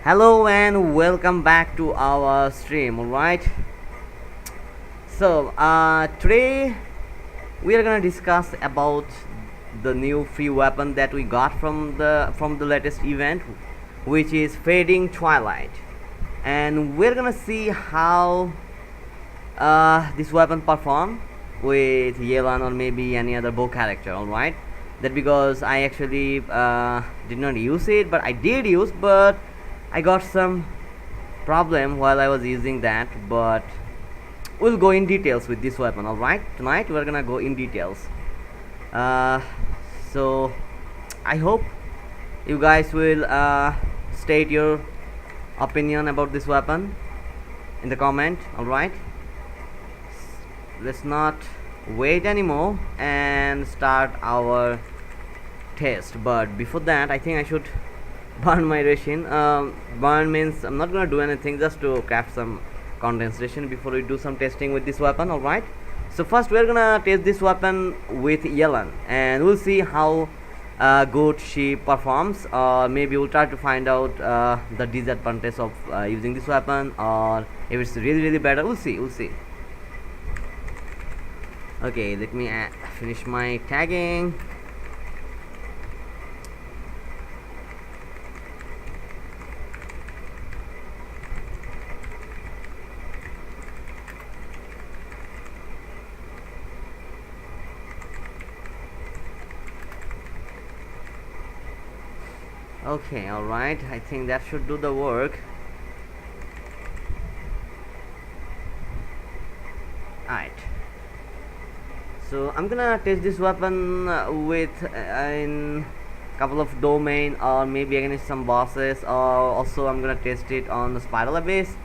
Hello and welcome back to our stream. Alright, so today we are gonna discuss about the new free weapon that we got from the latest event, which is Fading Twilight, and we're gonna see how this weapon perform with YELAN or maybe any other bow character. Alright, that because I actually did not use it, but I did use, but I got some problem while I was using that. But we'll go in details with this weapon. Alright, tonight we're gonna go in details. So I hope you guys will state your opinion about this weapon in the comment. Alright, let's not wait anymore and start our test. But before that, I think I should burn my ration. Burn means I'm not gonna do anything, just to craft some condensation before we do some testing with this weapon. Alright, so first we're gonna test this weapon with YELAN and we'll see how good she performs, or maybe we'll try to find out the disadvantage of using this weapon, or if it's really better. We'll see. Okay, let me finish my tagging. Okay, alright, I think that should do the work. Alright, so I'm gonna test this weapon with in couple of domain, or maybe against some bosses, or also I'm gonna test it on the Spiral Abyss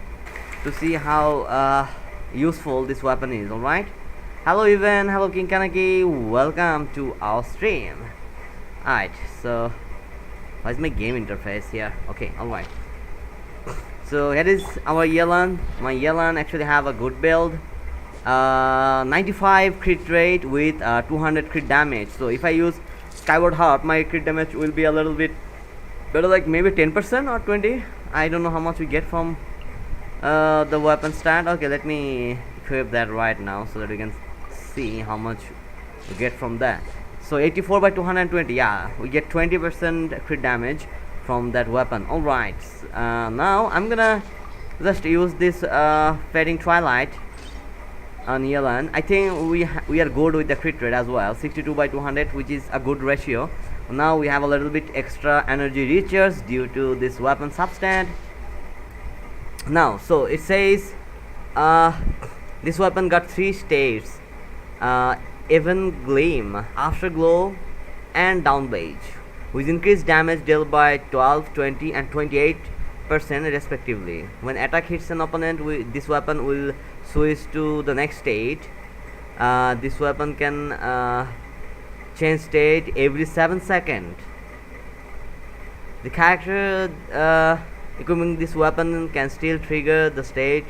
to see how useful this weapon is. Alright, hello Evan, hello King Kanaki, welcome to our stream. Alright, so why is my game interface here? Okay, alright. So here is our YELAN. My YELAN actually have a good build. 95 crit rate with 200 crit damage. So if I use Skyward Heart, my crit damage will be a little bit better, like maybe 10% or 20. I don't know how much we get from the weapon stat. Okay, let me equip that right now so that we can see how much we get from that. So 84 by 220, yeah, we get 20% crit damage from that weapon. Alright, now I'm gonna just use this Fading Twilight on YELAN. I think we are good with the crit rate as well, 62 by 200, which is a good ratio. Now we have a little bit extra energy recharge due to this weapon substat. Now, so it says this weapon got 3 states: even gleam, afterglow, and downblaze, with increased damage dealt by 12, 20 and 28% respectively. When attack hits an opponent, this weapon will switch to the next state. This weapon can change state every 7 seconds. The character equipping this weapon can still trigger the state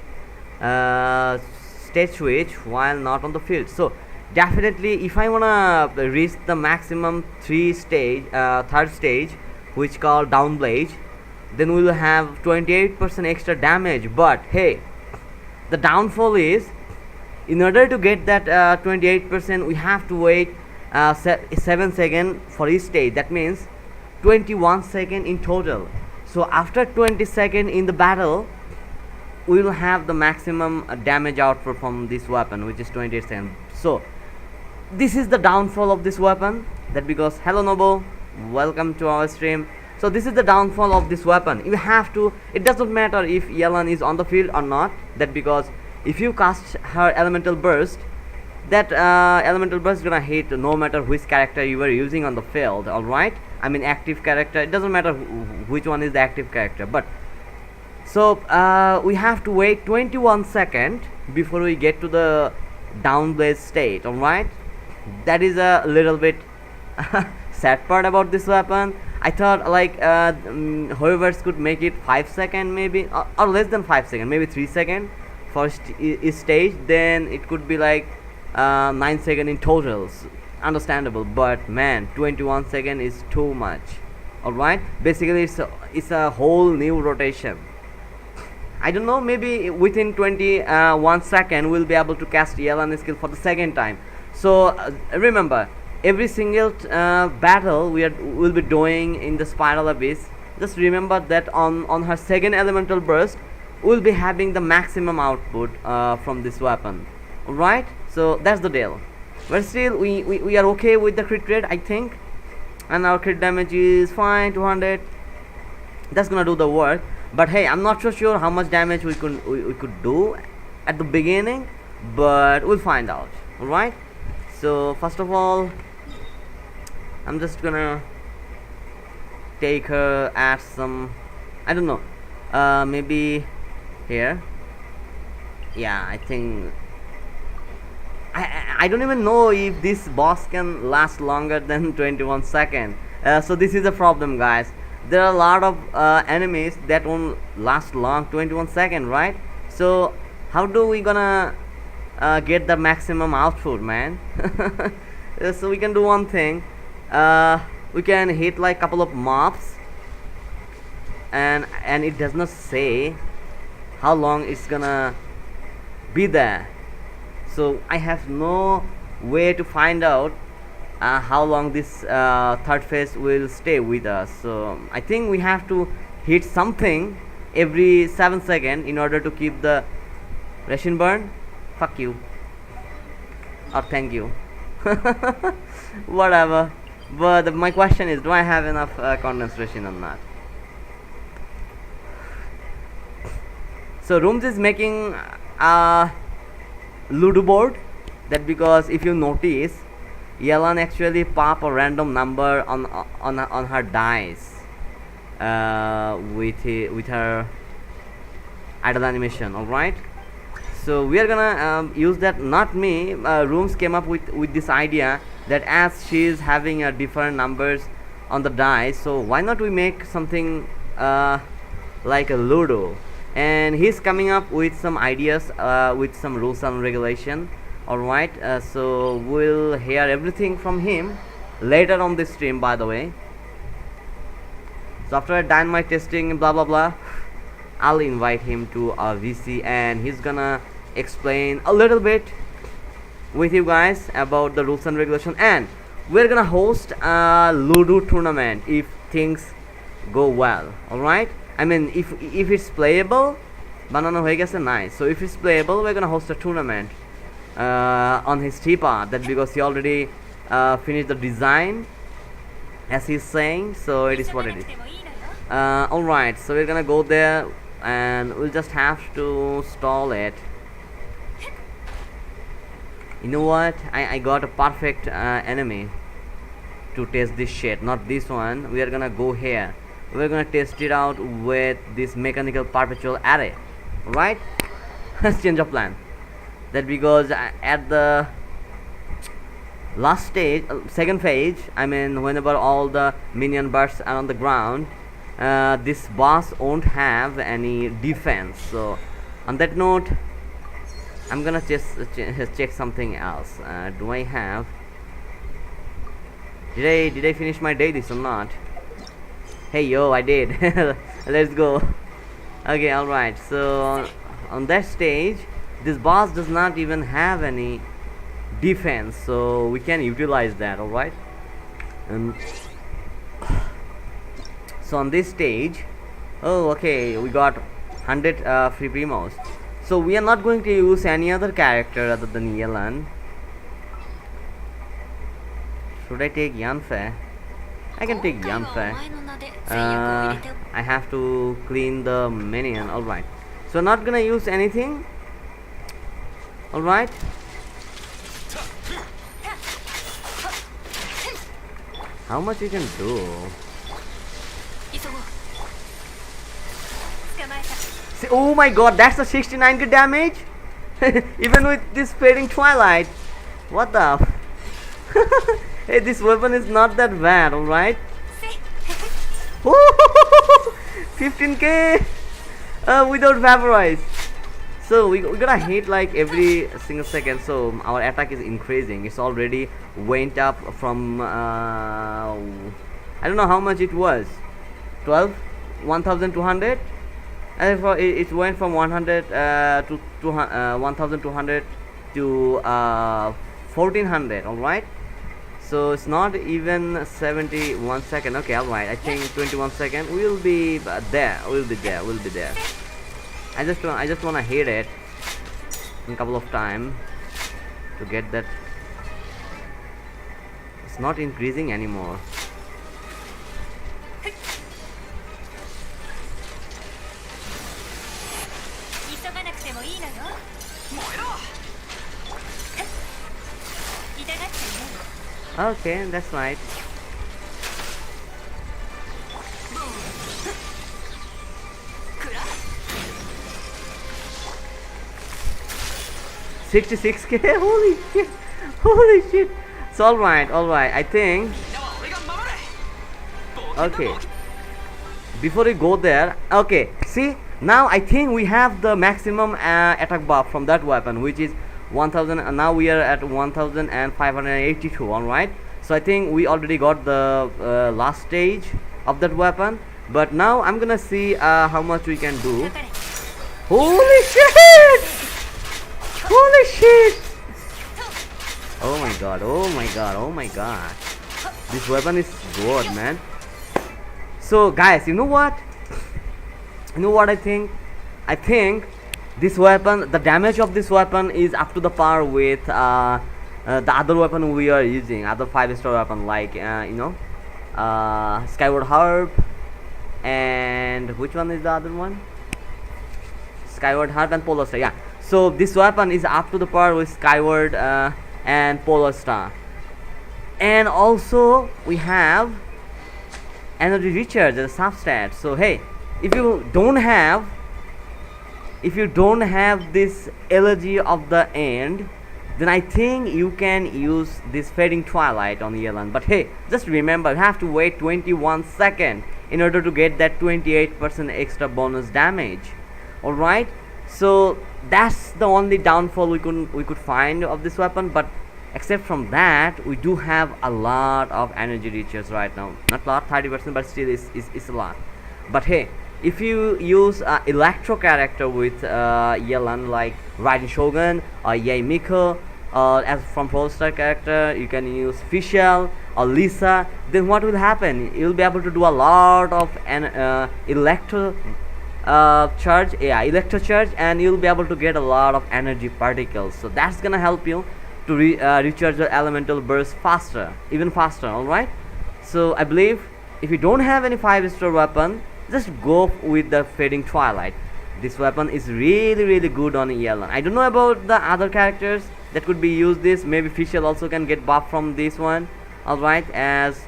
switch while not on the field. So definitely, if I wanna reach the maximum third stage, which called downblaze, then we will have 28% extra damage. But hey, the downfall is, in order to get that 28%, we have to wait 7 seconds for each stage. That means 21 seconds in total. So after 20 seconds in the battle, we will have the maximum damage output from this weapon, which is 28 seconds. So this is the downfall of this weapon. That because, hello Nobo, welcome to our stream. So this is the downfall of this weapon. You have to, it doesn't matter if YELAN is on the field or not. That because if you cast her elemental burst, that elemental burst gonna hit no matter which character you were using on the field. Alright, I mean active character, it doesn't matter which one is the active character. But so we have to wait 21 seconds before we get to the downblaze state. Alright, that is a little bit sad part about this weapon. I thought like whoever could make it 5 seconds maybe, or less than 5 seconds, maybe 3 seconds for each stage, then it could be like 9 seconds in total. Understandable, but man, 21 seconds is too much. Alright, basically it's a whole new rotation. I don't know, maybe within 21 second we'll be able to cast YELAN skill for the second time. So remember, every single battle will be doing in the Spiral Abyss, just remember that on her second elemental burst we'll be having the maximum output from this weapon. Alright, so that's the deal. But still we are okay with the crit rate, I think, and our crit damage is fine, 200. That's gonna do the work. But hey, I'm not so sure how much damage we could do at the beginning, but we'll find out. Alright, so first of all, I'm just gonna take her at some, I don't know, maybe here. Yeah, I think I don't even know if this boss can last longer than 21 seconds. So this is a problem, guys. There are a lot of enemies that won't last long, 21 seconds, right? So how do we gonna get the maximum output, man? So we can do one thing. We can hit like couple of mobs, and it does not say how long it's gonna be there. So I have no way to find out how long this third phase will stay with us. So I think we have to hit something every 7 seconds in order to keep the ration burn. Fuck you, or thank you. Whatever. But my question is, do I have enough condensation or not? So Rooms is making a Ludo board, that because if you notice, YELAN actually pop a random number on her dice with her idle animation. Alright, so we are gonna use that. Not me, Rooms came up with this idea that as she is having different numbers on the dice, so why not we make something like a Ludo. And he's coming up with some ideas, with some rules and regulation. Alright, so we'll hear everything from him later on this stream, by the way. So after I done my testing, blah blah blah, I'll invite him to a VC and he's gonna explain a little bit with you guys about the rules and regulation. And we're gonna host a Ludo tournament if things go well. Alright, I mean, if it's playable, banana hoye geche nice. So if it's playable, we're gonna host a tournament on his TPA, that because he already finished the design, as he's saying. So it is what it is. Alright, so we're gonna go there and we'll just have to stall it. You know what, I got a perfect enemy to test this shit. Not this one, we are gonna go here. We're gonna test it out with this mechanical perpetual array. Right? Let's change of plan. That because at the last stage, second phase, I mean whenever all the minion bursts are on the ground, this boss won't have any defense. So on that note, I'm gonna just check something else. Do I have, did I finish my dailies or not? Hey yo, I did. Let's go. Okay, alright, so on that stage this boss does not even have any defense, so we can utilize that. Alright, and so on this stage, oh okay, we got 100 free primos. So we are not going to use any other character other than YELAN. Should I take Yanfei? I can take Yanfei. I have to clean the minion. Alright, so not gonna use anything. Alright, how much you can do? See, oh my god, that's a 69 good damage. Even with this fading twilight. What the hey, this weapon is not that bad. Alright, 15k without vaporize. So we gotta hit like every single second, so our attack is increasing. It's already went up from I don't know how much it was. 12, 1200. And it went from 100 to 1200 to 1400. All right. So it's not even 71 second. Okay, all right. I think 21 second. We'll be there. We'll be there. We'll be there. I just wanna hit it in a couple of times to get that. It's not increasing anymore. Okay, that's right. $66K. Holy shit! Holy shit! It's all right. I think. Okay. Before we go there, okay. See, now I think we have the maximum attack buff from that weapon, which is 1000. Now we are at 1582. All right. So I think we already got the last stage of that weapon. But now I'm gonna see how much we can do. Holy shit! Holy shit! Oh my god, oh my god, oh my god. This weapon is good, man. So guys, you know what? You know what I think? I think this weapon, the damage of this weapon is up to the par with the other weapon we are using, other 5-star weapon like Skyward Harp, and which one is the other one? Skyward Harp and Polar Star. Yeah. So this weapon is up to the par with Skyward and Polar Star. And also we have energy recharge as a substat. So hey, if you don't have this elegy of the end, then I think you can use this Fading Twilight on YELAN. But hey, just remember, you have to wait 21 seconds in order to get that 28% extra bonus damage. Alright, so that's the only downfall we could find of this weapon. But except from that, we do have a lot of energy recharge right now. Not a lot, 30%, but still is a lot. But hey, if you use electro character with YELAN, like Raiden Shogun or Yae Miko, as from 4-star character you can use Fischl or Lisa, then what will happen? You'll be able to do a lot of electro charge, and you'll be able to get a lot of energy particles. So that's gonna help you to recharge your elemental burst faster, even faster. Alright, so I believe if you don't have any 5-star weapon, just go with the Fading Twilight. This weapon is really good on YELAN. I don't know about the other characters that could be used this. Maybe Fischl also can get buff from this one. Alright, as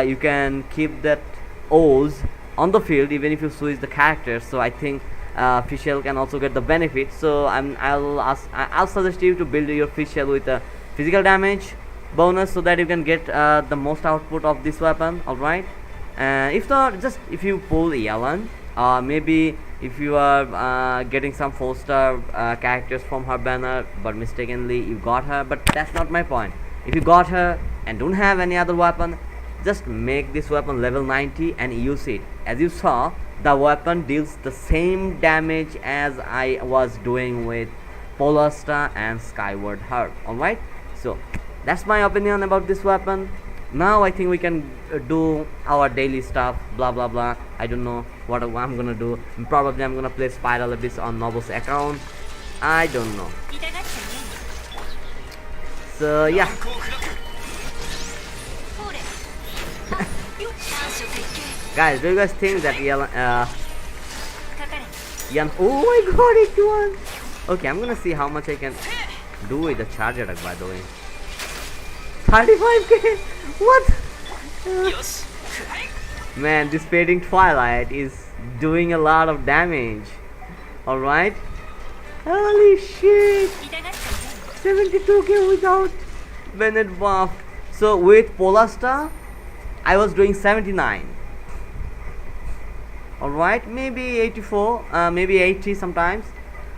you can keep that O's on the field even if you switch the characters. So I think Fischl can also get the benefit. So I'll suggest you to build your Fischl with a physical damage bonus so that you can get the most output of this weapon. Alright, if not, just if you pull YELAN, maybe if you are getting some 4-star characters from her banner but mistakenly you got her, but that's not my point. If you got her and don't have any other weapon, just make this weapon level 90 and use it. As you saw, the weapon deals the same damage as I was doing with Polar Star and Skyward Harp. Alright, so that's my opinion about this weapon. Now I think we can do our daily stuff, blah blah blah. I don't know what I'm gonna do. Probably I'm gonna play Spiral Abyss on Noble's account. I don't know. So yeah. Guys, do you guys think that YELAN, oh my god, it won! Okay, I'm gonna see how much I can do with the charge attack, by the way. 35k! What? Man, this Fading Twilight is doing a lot of damage. Alright? Holy shit! 72k without Bennett buff. So with Polar Star, I was doing 79. Alright, maybe 84, maybe 80 sometimes.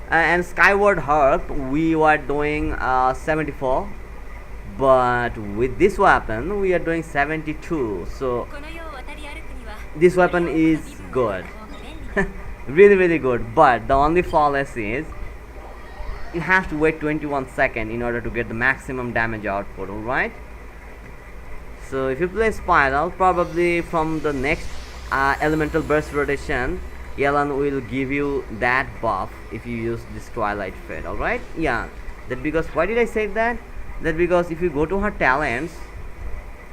And Skyward Harp, we were doing 74. But with this weapon, we are doing 72. So this weapon is good. Really, really good. But the only flawless is you have to wait 21 seconds in order to get the maximum damage output. Alright. So if you play Spiral, probably from the next elemental burst rotation, YELAN will give you that buff if you use this Twilight Fade. Alright. Yeah. That because why did I say that? That because if you go to her talents,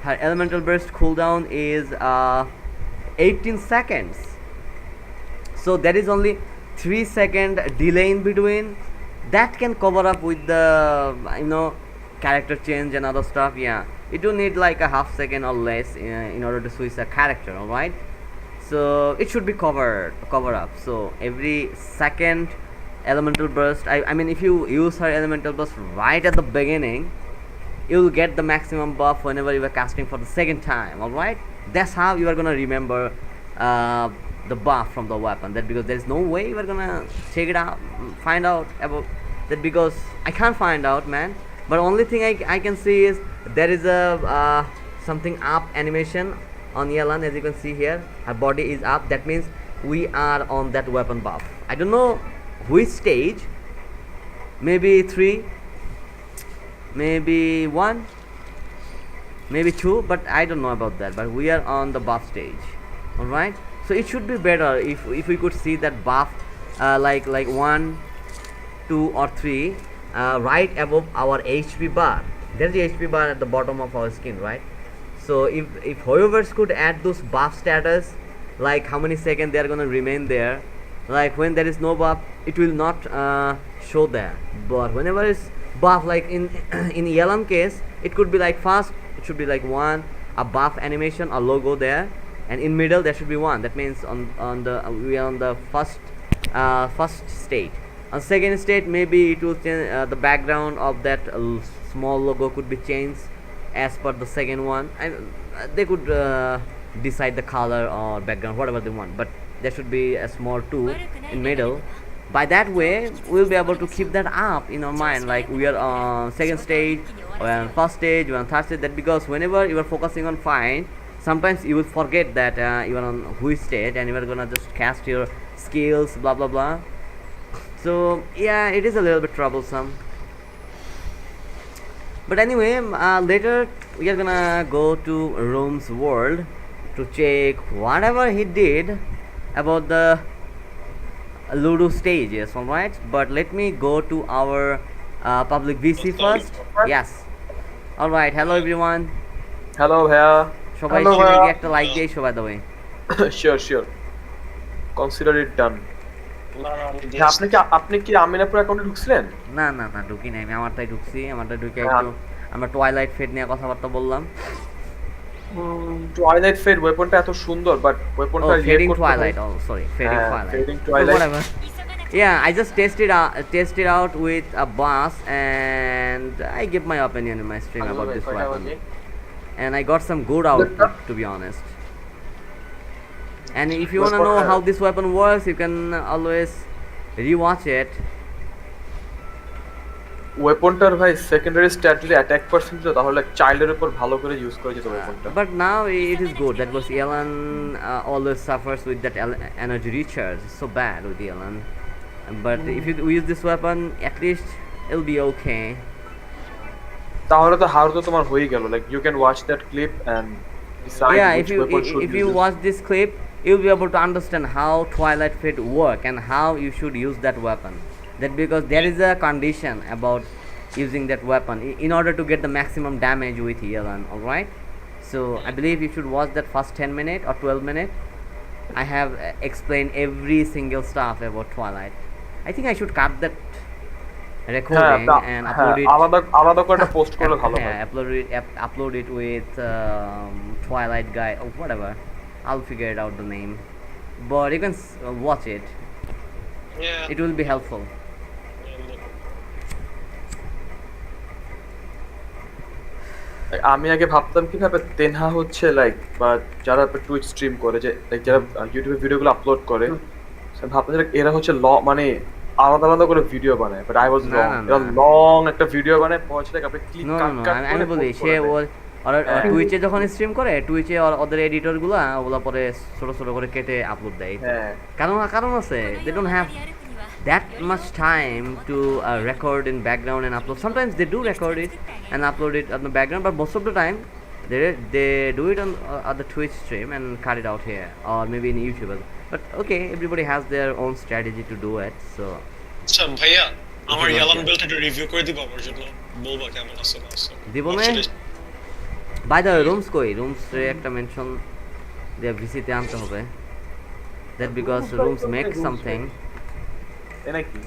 her elemental burst cooldown is 18 seconds. So there is only 3-second delay in between. That can cover up with the character change and other stuff. Yeah, you do need like a half second or less in order to switch a character. All right, so it should be cover up. So every second elemental burst, I mean if you use her elemental burst right at the beginning, you will get the maximum buff whenever you are casting for the second time. Alright, that's how you are gonna remember the buff from the weapon. That because there is no way you are gonna check it out, find out about that, because I can't find out, man. But only thing I can see is there is a something up animation on YELAN. As you can see here, her body is up. That means we are on that weapon buff. I don't know which stage, maybe 3, maybe 1, maybe 2, but I don't know about that. But we are on the buff stage. Alright, so it should be better if we could see that buff like 1, 2 or 3 right above our HP bar. There's the HP bar at the bottom of our skin, right? So if however could add those buff status, like how many seconds they are gonna remain there, like when there is no buff it will not show there, but whenever it's buff, like in YELAN case, it could be like first it should be like 1 a buff animation or logo there, and in middle there should be 1. That means on the we are on the first state. On second state maybe it will change, the background of that small logo could be changed as per the second one, and they could decide the color or background whatever they want, but there should be a small 2 in middle. By that way we'll be able to keep that up in our mind, like we are on second stage, or on first stage, or on third stage. That because whenever you are focusing on fight, sometimes you will forget that you are on which stage, and you are gonna just cast your skills, blah blah blah. So yeah, it is a little bit troublesome. But anyway, later we are gonna go to Room's world to check whatever he did about the Ludo stages. Alright, but let me go to our public VC first. Yes. Alright, hello everyone. Hello ভাইয়া। সবাই Hello stream-এ ভাইয়া। গিয়ে একটা like দিয়ে সবাই দেবে। Sure. Consider it done. আপনি কি আমিনাপুর অ্যাকাউন্টে ঢুকছিলেন? না ঢুকি নাই, আমি আমারটাই ঢুকছি। আমারটা ঢুকে একটু আমরা টুয়াইলাইট ফেড নিয়ে কথাবার্তা বললাম। টুয়াইলাইট ফেড ওয়েপনটা এত সুন্দর, বাট ওয়েপনটা fading twilight, fading twilight. Fading twilight. Yeah, I just tested out with a boss, and I give my opinion in my stream about this weapon, and I got some good output, to be honest. And if you wanna know how this weapon works, you can always rewatch it. ওয়েপনটার ভাই secondary stat যদি attack percent তো তাহলে চাইল্ডের উপর ভালো করে use করে যেত ওয়েপনটা। But now it is good. That was YELAN always suffers with that energy recharge. It's so bad with YELAN. But if you use this weapon, at least it'll be okay. তাহলে তো হার তো তোমার হয়ে গেল, like you can watch that clip and decide Yeah, which weapon should if you watch this clip, you'll be able to understand how Twilight Fade work and how you should use that weapon. That because there is a condition about using that weapon in order to get the maximum damage with YELAN. Alright, so I believe you should watch that first 10 minute or 12 minute. I have explained every single stuff about Twilight. I think I should cut that recording and upload it. আলাদা করে post করলে ভালো হয়। Upload it with Twilight guy or whatever. I'll figure it out the name, but you can watch it. Yeah. It will be helpful. আমি আগে ভাবতাম কিভাবে তেনহা হচ্ছে লাইক বা যারা টুইচ স্ট্রিম করে, যে লাইক যারা ইউটিউবে ভিডিওগুলো আপলোড করে, ভাবতাম যে এরা হচ্ছে মানে আলাদা করে ভিডিও বানায়, বাট আই ওয়াজ রং। এরা লং একটা ভিডিও বানায়, পৌঁছে লাইক আপনি ক্লিক No, আমি বলি আর টুইচে যখন স্ট্রিম করে টুইচে ওদের এডিটরগুলো ওগুলো পরে ছোট ছোট করে কেটে আপলোড দেয় হ্যাঁ কারণ আছে they don't have that much time to record in background and upload. Sometimes they do record it and upload it on the background, but most of the time they do it on the Twitch stream and cut it out here or maybe in YouTube. But okay, everybody has their own strategy to do it. So আচ্ছা ভাইয়া আমার ইয়ালান belt একটা review করে দিবা আমার জন্য বলবা কেমন আছে না আছে দিব না বাই দ্য রুমস রুমস রে একটা মেনশন দিয়ে ভিসিতে আনতে হবে that because rooms make something. এনা কি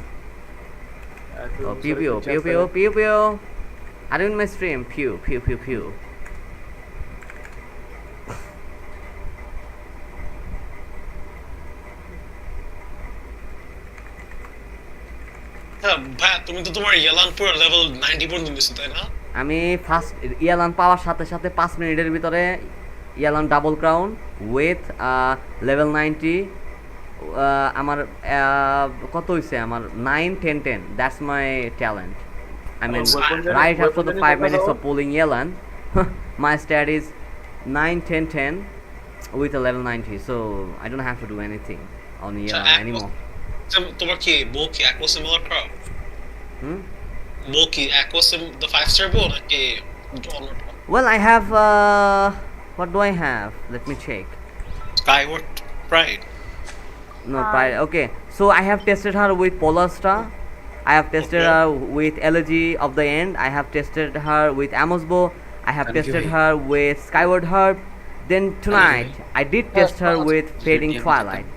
Oh, pew pew pew pew pew pew. I do in my stream. Pew pew pew pew. হ্যাঁ ভাই তুমি তো তোমার ইয়ালান পুরো লেভেল 90 পর্যন্ত নিছো তাই না আমি ফার্স্ট ইয়ালান পাওয়ার সাথে সাথে 5 মিনিটের ভিতরে ইয়ালান ডাবল ক্রাউন উইথ লেভেল 90 আমার কত হইছে আমার 9 10 10 that's my talent I mean right after the 5 minutes of pulling Yelan my stat is 9 10 10 with a level 90 so I don't have to do anything on Yelan anymore. তোমার কি বো কি aqua similar crow বো কি aqua SIM the 5 star বো নাকি Well I have what do I have, let me check. Skyward Pride. No Pride, okay, so I have tested her with Polar Star, I have tested her with Elegy of the End, I have tested her with Amos Bow, I have tested her with Skyward Herb. Then tonight I did test her with Fading Twilight.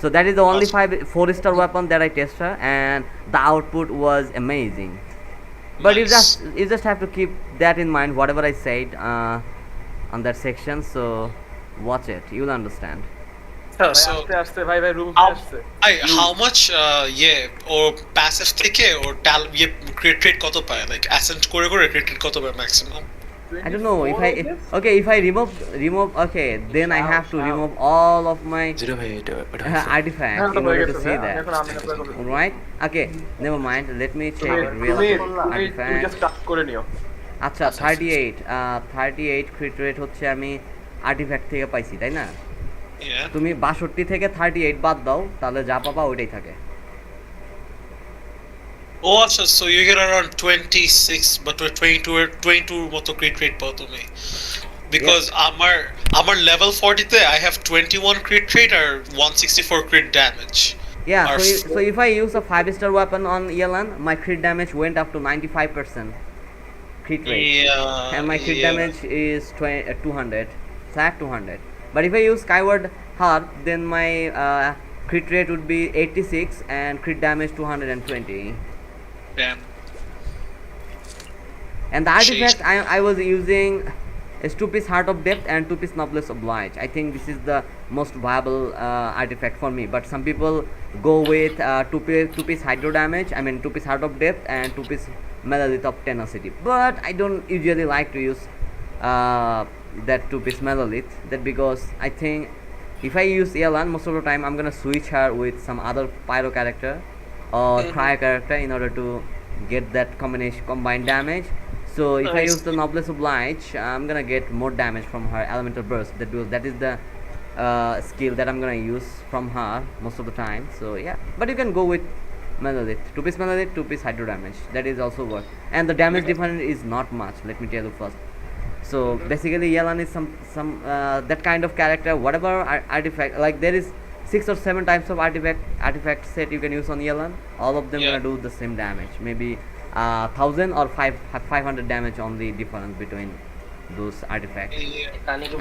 So that is the only 4-star weapon that I test her, and the output was amazing. But you just have to keep that in mind, whatever I said on that section. So watch it, you'll understand. So আস্তে ভাই room আসছে how much or passive থেকে or create কত পায় like ascent করে create কত পায় maximum I don't know if I remove okay then I have to remove all of my artifacts in order to see that. Right, okay, never mind, let me check real artifact. just touch করে নিও আচ্ছা 38 crit rate হচ্ছে আমি artifact থেকে পাইছি তাই না তুমি 62 থেকে 38 বাদ দাও তাহলে যা পাবা ওইটাই থাকে Oh, so you get around 26 but 22 মতো crit rate পাও তুমি because আমার level 40 তে I have 21 crit rate or 164 crit damage. Yeah, so if I use a 5-star weapon on Yelan, my crit damage went up to 95% crit rate. Yeah, and my crit damage is 200, flat 200. But if I use Skyward Heart, then my crit rate would be 86 and crit damage 220. Damn. And the artifact I was using is 2-piece Heart of Depth and 2-piece Noblesse Oblige. I think this is the most viable artifact for me. But some people go with 2-piece Hydro Damage, I mean 2-piece Heart of Depth and 2-piece Melolith of Tenacity. But I don't usually like to use that 2-piece Melolith, that because I think if I use Yelan, most of the time I'm gonna switch her with some other Pyro character or Cryo character in order to get that combined damage. So if I use the Noblesse Oblige, I'm gonna get more damage from her Elemental Burst. That is the skill that I'm gonna use from her most of the time. So yeah, but you can go with Melolith, 2-piece Melolith, 2-piece Hydro Damage. That is also work, and the damage difference is not much. Let me tell you first. So basically Yelan is some that kind of character. Whatever artifact, like there is 6 or 7 types of artifact set you can use on Yelan. All of them gonna do the same damage, maybe 1000 or 500 damage on the difference between those artifacts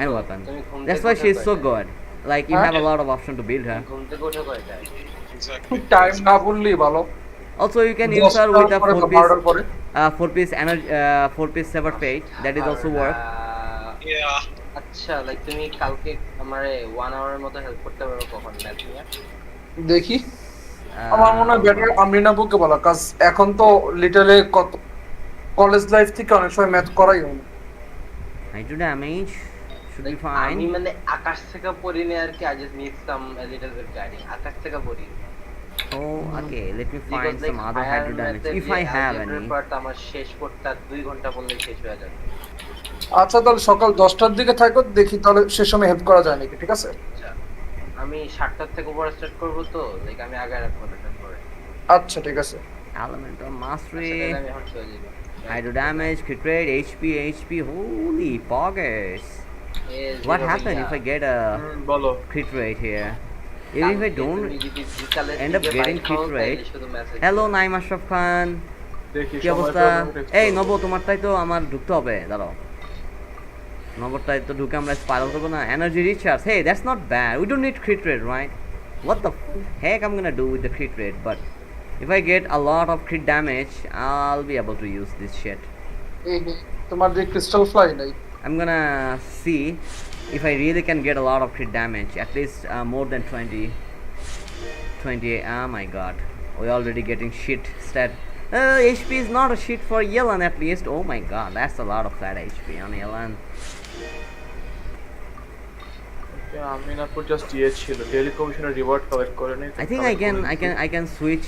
and weapons. That's why she is so good. Like you have a lot of option to build her. Exactly. Time না বললেই ভালো Also you can use her with a 4-piece energy 4-piece Severed Fate. That is also work. Yeah. আচ্ছা like তুমি কালকে আমারে 1 আওয়ারের মতো help করতে পারো কখন ম্যাচ নিয়ে দেখি আমার মনে হয় বেটার আমি না বুকে বলা কাজ এখন তো লিটারে কত কলেজ লাইফ থেকে অনেক সময় ম্যাচ করাই হয় Hydro damage should be fine. আমি মানে আকাশ থেকে পড়ি নি আর কি I just need some little bit guiding আকাশ থেকে পড়ি Oh, okay, let me find some other Hydro damage if I have any. But আমার শেষ করতে 2 ঘন্টা বললেই শেষ হয়ে যাবে আচ্ছা তাহলে সকাল 10টার দিকে থাকো, দেখি তাহলে সে সময় হেল্প করা যায় নাকি, ঠিক আছে? আচ্ছা আমি 7টার থেকে উপরে স্টার্ট করবো তো, লাইক আমি আগে রাখবো না পরে। আচ্ছা ঠিক আছে। Elemental আচ্ছা mastery, তাহলে আমি এখন চলে যাবো। hydro damage, crit rate, HP. Holy poggers! A What zero happen ভাইয়া, if I get a বলো। crit rate here? Even if I কালকে don't তুমি যদি বিকালের end up দিকে getting বাইক খাও crit তাইলে rate. শুধু message Hello Naim Ashraf Khan, দেখি কি সময় অবস্থা? পেলে আমি text এই করবো। নব, তোমারটাই তো আমার ঢুকতে হবে, দাঁড়াও। নবরটাই তো ঢুকে আমরা স্পাইরাল করবো না, energy recharge. Hey, that's not bad. We don't need crit rate, right? What the heck I'm gonna do with the crit rate? But if I get a lot of crit damage, I'll be able to use this shit. এই তোমার যে crystal fly নাই? I'm gonna see if I really can get a lot of crit damage, at least more than 20. Oh my god, we're already getting shit stat. HP is not a shit for YELAN at least. Oh my god, that's a lot of flat HP on YELAN. আমি না পুরো just ইয়ে ছিল daily কমিশনের reward collect করে নেই। I think I can switch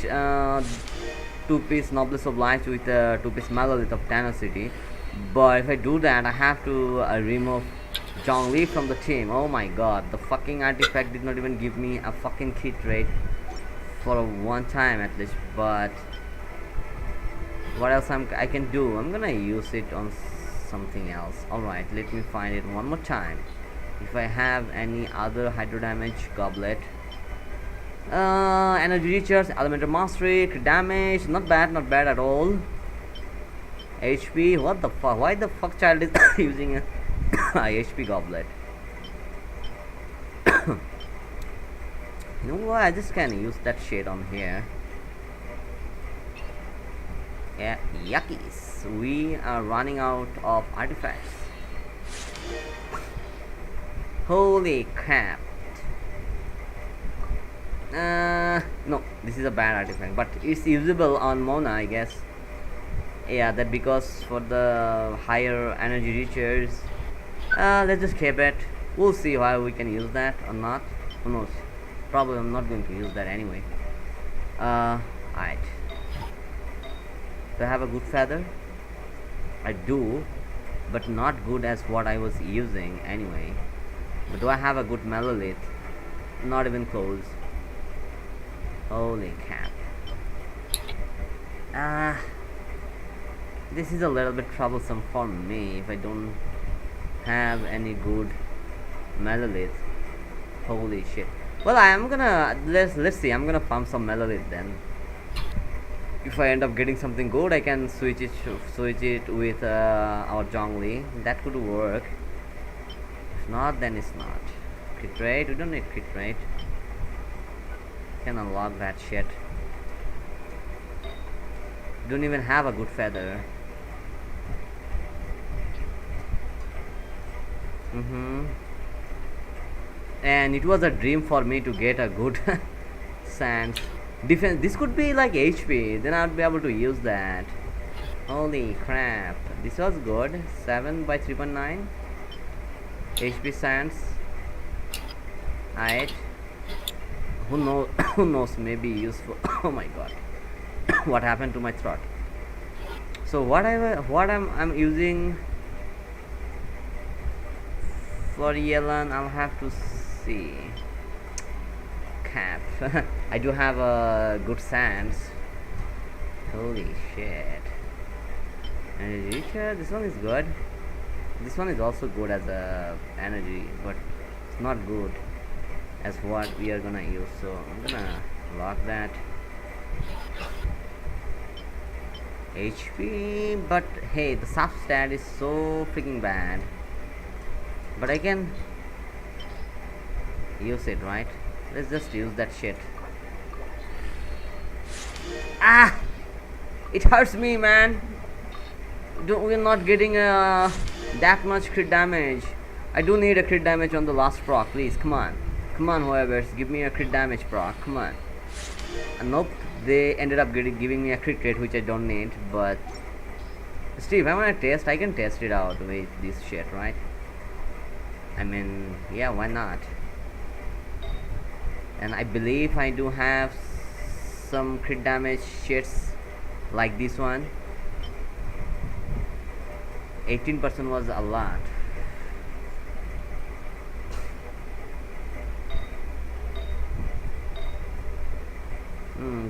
2-piece Noblesse Oblige with 2-piece Monolith of Tenacity, but if I do that I have to remove Zhongli from the team. Oh my god, the fucking artifact did not even give me a fucking hit rate for one time at least. But what else I can do? I'm gonna use it on something else. Alright, let me find it one more time. If I have any other hydro damage goblet, energy recharge, elemental mastery, crit damage, not bad at all. HP, what the fuck? Why the fuck child is using a HP goblet? You know what? I just can use that shit on here. Yeah, yuckies. We are running out of artifacts. Holy crap. No, this is a bad artifact, but it's usable on Mona, I guess. Yeah, that because for the higher energy reaches. Let's just keep it. We'll see how we can use that or not. Who knows? Probably I'm not going to use that anyway. Alright. Do I have a good feather? I do, but not good as what I was using anyway. But do I have a good Monolith? Not even close. Holy crap. This is a little bit troublesome for me if I don't have any good Monolith. Holy shit. Well, I'm gonna let's see. I'm gonna farm some Monolith then. If I end up getting something good, I can switch it with our Zhongli. That could work. If not, then it's not. Crit rate? We don't need crit rate. Can unlock that shit. Don't even have a good feather. And it was a dream for me to get a good sands defense. This could be like HP, then I'd be able to use that. Holy crap, this was good. 7 by 3.9 HP sands. Alright, who knows, maybe useful. Oh my god. What happened to my throat? So I'm using for YELAN, I'll have to see. Cap. I do have a good sands. Holy shit. Energy recharge, this one is good. This one is also good as a energy, but it's not good as what we are gonna use. So I'm gonna lock that. HP, but hey, the sub stat is so freaking bad. But I can use it, right? Let's just use that shit. Ah! It hurts me, man. We're not getting that much crit damage. I do need a crit damage on the last proc, please. Come on, whoever, give me a crit damage proc. Come on. Nope, they ended up giving me a crit rate, which I don't need. But Steve, I wanna test. I can test it out with this shit, right? I mean, yeah, why not? And I believe I do have some crit damage shits like this one. 18% was a lot.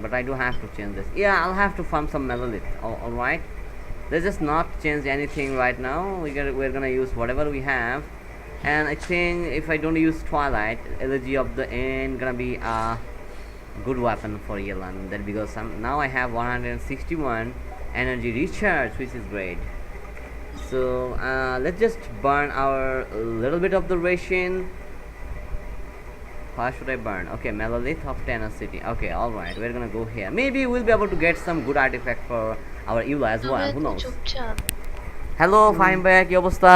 But I do have to change this. Yeah, I'll have to farm some melolith. Alright. Let's just not change anything right now. We're gonna use whatever we have. And I think if I don't use Twilight, Elegy of the End gonna be a good weapon for YELAN. That because now I have 161 energy recharge, which is great. So let's just burn our little bit of the ration. How should I burn? Okay, Melolith of Tenacity. Okay, alright, we're gonna go here. Maybe we'll be able to get some good artifact for our Eula as well. Who knows? Hello, Fahim Bhai, কি অবস্থা?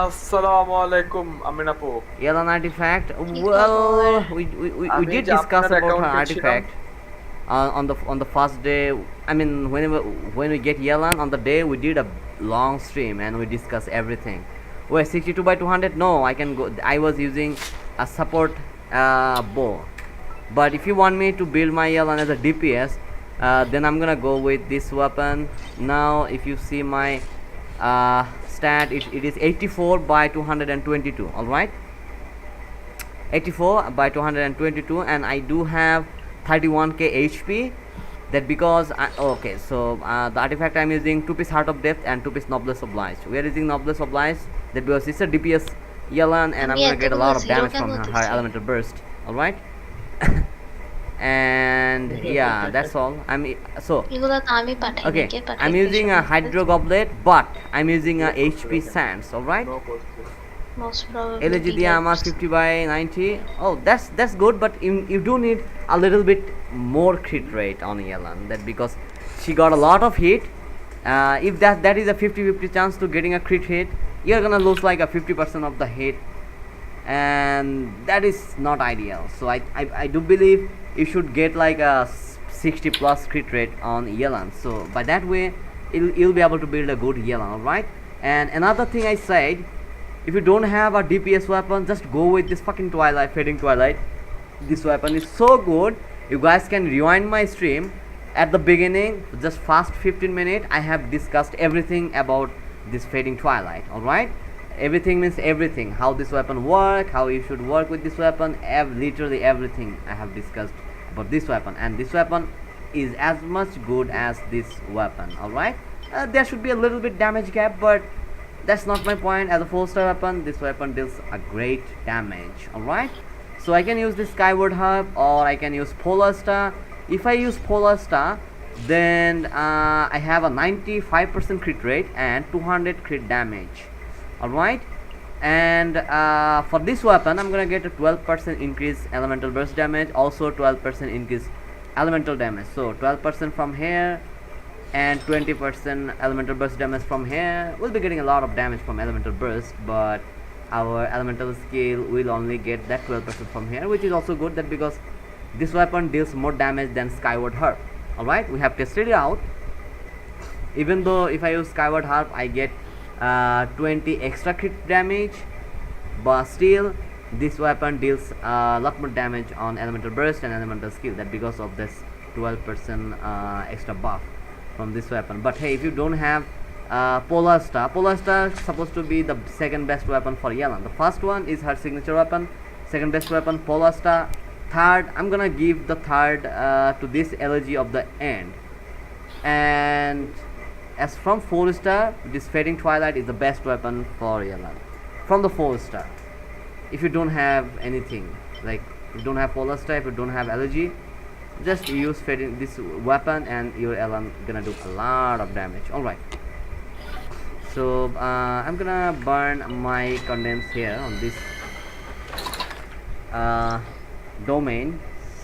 আসসালামু আলাইকুম আমিন আপু YELAN artifact. Well, we did discuss about her artifact on the first day. I mean, when we get YELAN on the day, we did a long stream and we discussed everything. Wait, 62 by 200? No, I can go. I was using a support bow, but if you want me to build my YELAN as a DPS, then I'm gonna go with this weapon. Now if you see my stat, it is 84 by 222. all right, 84 by 222, and I do have 31k HP. That because okay, so the artifact I'm using 2-piece Heart of Death and 2-piece Noblesse Oblige. We are using Noblesse Oblige that because it's a DPS YELAN, and I'm gonna get a lot of damage from her elemental burst. All right. And yeah, that's all. Okay, I'm using a Hydro Goblet, but I'm using a HP Sands. All right. Elegy dia amar 50 by 90. Oh, that's good, but you do need a little bit more crit rate on YELAN. That because she got a lot of hit. If that is a 50-50 chance to getting a crit hit, you're gonna lose like a 50% of the hit, and that is not ideal. So I do believe you should get like a 60 plus crit rate on YELAN. So by that way, you'll be able to build a good YELAN. All right. And another thing I said, if you don't have a DPS weapon, just go with this fucking Twilight, Fading Twilight. This weapon is so good. You guys can rewind my stream at the beginning, just fast 15 minutes. I have discussed everything about this Fading Twilight. All right, everything means everything. How this weapon work, how you should work with this weapon. Literally everything I have discussed about this weapon, and this weapon is as much good as this weapon. All right, there should be a little bit damage gap, but that's not my point. As a 4-star weapon, this weapon deals a great damage. Alright, so I can use this Skyward Harp, or I can use Polar Star. If I use Polar Star, then I have a 95% crit rate and 200 crit damage. Alright, and for this weapon I'm gonna get a 12% increase elemental burst damage, also 12% increase elemental damage. So 12% from here and 20% elemental burst damage from here. We'll be getting a lot of damage from elemental burst, but our elemental skill will only get that 12% from here, which is also good. That because this weapon deals more damage than Skyward Harp. Alright, we have tested it out. Even though if I use Skyward Harp I get 20 extra crit damage, but still this weapon deals a lot more damage on elemental burst and elemental skill. That because of this 12% extra buff from this weapon. But hey, if you don't have Polar Star is supposed to be the second best weapon for YELAN. The first one is her signature weapon, second best weapon Polar Star, third I'm gonna give the third to this Elegy of the End. And as from 4-star, this Fading Twilight is the best weapon for YELAN from the 4-star. If you don't have anything, like if you don't have Polar Star, if you don't have Elegy, just use this weapon and your YELAN gonna do a lot of damage. Alright, so I'm gonna burn my condense here on this domain,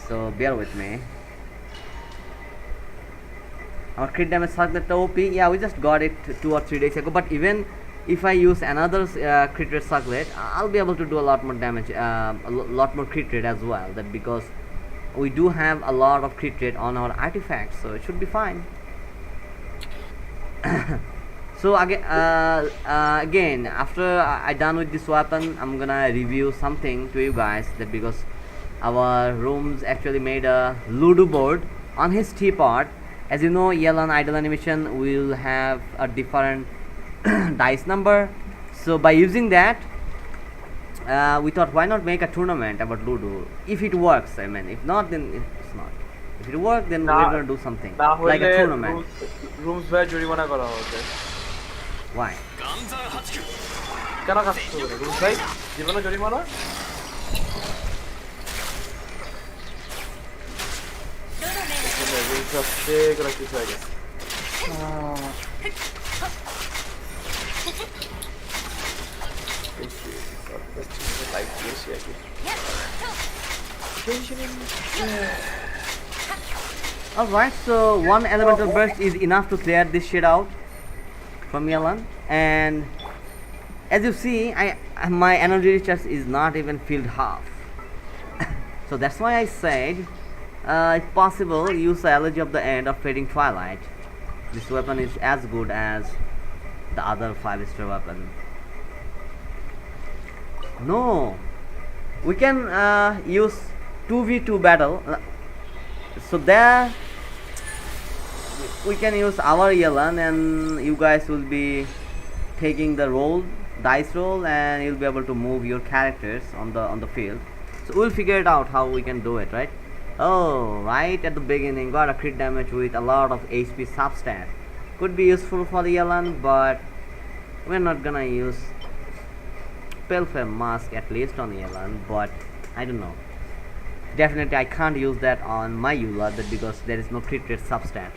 so bear with me. Our crit damage circlet OP, yeah, we just got it 2 or 3 days ago, but even if I use another crit rate circlet, I'll be able to do a lot more damage, a lot more crit rate as well. That because we do have a lot of crit rate on our artifacts, so it should be fine. So again, after I done with this weapon, I'm gonna review something to you guys. That because our rooms actually made a Ludo board on his teapot. As you know, YELAN idle animation will have a different dice number. So by using that, we thought why not make a tournament about Ludo if it works. I mean, if not, then it's not. If it works, then we're gonna do something না like হলে a tournament. Rooms ভাই জরিমানা করা হবে। Why? কেন কাজ করবে rooms ভাই জীবনে জরিমানা? রুমস আসছে করে কিছু হয়ে গেছে। লাইক দিয়ে শেয়ার করি। Alright, so one elemental burst is enough to clear this shit out from YELAN, and as you see, my energy recharge is not even filled half. So that's why I said, if possible, use the elegy of the end of Fading Twilight. This weapon is as good as the other 5-star weapon. No, we can use 2v2 battle. So there we can use our YELAN, and you guys will be taking the dice roll, and you'll be able to move your characters on the field. So we'll figure it out how we can do it, right? Oh, right at the beginning, got a crit damage with a lot of HP substat. Could be useful for the YELAN, but we're not gonna use Pelfare Mask at least on YELAN. But I don't know. Definitely I can't use that on my Eula because there is no crit rate substat.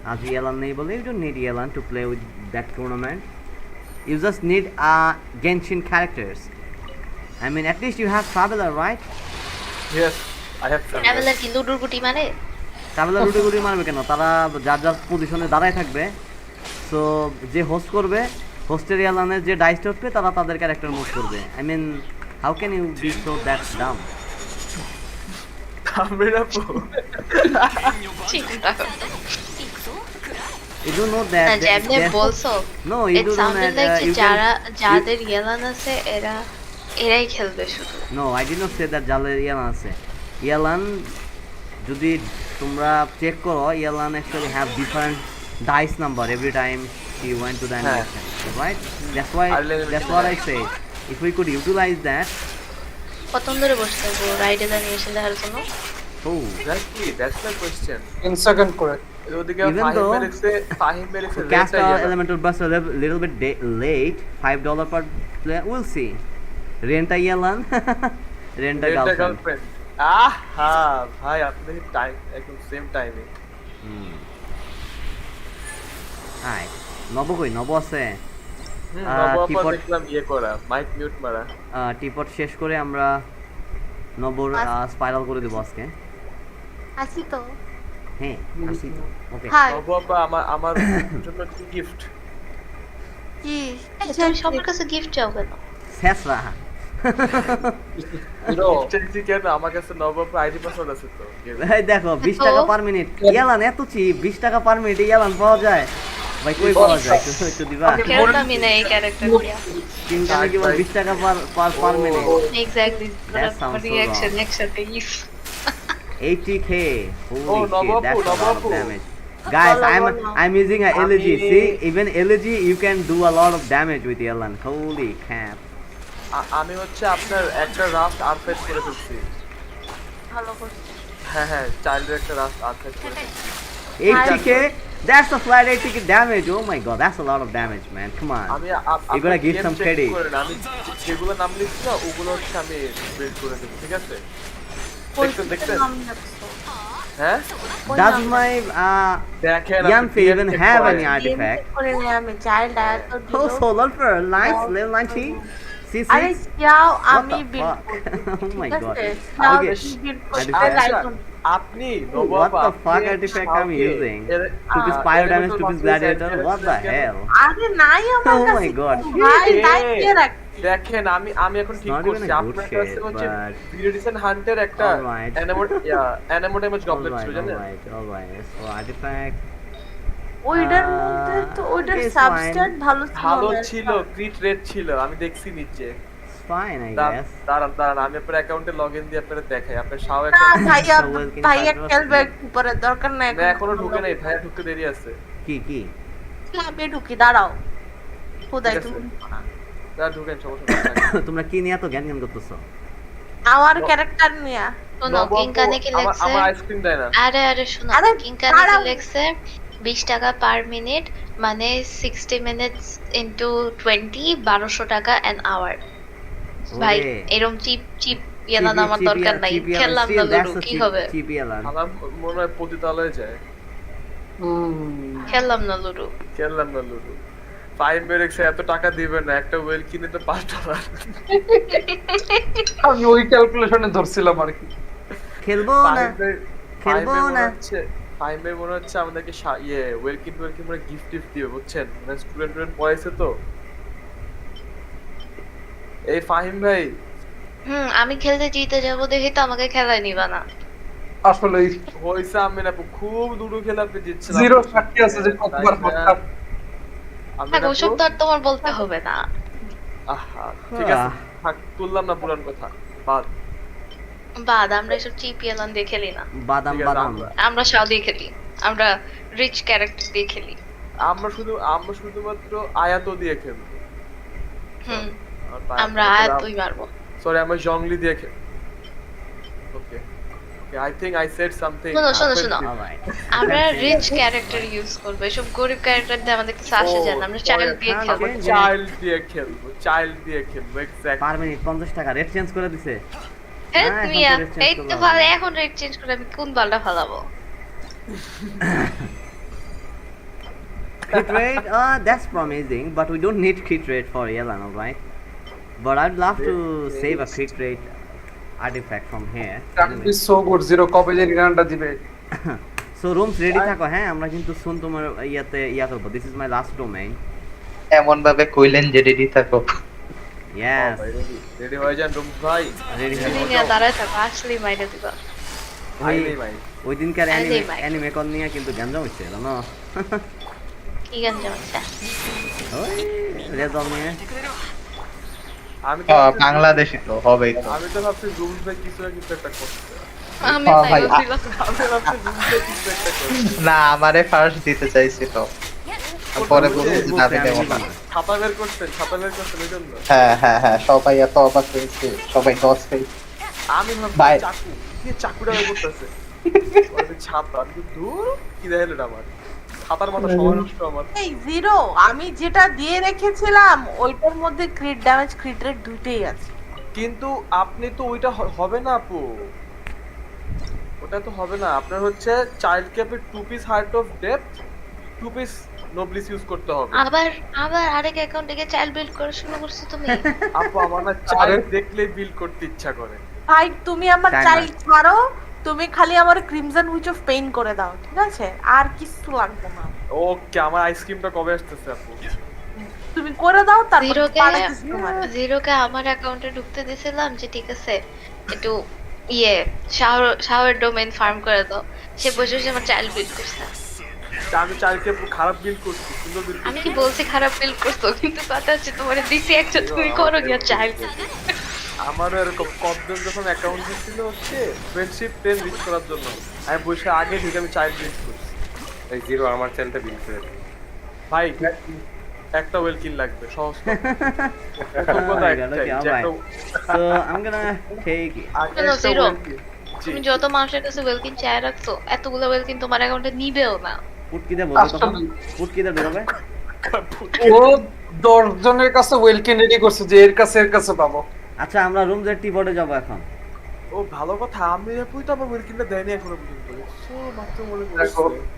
As the YELAN enable, you don't need YELAN to play with that tournament. You just need Genshin characters. I mean, at least you have Traveler, right? Yes, I have traveller কি লুডুর গুটি মারে? Traveler রুটি গুটি মারবে কেন? তারা যার যার পজিশনে দাঁড়ায় থাকবে। সো যে হোস্ট করবে, হোস্টের YELANের যে ডাইস উঠবে তারা তাদের ক্যারেক্টার মুভ করবে। I mean, how can you be so that dumb? আমরা চিন্তা করো। You don't know that. না যেমনে বলছো, No, you it don't know sounded that. like যে You can- যাদের YELAN আছে এরাই খেলবে শুধু। No, I did not say that যাদের YELAN আছে। YELAN যদি তোমরা চেক করো, YELAN actually have different dice number every time she went to the animation, right? That's what I say. If we could utilize that. কতক্ষণ ধরে বসে থাকবো রাইডের অ্যানিমেশন দেখার জন্য? Oh, that's my question. 10 second করে। ওদিকে Even though- ফাহিম মেরেছে cast our elemental burst a little bit late, $5 per player. We'll see. Rent a YELAN. Rent a girlfriend. Girlfriend ভাই আপনি টাইম একদম সেম টাইমে Hi. নব কই? নব আছে? নবপা teapot- দেখলাম ইয়ে করা মাইক মিউট মারা টিপট শেষ করে আমরা নবর স্পাইরাল করে দেবো আজকে। আসি তো। হ্যাঁ, আসি তো। ওকে। হাই। নবপা আমার জন্য কি গিফট কি? তুমি সবার কাছে গিফট চাও কেন? শেষরা। চাইছি কেন আমার কাছে নবপা আইডি পাসওয়ার্ড আছে তো এই দেখো 20 টাকা পার মিনিট। YELAN এত চিপ, 20 টাকা পার মিনিটে YELAN পাওয়া যায়। ভাই কই পাওয়া যায়? একটু দিবা? খেলতামই না এই ক্যারেক্টার দিয়া। চিন্তা নাকি 20 টাকা per minute. Exactly. That sounds so reaction wrong. একসাথে if 80k. Holy Oh, shit, Nobuapu, that's a lot of Nobuapu. damage. Guys, I'm using a elegy. See, even elegy you can do a lot of damage with YELAN. Holy crap. আমি হচ্ছে আপনার একটা raft আরফেট করে ফেলছি ভালো করছিস। হ্যাঁ চাইল্ডের একটা রাফট আরফেট করে ফেলছি 80k? That's a flat 80k damage. Oh my god, that's a lot of damage, man. Come on. আমি You gotta give some credit. আমি যেগুলো নাম লিখছি না ওগুলো হচ্ছে আমি বিল্ড করে দেব ঠিক আছে দেখতে হ্যাঁ Does my দেখেন Yanfi even have any artifact? করে নিয়ে আমি চাইল্ড আয়াত তো Oh, দিল। solar pearl. Nice, level 90. See, আরে যাও What আমি the bill fuck? Oh my god. যাও Okay. বিল Artifact. আপনি What the fuck artifact I'm using? To this pyro damage to this gladiator? What the hell? আরে নাই আমার Oh কাছে। my god. ভাই তাই কে রাখ। দেখেন আমি এখন ঠিক not even করছি a good আপনার কাছে shit, হচ্ছে but- ভিডিওডিসন হান্টের একটা Alright. অ্যানেমো ড্যামেজ গবলেট ছিল জানেন Alright. So artifact. ওইটার মধ্যে তো ওইটার okay, it's সাবস্ট্যান্ট ভালো ছিল ভালো না। ছিল ক্রিট রেট ছিল আমি দেখছি নিচে It's fine, I guess. দাঁড়ান আমি আপনার অ্যাকাউন্টে লগইন দিয়ে আপনাদের দেখাই আপনার শাও না অ্যাকাউন্ট ভাইয়া So well, can ভাইয়া find us? খেলবে একটু পরে দরকার নাই না এখনো ঢুকে নাই ভাইয়া ঢুকতে দেরি আছে কি আমি ঢুকি দাঁড়াও খুদাই ঠিক আছে। তুমি তা ঢুকেন সমস্যা নাই। তোমরা কি নিয়ে এত জ্ঞান জ্ঞান করতেছো? আমার ক্যারেক্টার নিয়া শোনো কিংকানে কি লেখছে আমার আইসক্রিম দেয় না। আরে শোনো আরে, কিংকানে কি দাঁড়াও। লেখছে 20 টাকা পার মিনিট মানে 60 মিনিটস ইনটু 20 1200 টাকা অ্যান আওয়ার ভাই ওরে, এরকম চিপ চিপ ইয়ালান আমার দরকার নাই চিপি খেললাম না লুডো কি হবে চিপি এলান। আমার মনে হয় পতিতালয়ে যায়। খেললাম না লুডো খেললাম না লুডো। ফাইভ বেরেক্সে এত টাকা দিবে না, একটা ওয়েল কিনে তো $5। আমি ওই ক্যালকুলেশনে ধরছিলাম আর কি। খেলবো না, খেলবো না। ফাইভে মনে হচ্ছে আমাদেরকে ওয়েল কিন মানে গিফট টিফট দিবে, বুঝছেন? মানে স্টুডেন্ট পড়াইছে তো। এই ফাহিম ভাই, আমি খেলতে জিতে যাবো দেখি তো আমাকে খেলায় নিবা না আসলে হইছে আমি না খুব দুডু খেলা আপনি জিতছিলাম। জিরো সাক্ষী আছে যে কতবার হত্যা। আমি হ্যাঁ না ওসব তো আর তোমার বলতে হবে না আহা ঠিক আছে, থাক তুললাম না পুরান কথা, বাদ। বাদ আমরা এসব চিপ ইয়ালান দিয়ে খেলি না বাদাম ঠিক আছে, বাদাম। আমরা সাউদি খেলি আমরা রিচ ক্যারেক্টার দিয়ে খেলি আমরা শুধুমাত্র আয়াত দিয়ে খেলবো। হুম আমরা আয়াতই মারবো সরি, আমরা জংলি দিয়ে খেলবো। Okay I think I said something. শোনো অলরাইট। আমরা রিচ ক্যারেক্টার ইউজ করবো এসব গরিব ক্যারেক্টার দিয়ে আমাদের কাছে আসে যায় না আমরা চাইল্ড দিয়ে খেলবো চাইল্ড দিয়ে খেলবো এক্স্যাক্টলি। পার মিনিট 50 টাকা রেট চেঞ্জ করে দিছে। হ্যাঁ এখন তো মিয়া rate change এই তো করলাম। ভালো এখন রেট চেঞ্জ করে আমি কোন বালটা ফালাবো Crit rate, that's promising, but we don't need crit rate for YELAN, alright? But I'd love to save a crit rate artifact from here. Anyway. So good, zero কবে যে রিনানটা দিবে। So rooms ready থাকো, হ্যাঁ আমরা কিন্তু শুন তোমার ইয়া করবো। This is my last domain. এমন ভাবে কইলেন যে রেডি থাকো। Yes. রেডি হয়ে যান রুম ভাই। Ready হয়ে তুমি যাও। নিয়ে দাঁড়ায় থাকো আসলে মাইরে দিবা ওই দিনকার আইলেই ভাই। অ্যানিমে কল নিয়ে কিন্তু গ্যাঞ্জাম হচ্ছে, জানো? কি গান জামাইছে ওই রেজল নিয়ে। আমি তো বাংলাদেশে তো হবেই তো। আমি তো ভাবছি রুম ভাই কিছু না কিছু একটা করছে। আমি ভাই, তাই বলছিলাম আমি ভাবছি রুম ভাই কিছু একটা করছে। না আমারে ফার্স্ট দিতে চাইছিল। পরে বলছি যে না দেব না। ছাতা বের করছেন এই জন্য। হ্যাঁ সবাই এত অবাক হয়েছে, সবাই দশ পেয়েছে। আমি ভাবছি ভাই। চাকু কি চাকুটা বের করতেছে। ওই ছাতা আমি দূর কি দেখলে আমার ছাতার মাথা সমান নষ্ট আমার। এই জিরো আমি যেটা দিয়ে রেখেছিলাম ওইটার মধ্যে ক্রিট ড্যামেজ ক্রিট রেট দুইটাই আছে। কিন্তু আপনি তো ওইটা হবে না আপু, ওটা তো হবে না। আপনার হচ্ছে চাইল্ড ক্যাপে 2 piece heart of depth 2 piece noblesse use করতে হবে। আবার আরেক অ্যাকাউন্ট থেকে চাইল্ড বিল্ড করা শুরু করছো তুমি আপু আমার না চাইল্ড দেখলে বিল করতে ইচ্ছা করে। ভাই তুমি আমার তাই না? চাইল্ড ছাড়ো, তুমি খালি আমার ক্রিমজন হুইচ অফ পেইন করে দাও, ঠিক আছে? আর কিছু লাগবে না। ওকে আমার আইসক্রিমটা কবে আসতেছে আপু? তুমি করে দাও তারপর জিরোকে পাঠাতেছি তোমার। জিরোকে আমার অ্যাকাউন্টে ঢুকতে দিয়েছিলাম যে ঠিক আছে একটু শাওয়ার ডোমেইন ফার্ম করে দাও, সে বসে বসে আমার চাইল্ড বিল্ড করছে। তা আমি চাইল্ড ক্যাপ খারাপ বিল করছি, সুন্দর বিল আমি করছি। কি বলছি খারাপ বিল্ড করছো, কিন্তু কথা হচ্ছে তোমার দিছি একটা তুমি করো গিয়া চাইল্ড। আমারও এরকম কতজন যখন অ্যাকাউন্ট দিচ্ছিল হচ্ছে ফ্রেন্ডশিপ 10 রিচ করার জন্য, আমি বসে আগে থেকে আমি চাইল্ড বিল করছি। এই জিরো আমার চ্যানেলটা বিল করে দে। ভাই একটা ওয়েল কিল লাগবে সহজ কথা। প্রথম Oh কথা my God, একটাই, okay, যে alright. একটা So I'm gonna take it. আগে শোনো, একটা জিরো। well kill। জি। তুমি যত মানুষের কাছে ওয়েলকিন চায় রাখছো এতগুলো ওয়েলকিন তোমার অ্যাকাউন্টে নিবেও না। পুটকিতে বলবো তখন পুটকিতে বেরোবে। ও 10 জনের কাছে ওয়েলকেম রেডি করছে যে এর কাছে পাবো। আচ্ছা আমরা রুম জেড টি বোর্ডে যাবো এখন। ও ভালো কথা, আমি আপুই তো আমার ওয়েল কিলটা দেয়নি এখনো পর্যন্ত। সো মাত্র মনে দেখো। পড়ছে।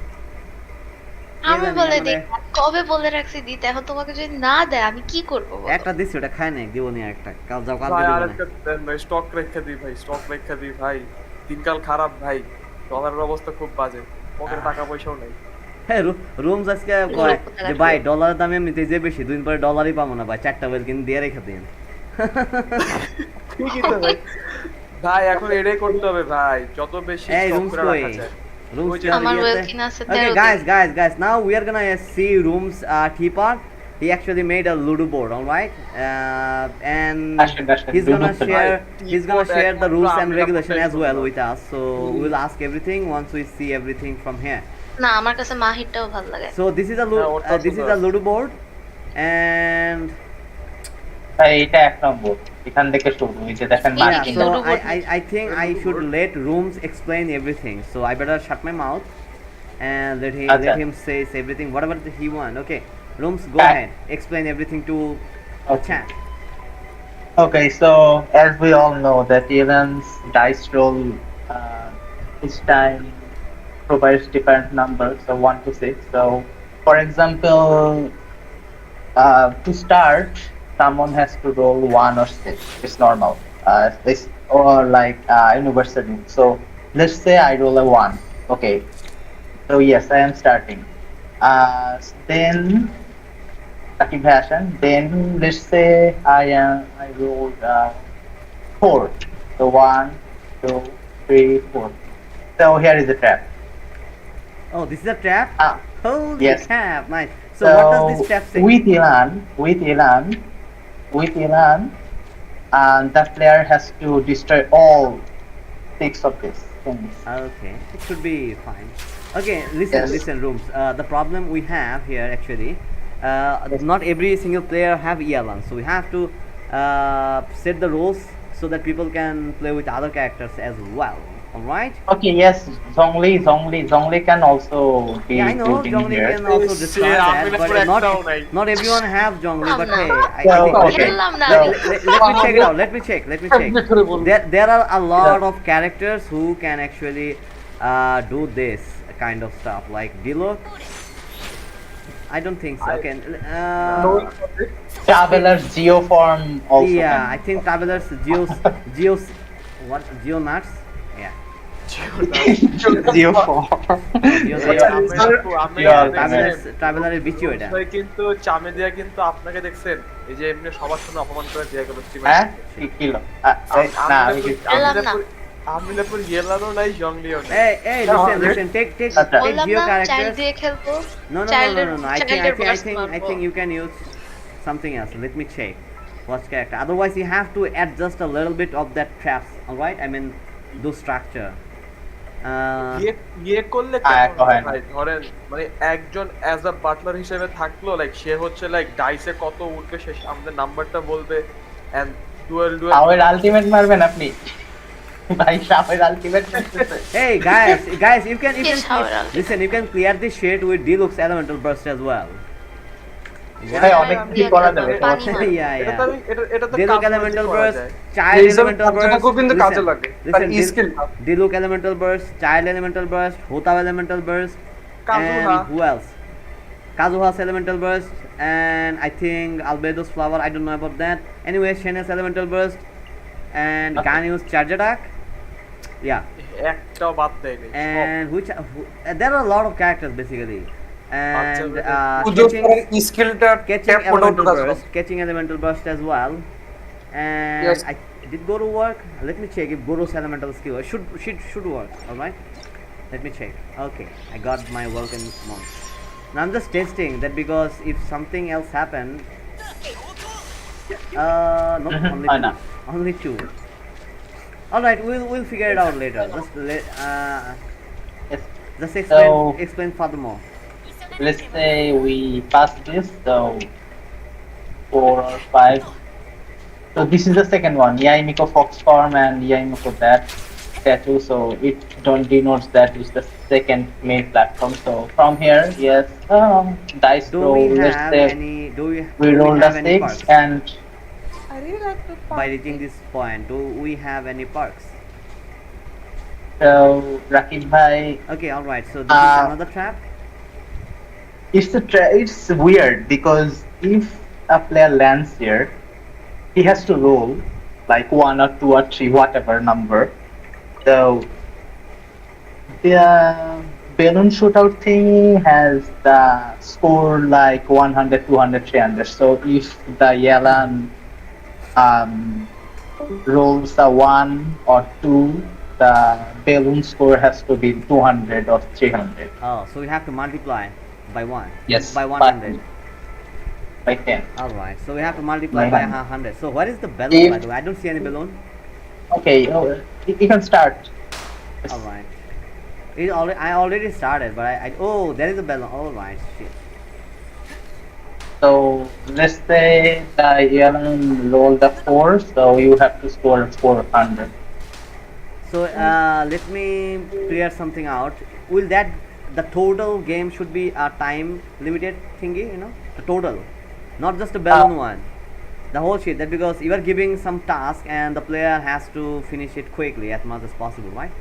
আমি জানি, বলে মানে- দিই কবে বলে রাখছি দিতে, এখন তোমাকে যদি না দেয় আমি কি করবো বলো? একটা দিছি ওটা খায় নাই, দিব নি একটা। কাল যাও কাল ভাই দিব না। আরেকটা দেন ভাই, স্টক রেখে দিই ভাই, দিনকাল খারাপ ভাই, ডলারের অবস্থা খুব বাজে, পকেটে টাকা পয়সাও নাই। হ্যাঁ রুমস আজকে কয় যে ভাই ডলারের দাম এমনিতেই যে বেশি, দুদিন পরে ডলারই পাবো না ভাই, 4টা ওয়েল কিন দিয়ে রেখে দিন। ঠিকই তো ভাই। ভাই এখন এটাই করতে হবে ভাই, যত বেশি এই স্টক রুমস করে কই? রাখা যায়। রুমস ওই যে আমার ওয়েলকিন আছে Okay 13 guys, now we are gonna see rooms teapot. He actually made a Ludo board, all right? And আসেন, he's Ludo gonna board. share the rules and আমরা regulation as well করবো। with us. So we'll ask everything once we see everything from here. না আমার কাছে মাহিরটাও ভালো লাগে। So this is a হ্যাঁ, ওটা this is সুন্দর। a Ludo board. and এটা 1 নম্বর এখান থেকে শুরু এই যে দেখেন Yeah, yeah, marking. so Dodo board. I think I should let Rooms explain everything, so I better shut my mouth and let Acha. him says everything whatever he want. Okay, Rooms, go Okay. ahead, explain everything to the Okay. chat. Okay, so as we all know that Yelan's dice roll each time provides different numbers, so 1 to 6. So, for example, to start, someone has to roll 1 or 6. It's normal. This or like university. So let's say I roll a 1. Okay. So yes, I am starting. Then activation. Then let's say I rolled 4. So 1, 2, 3, 4. So here is the trap. Oh, this is a trap. Holy Yes. crap, nice. So what does this trap say? With Yelan, and the player has to destroy all 6 of these things. Okay, it should be fine. Okay, listen, Yes. listen, Rooms. The problem we have here actually, Yes. not every single player have YELAN, so we have to set the rules so that people can play with other characters as well. All right? Okay, yes, Zhongli can also be Yeah, I know good in Zhongli here. can also destroy that, but not everyone have Zhongli. But hey, I So, think okay. খেললাম না let, আমি। let me check it out. Let me check. ভিতরে বলুন। There are a lot of characters who can actually do this kind of stuff, like Diluc. I don't think so. Okay. Traveler's Geoform also Yeah, can. I think Travelers Geos what Geonuts? Yeah. Geoform. Traveler এর বিচি ওটা। ভাই কিন্তু চামে দিয়া কিন্তু আপনাকে দেখছেন এই যে এমনি সবার সামনে অপমান করে দিয়া গেল হ্যাঁ কি কিলো না আমি কি- খেললাম না। আমি না পুরো ইয়েলানো নাই জংলিও নাই Hey, listen. Take আচ্ছা। বললাম Geo না চাইল্ড characters. দিয়ে খেলবো। No. I think you can use something else. Let me check. What character? Otherwise, you have to add just a little bit of that traps. All right? I mean, do structure. ইয়ে করলে হ্যাঁ, কেমন হয় করেন। ভাই? ধরেন মানে একজন অ্যাজ আ বাটলার হিসেবে থাকলো লাইক সে হচ্ছে লাইক ডাইসে কত উঠবে সে আমাদের নাম্বারটা বলবে এন্ড ডুয়েল শাওয়ের আলটিমেট মারবেন আপনি ভাই শাওয়ের আলটিমেট মারতেছে Hey, guys, you can Yes, however. listen. You can clear this shit with Deluxe Elemental Burst as well. ভাই অনেক কিছু করা যাবে পানি সমস্যা মার। নেই। Yeah. এটা তো এটা তো Diluc কাজ Elemental করা Burst, যায়। Child এইসব Elemental Burst. কাজটাকেও কিন্তু কাজে লাগে। তার Listen, skill টা। Diluc Elemental Burst, Child Elemental Burst, Hotao Elemental Burst, Kazuha. and who else? Kazuha's Elemental Burst, and I think Albedo's Flower. I don't know about that. Anyway, Shen's Elemental Burst, and Okay. Ganyu's Charge Attack. Yeah, একটাও বাদ দেয় নাই and there are a lot of characters basically, and পুজোর স্কিলটা catching tap করে elemental উঠতে burst, catching elemental burst as well, and Yes. I did Goro work. Let me check if Goro's elemental skill should work. All right, let me check. Okay, I got my welcome monk. Now I'm just testing that because if something else happened, no, only Why two. not? Only two. All right, we'll figure it out later. Yes. Just So- explain furthermore. Let's say we pass this, so 4 or 5. So this is the second one, Yaimiko Fox form and Yaimiko that statue. So it don't denotes that is the second main platform. So from here, yes, dice Do roll. we Let's have say any? Do we do rolled a have any 6 perks? and I really like to By reaching this point, do we have any perks? so Rakib Bhai. Okay, all right. So this is another trap. It's weird because if a player lands here, he has to roll like 1 or 2 or 3, whatever number. So the balloon shootout thing has the score like 100, 200, 300. So if the Yelan rolls a 1 or 2, the balloon score has to be 200 or 300. Oh, so we have to multiply by 1. Yes, By 100. By 10. All right. So we have to multiply By by 100. So what is the balloon, If- by the way? I don't see any balloon. Okay, you can start. All right. I already started, but oh, there is a balloon. All right. Shit. So let's say YELAN roll the 4, so you have to score 400. So let me clear something out. Will that the total game should be a time limited thingy? You know, the total, not just the balloon one. The whole shit. That because you are giving some task and the player has to finish it quickly as much as possible, right?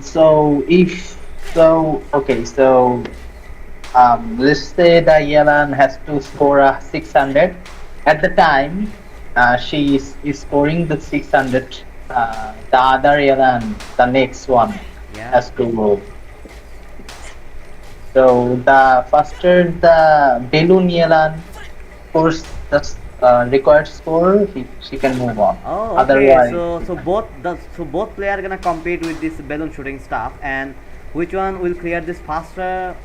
So if so, okay, so let's say the YELAN has to score a 600. At the time, she is scoring the 600. The other YELAN, the next one, Yeah. has to roll. So the faster the balloon YELAN scores the required score, she can move on. Oh, okay. Otherwise, So both player are gonna compete with this balloon shooting stuff, and which one will clear this faster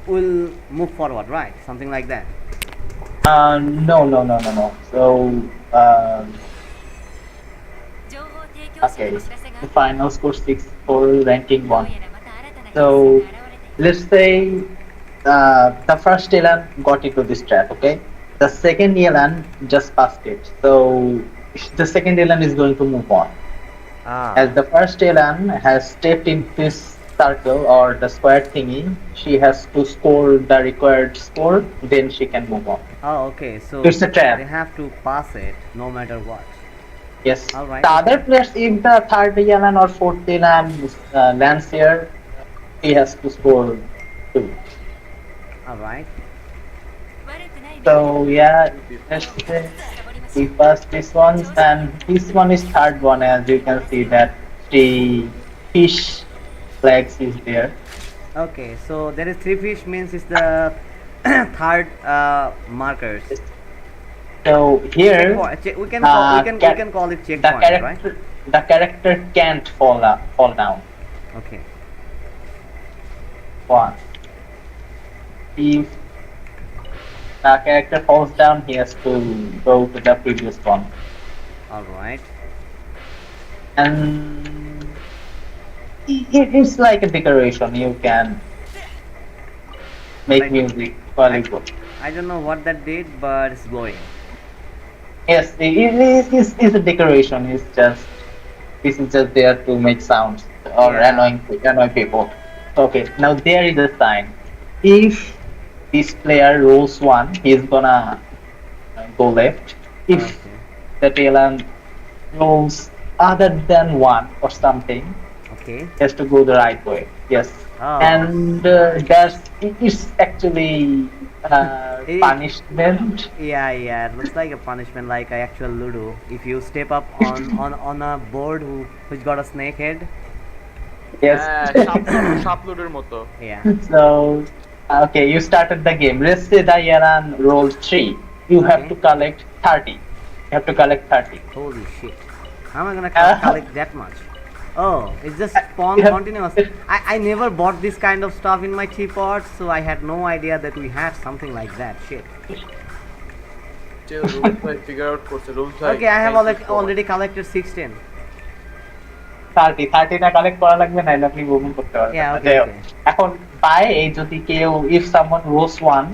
will move forward, right? Something like that. no. So okay, the final score 6 for ranking 1. So let's say the first YELAN got into this trap, okay? The second YELAN just passed it. So the second YELAN is going to move on. As the first YELAN has stepped in this circle or the square thingy, she has to score the required score, then she can move on. Oh, okay. So It's a trap. they have to pass it no matter what. Yes. Alright, The other okay. players, if the third YELAN or fourth YELAN lands here, he has to score 2. All right. So yeah, let's say we passed this one, and this one is third one. As you can see that the fish flags is there. Okay. So there is 3 fish means it's the third markers. So here We can call it the checkpoint, right? character can't fall down. Okay. One. If the character falls down, he has to go to the previous one. All right. And it's like a decoration. You can make Like- music while you go. I don't know what that did, but it's glowing. Yes, it's a decoration. This is just there to make sounds or Yeah. annoy people. Okay, now there is a sign. If this player rolls 1, he's gonna go left. If Okay. the YELAN rolls other than 1 or something, Okay. he has to go the right way. Yes. Oh. And it's actually It- punishment. Yeah. It looks like a punishment, like a actual Ludo. If you step up on a board which got a snake head. Yes. সাপলুডের মতো Yeah. So, okay, you started the game. Let's say the YELAN rolled 3. You have Okay. to collect 30. You have to collect 30. Holy shit. How am I gonna collect that much? Oh, it's just spawn Yeah. continuous. I never bought this kind of stuff in my teapot, so I had no idea that we had something like that. Shit. যে rules ভাই figure out করছে rules ভাই Okay, I have already collected 16. 30 টা collect করা লাগবে না, আপনি move করতে পারবেন। Yeah, okay, যাই হোক, okay. এখন পায় যদি কেউ, if someone rolls 1,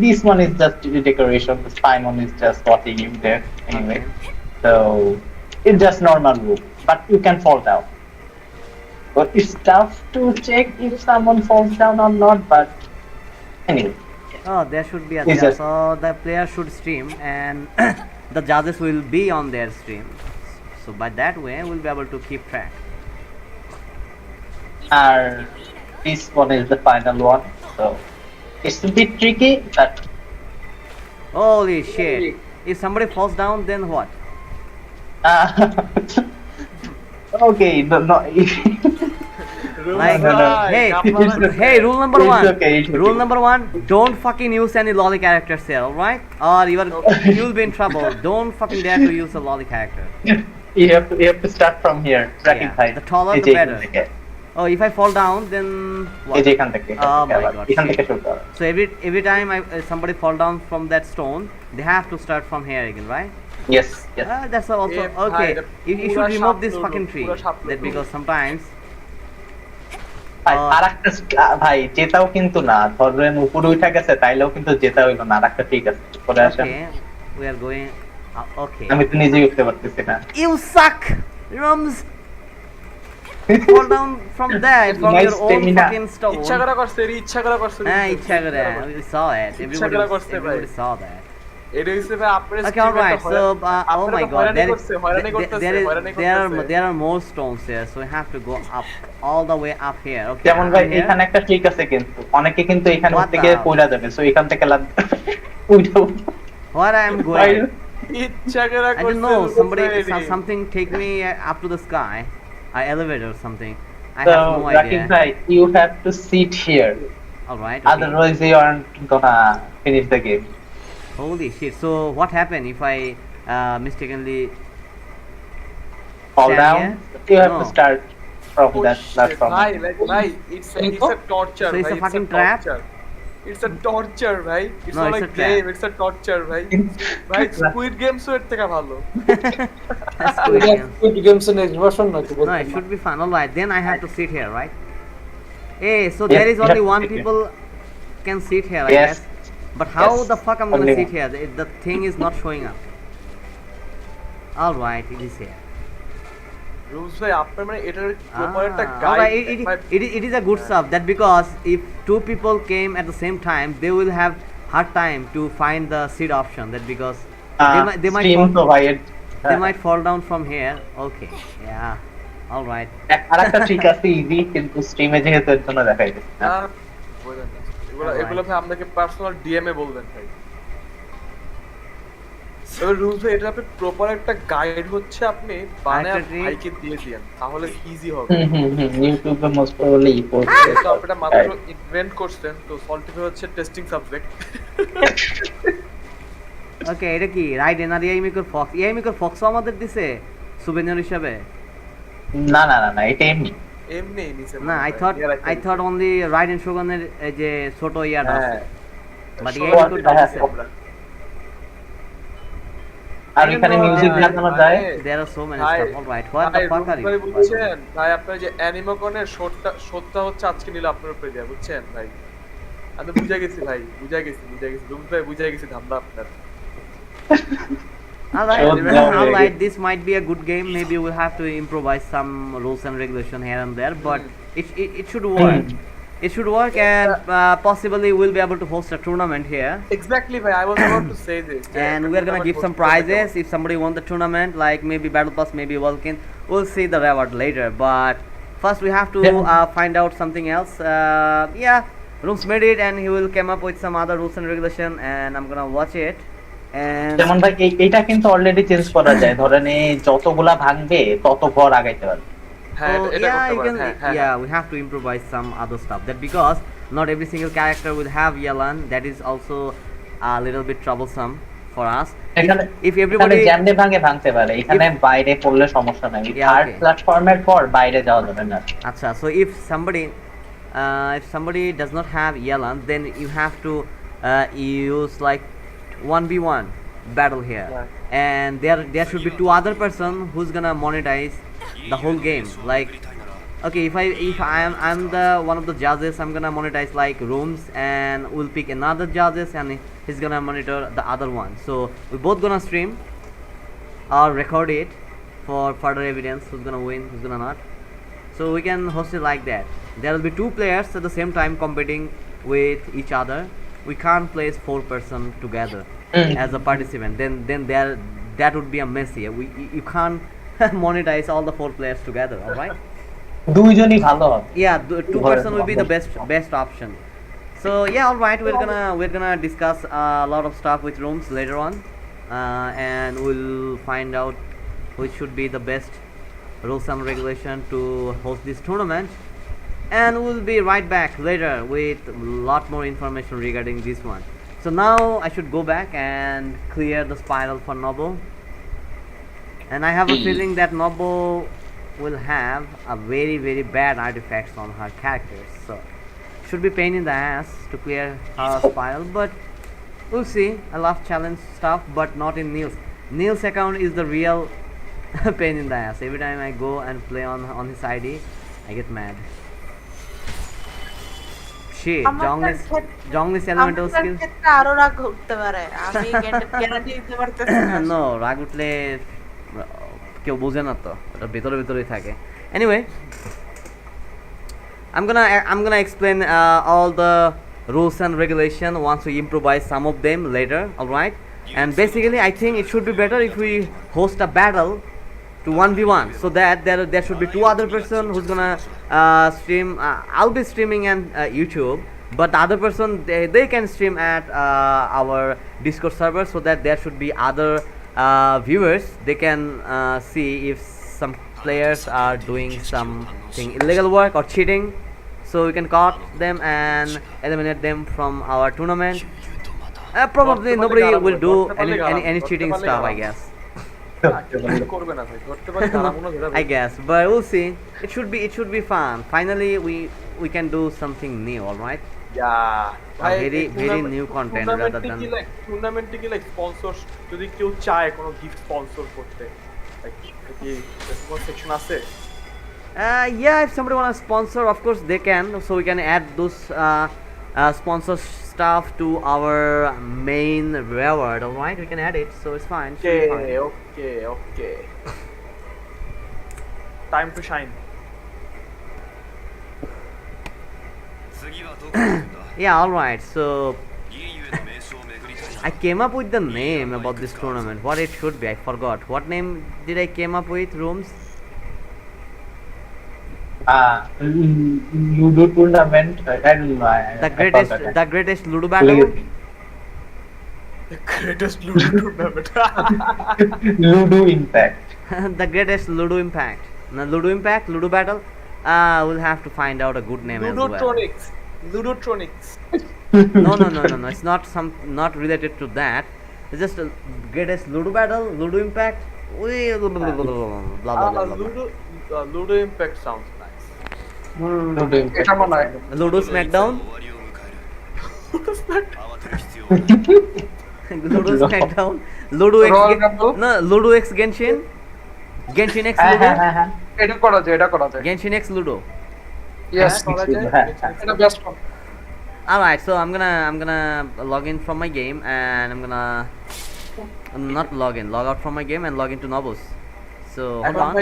this one is just decoration. The Simon is just watching you there anyway. So it's just normal rule, but you can fall down. But it's tough to check if someone falls down or not. But anyway, Oh, there should be a It's judge. just- So the player should stream and the judges will be on their stream. So by that way, we'll be able to keep track. this one is the final one. So it's a bit tricky, but Holy shit. If somebody falls down, then what? okay, no, Like, no. hey, It's hey, rule number It's 1. okay, it's okay. Rule number 1, don't fucking use any lolly character cell, right? Or you'll be in trouble. Don't fucking dare to use a lolly character. you have to start from here. Tracking Yeah, side. the taller the better. Oh, if I fall down, then what? এখান থেকে Oh my god. এখান থেকে shit. শুরু করো। So every time somebody fall down from that stone, they have to start from here again, right? Yes. That's also Yeah, okay. the You should pura remove this sharp fucking logo, tree. pura sharp That logo. because sometimes ভাই Oh. আরেকটা ভাই জেতাও কিন্তু না, ধরেন উপরে উঠে গেছে তাইলেও কিন্তু জেতা হইলো না। আরেকটা ঠিক আছে, পরে আসেন। Okay, we are going. Okay. আমি তো নিজেই উঠতে পারতেছি না। You suck, Rums. Fall down from there, from Nice your own stamina. fucking stone. ইচ্ছা করা করছে, ইচ্ছা করা করছে। ইচ্ছা করে, we saw it. ইচ্ছা করা করছে ভাই। Everybody saw that. এটা হইছে ভাই আপনার Okay, alright. So, oh my God, there are more stones here, so we have to go up, all the way up here. Okay. যেমন ভাই I'm here. এখানে একটা ট্রিক আছে, কিন্তু অনেকে কিন্তু এখানে What থেকে the- পড়া যাবে, সো এখান থেকে লাভ উঠাও। Where I am going? ইচ্ছা করা I করছে। don't know. Somebody, বুঝতে something take me up to the sky, an elevator or something. I So have no Rakib idea. bhai, you have to sit here, Alright. Okay. otherwise you aren't gonna finish the game. Holy shit! So what happened if I mistakenly Fall stand down, here? you have to No. start from Oh that shit, platform. ভাই, like, ভাই, it's a torture, So it's ভাই, a fucking trap? torture. It's a torture, ভাই. It's No, not it's like a trap. game, it's a torture, ভাই. ভাই, Squid Games এর থেকে ভালো। That's good. Yeah. Squid Games এর next version নাকি No, it should be fun. Alright, then I have to sit here, right? Hey, so Yes, there is you only have to one sit here. people can sit here, I Yes. guess. But how Yes, the fuck I'm gonna only sit one. here? The thing is not showing up. Alright, it is here. Rules ভাই, আপনার মানে এটার proper একটা Alright, guide. it is a good stuff. That because if two people came at the same time, they will have hard time to find the seat option. That because they might Stream fall, provided. they might fall down from here. Okay, yeah. Alright. আরেকটা trick আছে easy, কিন্তু স্ট্রিমে যেহেতু এর জন্য দেখাই দিচ্ছে না। বলেন না। এগুলো ভাই আপনাকে পার্সোনাল ডিএম এ বলবেন ভাই। এবার রুলস ভাই, এটা আপনি প্রপার একটা গাইড হচ্ছে, আপনি বানায় আরেকটা trick। ভাইকে দিয়ে দিয়েন, তাহলে ইজি হবে। ইউটিউবে মোস্ট প্রবাবলি পোস্ট তো আপনারা মাত্র ইনভেন্ট করছেন, তো সলটিভে হচ্ছে টেস্টিং সাবজেক্ট। ওকে, এটা কি রাইট এনআর AI maker fox? AI maker ফক্সও আমাদের দিছে সুবেনিয়র হিসাবে? না না না না, এটা এমনি। এমনি নিচে না, I thought only right and শোগানের যে ছোট ইয়াটা আছে, বাট এআই মেকার দিছে। আর এখানে মিউজিক লাগানো যায়। দেয়ার আর সো মেনি ভাই, স্টাফ। অলরাইট, হোয়াট দ্য ভাই, ফাক আর ভাই, ইউ? বুঝছেন ভাই, আপনার যে অ্যানিমোকনের শটটা হচ্ছে আজকে নিলে আপনার উপরে দেয়া, বুঝছেন ভাই? আমি বুঝা গেছি ভাই, বুঝা গেছি রুলস ভাই, বুঝা গেছি ধান্দা আপনার। Alright, this might be a good game. Maybe we'll have to improvise some rules and regulation here and there, but it should work. It should work, and possibly we'll be able to host a tournament here. Exactly ভাই, I was about to say this. And we're gonna give some prizes if somebody won the tournament, like maybe battle pass, maybe Vulcan. We'll see the reward later, but first we have to find out something else. Yeah, Rooms made it, and he will come up with some other rules and regulation, and I'm gonna watch it. And যেমন ভাই এইটা কিন্তু already change করা যায়, ধরেন এই যতগুলা ভাঙবে তত ঘর আগাইতে পারবে। হ্যাঁ, so এটা yeah, করতে you পারেন, can, হ্যাঁ, yeah, we have to improvise some other stuff. That because not every single character will have YELAN. That is also a little bit troublesome for us. এখানে If everybody, যেমনে ভাঙতে পারে, এখানে বাইরে পড়লে সমস্যা নাই। Yeah, third okay. প্ল্যাটফর্মের পর বাইরে যাওয়া যাবে না। Acha, so if somebody does not have YELAN, then you have to use like 1v1 battle here, Yeah. and there should be two other person who's gonna monetize the whole game. Like, okay, if I'm the one of the judges, I'm gonna monetize like rooms, and we'll pick another judges, and he's gonna monitor the other one. So we both gonna stream or record it for further evidence, who's gonna win, who's gonna not. So we can host it like that. There will be two players at the same time competing with each other. We can't place 4 person together as a participant. Then that would be a messy. You can't monetize all the 4 players together. All right? দুইজনই ভালো হবে। Yeah, the 2 person will be the best option. So yeah, all right. We're gonna discuss a lot of stuff with rooms later on, and we'll find out which should be the best rules and regulation to host this tournament. And we'll be right back later with a lot more information regarding this one. So now I should go back and clear the spiral for Nobu. And I have a feeling that Nobu will have a very bad artifacts on her characters. So should be pain in the ass to clear her spiral, but we'll see. I love challenge stuff, but not in Neil's. Neil's account is the real pain in the ass. Every time I go and play on his ID, I get mad. shit, আমাদের Jongless elemental আমাদের skills. ক্ষেত্রে আরো রাগ উঠতে পারে, আমি guarantee দিতে পারতেছি না। No, রাগ উঠলে কেউ বোঝে না তো, ওটা ভেতরে ভেতরেই থাকে। Anyway, I'm gonna explain all the rules and regulation once we improvise some of them later, alright? And basically I think it should be better if we host a battle to 1v1, so that there should be two other person who's gonna stream. I'll be streaming on YouTube, but the other person they can stream at our Discord server, so that there should be other viewers. They can see if some players are doing something illegal work or cheating, so we can caught them and eliminate them from our tournament. Probably nobody will do any cheating stuff, I guess. করবে না ভাই, ধরতে পারি গালামুনো ধরে I guess, but we'll see. It should be fun. Finally, we can do something new, all right? Very new content rather than. টুর্নামেন্টে কি like sponsor, যদি কেউ চায় কোনো গিফট স্পন্সর করতে, লাইক কি কোন সেকশন আছে? Yeah, if somebody wanna sponsor, of course they can. So we can add those sponsor stuff to our main reward, all right? We can add it, so it's fine. Should be fine. Okay. Time to shine. Yeah, all right. So I came up with the name about this tournament. What it should be, I forgot. What name did I came up with, Rooms? Ludo tournament. I don't know. The greatest Ludo battle. The greatest Ludo tournament. Ludo Impact. The greatest Ludo impact. No, Ludo impact, Ludo battle. We'll have to find out a good name as well. Ludotronics. No. It's not related to that. It's just a greatest Ludo battle, Ludo impact. Blah blah. Ludo Impact sounds nice. এটা মনে হয় Ludo Smackdown. Ludo Smackdown. Ludo X. Royal Rumble? No, Ludo X Genshin. Genshin X Ludo. এটা করা যায় Genshin X Ludo. Yes করা যায়? এটা best form. Alright, so I'm gonna log in from my game and I'm gonna not log out from my game and log into Nobus. So hold on.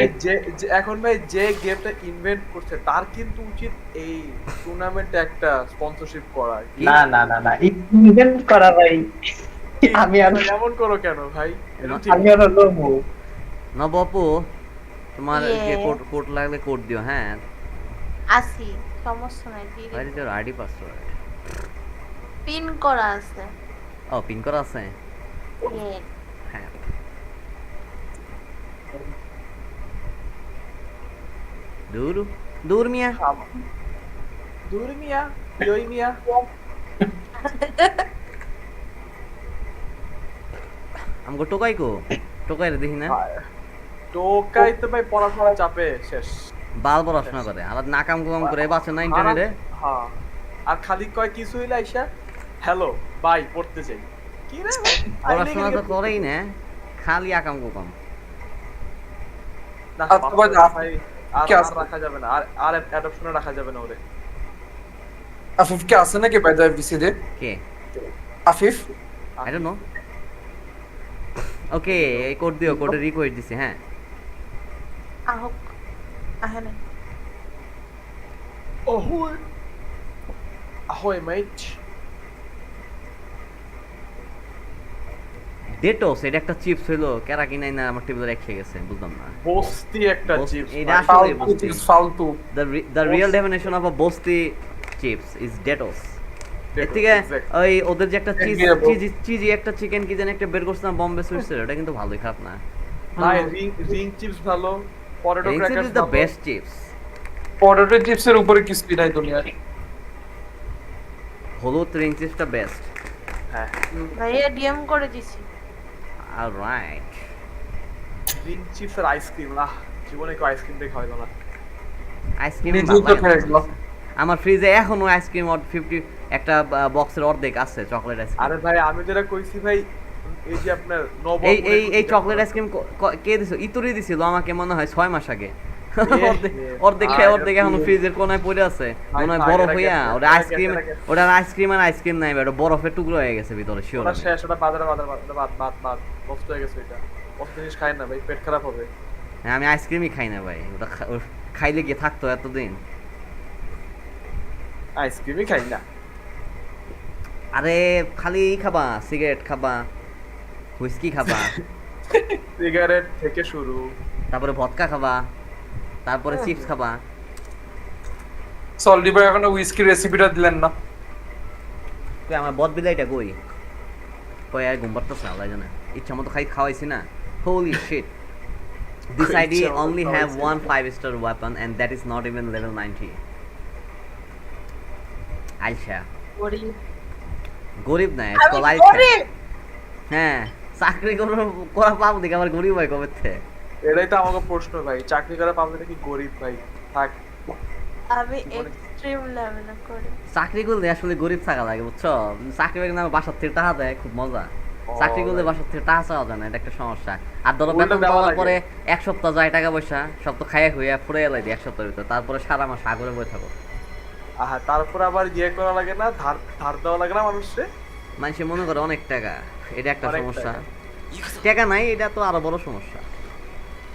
এখন ভাই যে গেমটা invent করছে তার কিন্তু উচিত এই টুর্নামেন্টে একটা স্পন্সরশিপ করা। না ইভেন্ট করা ভাই। আমি আর এমন করো কেন ভাই? আমি আর লোমো নবপু তোমার Yes. কোড লাগলে কোড দিও, হ্যাঁ। আসি, সমস্যা নাই, দিয়ে What is your ID password? Pin করা আছে। Oh, পিন করা আছে। Yes. হ্যাঁ। দূর মিয়া। দূর মিয়া, ইয়ই মিয়া। আমগো টোকাই রে দেখি না। টোকাই তো ভাই পড়াশোনা চাপে শেষ। বাল পড়াশোনা করে আর নাকাম কুকাম করে বাঁচে না ইন্টারনেটে। হ্যাঁ, আর খালি কয় কিছু হইলে আইসা হ্যালো বাই পড়তে চাই। কি রে ভাই? পড়াশোনা তো করেই না, খালি আকাম কুকাম। না আচ্ছা, ভাই, ভাই কি আর আছে? রাখা যাবে না, আর অ্যাডপশনে রাখা যাবে না ওরে। আফিফ কে আছে নাকি বাইদা বিসি দে? কে? Afif I don't know. Okay, এই কোড দিও, কোডে রিকোয়েস্ট দিছি, হ্যাঁ। আহক আহেনে ahoy mate. ডেটোস এটা একটা চিপস হইলো, কেরা কিনাই না আমার টেবিলে রেখে গেছে, বুঝলাম না। বস্তি একটা চিপস। এটা আসলে বস্তি। ফালতু। The real definition of a bosti chips is ডেটোস। এর থেকে ওই ওদের যে একটা চিজি একটা চিকেন কি জানি একটা বের করছিলাম বম্বে সুইটস, এটা কিন্তু ভালোই, খারাপ না। ভাই রিং চিপস ভালো, potato Ring chips crackers is the best chips. Potato চিপসের উপরে কিছুই নাই দুনিয়ায়। হলুদ রিং চিপসটা বেস্ট। হ্যাঁ, ভাইয়া ডিএম করে দিছি। অলরাইট। রিং চিপস আর আইসক্রিম, জীবনে কেউ আইসক্রিম দিয়ে খাওয়াইলো না। আইসক্রিম নিজেও তো খেয়ে গেল। আমার ফ্রিজে এখনো আইসক্রিম 50 একটা বক্সের অর্ধেক আছে, চকলেট আইসক্রিম। আরে ভাই আমি যেটা কইছি ভাই, এই যে আপনার এই চকলেট আইসক্রিম কে দিছিল? ইতুরি দিছিল আমাকে মনে হয় 6 মাস আগে। অর্ধেক এখনো ফ্রিজের কোনায় পড়ে আছে, মনে হয় বরফ হইয়া ওটা আইসক্রিম আর আইসক্রিম নাই, ওটা বরফের টুকরো হয়ে গেছে ভিতরে শিওর। ওটা শেষ, ওটা বাজারে বাদ নষ্ট হয়ে গেছে। এটা কষ্ট জিনিস খাই না ভাই, পেট খারাপ হবে। হ্যাঁ আমি আইসক্রিমই খাই না ভাই, ওটা খাইলে কি থাকতো এতদিন? আইসক্রিমই খাই না। আরে খালি খাবা, সিগারেট খাবা, হুইস্কি খাবা, সিগারেট থেকে শুরু, তারপরে ভদকা খাবা, তারপরে চিপস খাবা। সল্টি ভাই এখনো উইস্কি রেসিপিটা দিলেন না। তুই আমার বদ বিলাইটা কই কই আর ঘুম পারতেছ না, আল্লাহ জানে। ইচ্ছা মতো খাওয়াইছি না। Holi sheet, this ID only have one 5-star weapon and that is not even level 90. আইসা গরিব না, হ্যাঁ চাকরি করা পাবো দেখে আমার গরিব ভাই কবে থেকে। এটাই তো আমাকে প্রশ্ন ভাই, চাকরি করা পাবো নাকি গরিব ভাই? থাক, আমি এক্সট্রিম লেভেলে করি। চাকরি করলে আসলে গরিব থাকা লাগে বুঝছো, চাকরি বাকরি নামে বাসার থেকে টাকা দেয়, খুব মজা। চাকরি করলে বাসার থেকে টাকা চাওয়া যায় না, এটা একটা সমস্যা। আর ধরো বেতন পাওয়ার পরে এক সপ্তাহ যায় টাকা পয়সা সব তো খাইয়া খুইয়া ফুরে এলাই এক সপ্তাহের ভিতরে, তারপরে সারা মাস সাগরে বয়ে থাকো। আহা, তারপর আবার করা লাগে না, ধার দেওয়া লাগে না মানুষে। মানুষে মনে করে অনেক টাকা, এটা একটা সমস্যা। টাকা নাই, এটা তো আরো বড় সমস্যা।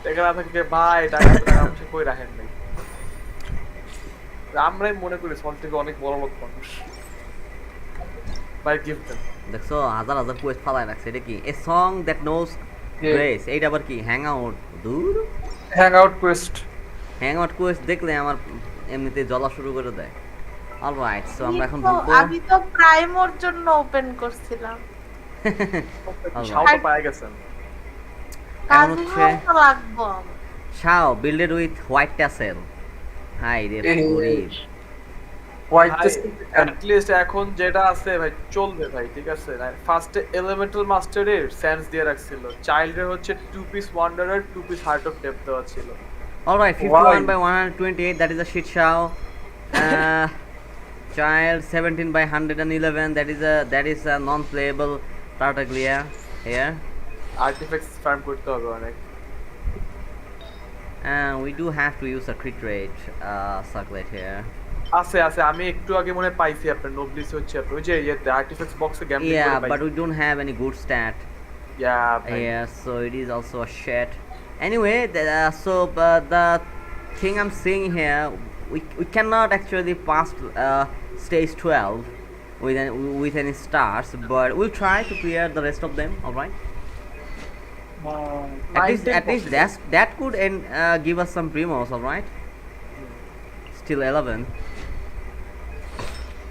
টাকা না থাকলে ভাই টাকা মানুষে কই রাখেন নাই। আমরাই মনে করি সল থেকে অনেক বড় লোক মানুষ ভাই। গিফট দেন, দেখছো হাজার হাজার কোয়েস্ট ফালায় রাখছে। এটা কি a song that knows grace? এইটা আবার কি হ্যাং আউট? দূর, হ্যাং আউট কোয়েস্ট দেখলে আমার এমনিতে জ্বলা শুরু করে দেয়। অলরাইট, সো আমরা এখন ঢুকবো। আমি তো প্রাইমোর জন্য ওপেন করছিলাম। শাওটা পায় গেছেন। এখন হচ্ছে লাগবো আমার শাও বিল্ডেড উইথ হোয়াইট ট্যাসেল। হাই রে গরিব। at least এখন যেটা আছে ভাই চলবে ভাই, ঠিক আছে। ফার্স্টে এলিমেন্টাল মাস্টারের সেন্স দিয়ে রাখছিল, চাইল্ডের হচ্ছে 2 piece wanderer 2 piece heart of depth দেওয়া ছিল। Alright, 51 by 128, that is a shit show. Child 17 by 111, that is a non playable Tartaglia here. Artefacts farm করতে হবে অনেক। We do have to use a crit rate circlet here. আছে আমি একটু আগে মনে পাইছি আপনার নোবলিস হচ্ছে ওই যে ইয়েতে আর্টিফ্যাক্টস বক্সে গ্যাম্বলিং করে Yeah, পাইছি। but we don't have any good stat. Yeah, so it is also a shit. Anyway, the thing I'm seeing here, we cannot actually pass stage 12 with any stars, but we'll try to clear the rest of them. All right. At least that could give us some primos. All right. Still 11.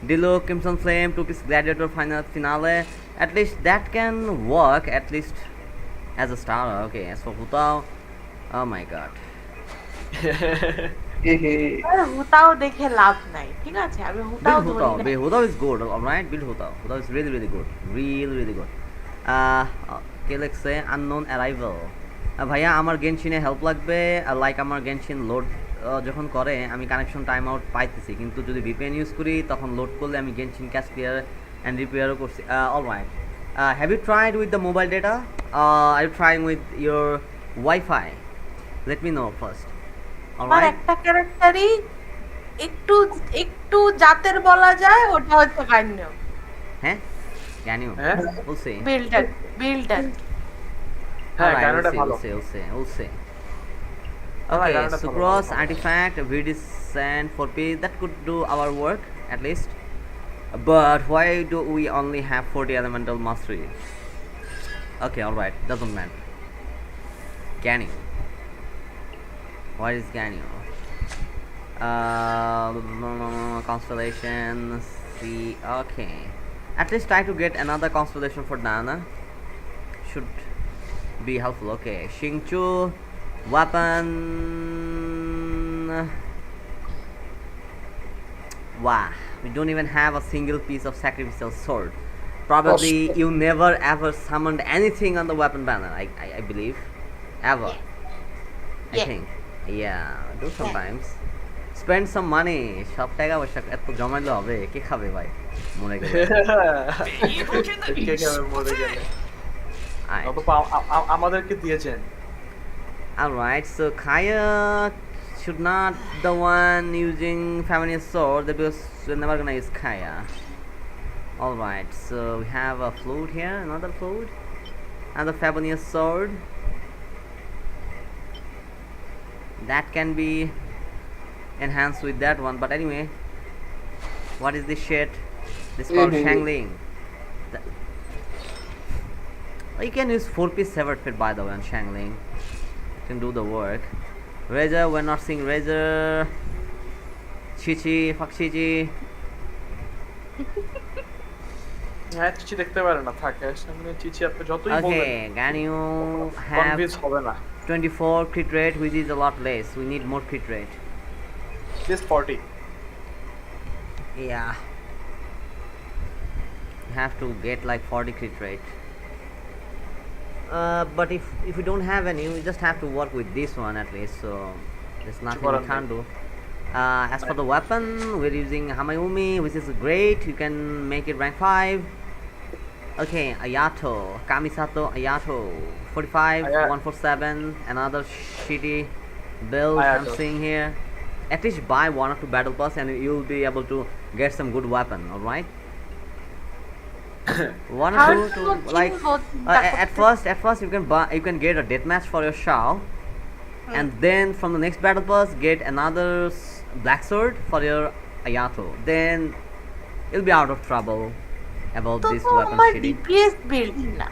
Dilo, Crimson Flame, 2-piece Gladiator finale. At least that can work at least as a starter. Okay, as for Hutao, oh my god. হুতাও দেখে লাভ নাই, ঠিক আছে? আমি হুতাও ধরি না। Hutao is good, alright. Build Hutao. Hutao is really good. Really good. কে লিখছে unknown arrival. ভাইয়া আমার গেনশিনে হেল্প লাগবে। লাইক আমার গেনশিন লোড যখন করে আমি কানেকশন টাইম আউট পাইতেছি, কিন্তু যদি VPN ইউজ করি তখন লোড করলে আমি গেনশিন ক্যাশ ক্লিয়ার এন্ড রিপেয়ারও করছি। Alright, have you tried with the mobile data? Are you trying with your wifi? Let me know first. আমার একটা ক্যারেক্টারই একটু জাতের বলা যায়, ওটা হচ্ছে গান্য। হ্যাঁ গান্য, বলছি বিল্ডার। হ্যাঁ গান্যটা ভালো। we'll see. Okay, Sucrose, Artifact, Viridescent, 4-piece, that could do our work at least. But why do we only have 40 elemental mastery? Okay, alright, doesn't matter. Ganyu. What is Ganyu? Constellation, see, okay. At least try to get another constellation for Dana. Should be helpful. Okay, Xingqiu. Weapon. Wow, we don't even have a single piece of sacrificial sword. Probably you never ever summoned anything on the weapon banner. I believe, ever. I think. Yeah, do sometimes. Spend some money. সব টাকা পয়সা এত জমাইলে হবে? কে খাবে ভাই মরে গেলে? কে খাবে মরে গেলে? আমাদেরকে দিয়েছেন। Alright, so Kaya should not the one using Feminist sword because we're never gonna use Kaya. Alright, so we have a flute here, another flute, and the Fabonius sword. That can be enhanced with that one, but anyway, what is this shit? This called Shangling. You can use 4-piece severed fit by the way on Shangling. You can do the work. Razor, we're not seeing Razor. Chichi, fuck Chichi. হ্যাঁ চিচি দেখতে পারে না থাকে সামনে চিচি আপনি যতই বলবেন Okay, can you have convince হবে না 24 crit rate, which is a lot less? We need more crit rate. this 40 Yeah. You have to get like 40 crit rate. But if you don't have any, we just have to work with this one at least. So there's nothing we can't do. As for the weapon, we're using Hamayumi, which is great. You can make it rank 5. Okay, Ayato, Kamisato Ayato, 45, 147, another shitty build I'm seeing here. At least buy 1 or 2 battle pass and you'll be able to get some good weapon, alright? 1 or 2 to like at first you can get a deathmatch for your Shao, and then from the next battle pass get another black sword for your Ayato. Then you'll be out of trouble about this weapon shitty. DPS build না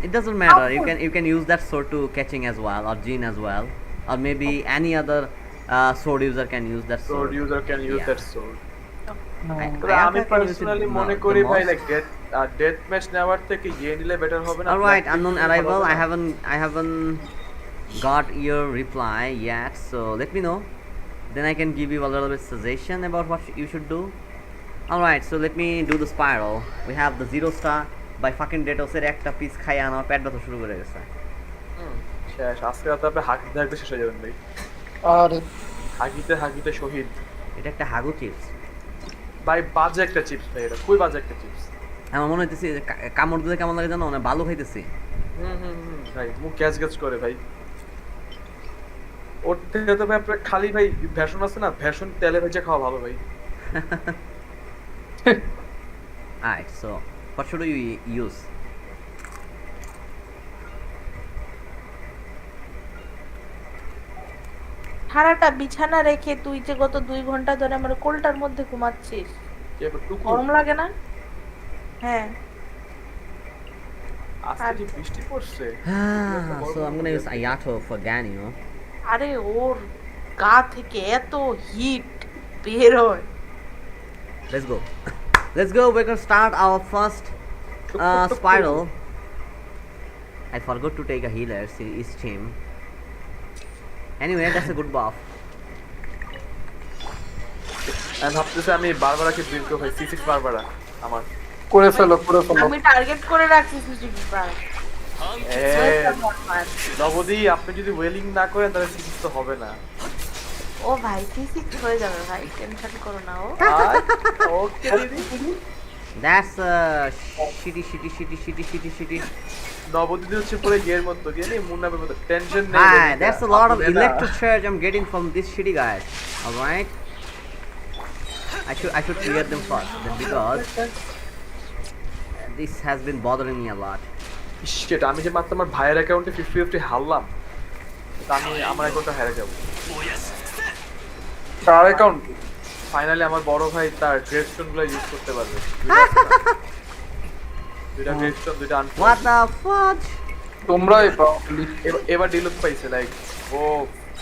It doesn't matter. You can use that sword to catching as well, or Jean as well, or maybe any other sword user can use that sword. sword user can use that sword I আমি personally মনে করি ভাই like death match নেওয়ার থেকে ইয়ে নিলে better হবে না Alright, unknown arrival. I haven't got your reply yet, so let me know. Then I can give you a little bit suggestion about what you should do. Alright, so let me do the spiral. We have the 0 star by fucking Detosের একটা piece খাইয়া আমার পেট ব্যথা শুরু করে গেছে। শেষ আজকে রাতে আপনি হাগিতে হাগিতে শেষ হয়ে যাবেন ভাই আর হাগিতে হাগিতে শহীদ এটা একটা হাগু চিপস। ভাই বাজে একটা চিপস ভাই এটা খুবই বাজে একটা চিপস আমার মনে হইতেছে যে কামড় দিলে কেমন লাগে জানো, মানে ভালো খাইতেছি। ভাই মুখ গ্যাস গ্যাস করে ভাই ওর থেকে তো ভাই আপনার খালি ভাই ভেষণ আছে না ভেষণ তেলে ভেজে খাওয়া ভালো ভাই Alright, so what should you use? সারাটা বিছানা রেখে তুই যে গত 2 ঘন্টা ধরে আমার কোলটার মধ্যে ঘুমাচ্ছিস, এবার টুকু গরম লাগে না? হ্যাঁ আজকে কি বৃষ্টি পড়ছে So I'm gonna use Ayato for Ganyu. আরে ওর গা থেকে এত হিট বের হয়। Let's go. We're gonna start our first spiral. I forgot to take a healer. See, is team. Anyway, that's a good buff. আমি ভাবতেছি আমি বারবারাকে বিল করে ভাই C6 বারবারা আমার করে ফেলো আমি টার্গেট করে রাখছি সিসিটিভি পার। নবদি আপনি যদি ওয়েলিং না করেন তাহলে C6 তো হবে না ও ভাই সিসিটি হয়ে যাবে ভাই, টেনশন করো না। ও ওকে দিদি That's shitty. নবদি হচ্ছে পুরো গের মতো দিয়ে নেই মুন্নাবের মতো টেনশন নেই Hi, that's a lot of electric charge I'm getting from these shitty guys. Alright, I should clear them first, because this has been bothering me a lot. Shit আমি যে মাত্র আমার ভাইয়ের অ্যাকাউন্টে 50-50 হারলাম তা আমি আমার অ্যাকাউন্টে হেরে যাব কার অ্যাকাউন্ট ফাইনালি আমার বড় ভাই তার গ্রেডস্টোনগুলো ইউজ করতে পারবে দুইটা গ্রেডস্টোন দুইটা আনফোর্ড What the fudge? তোমরাই এবার ডিলুক পাইছে লাইক ও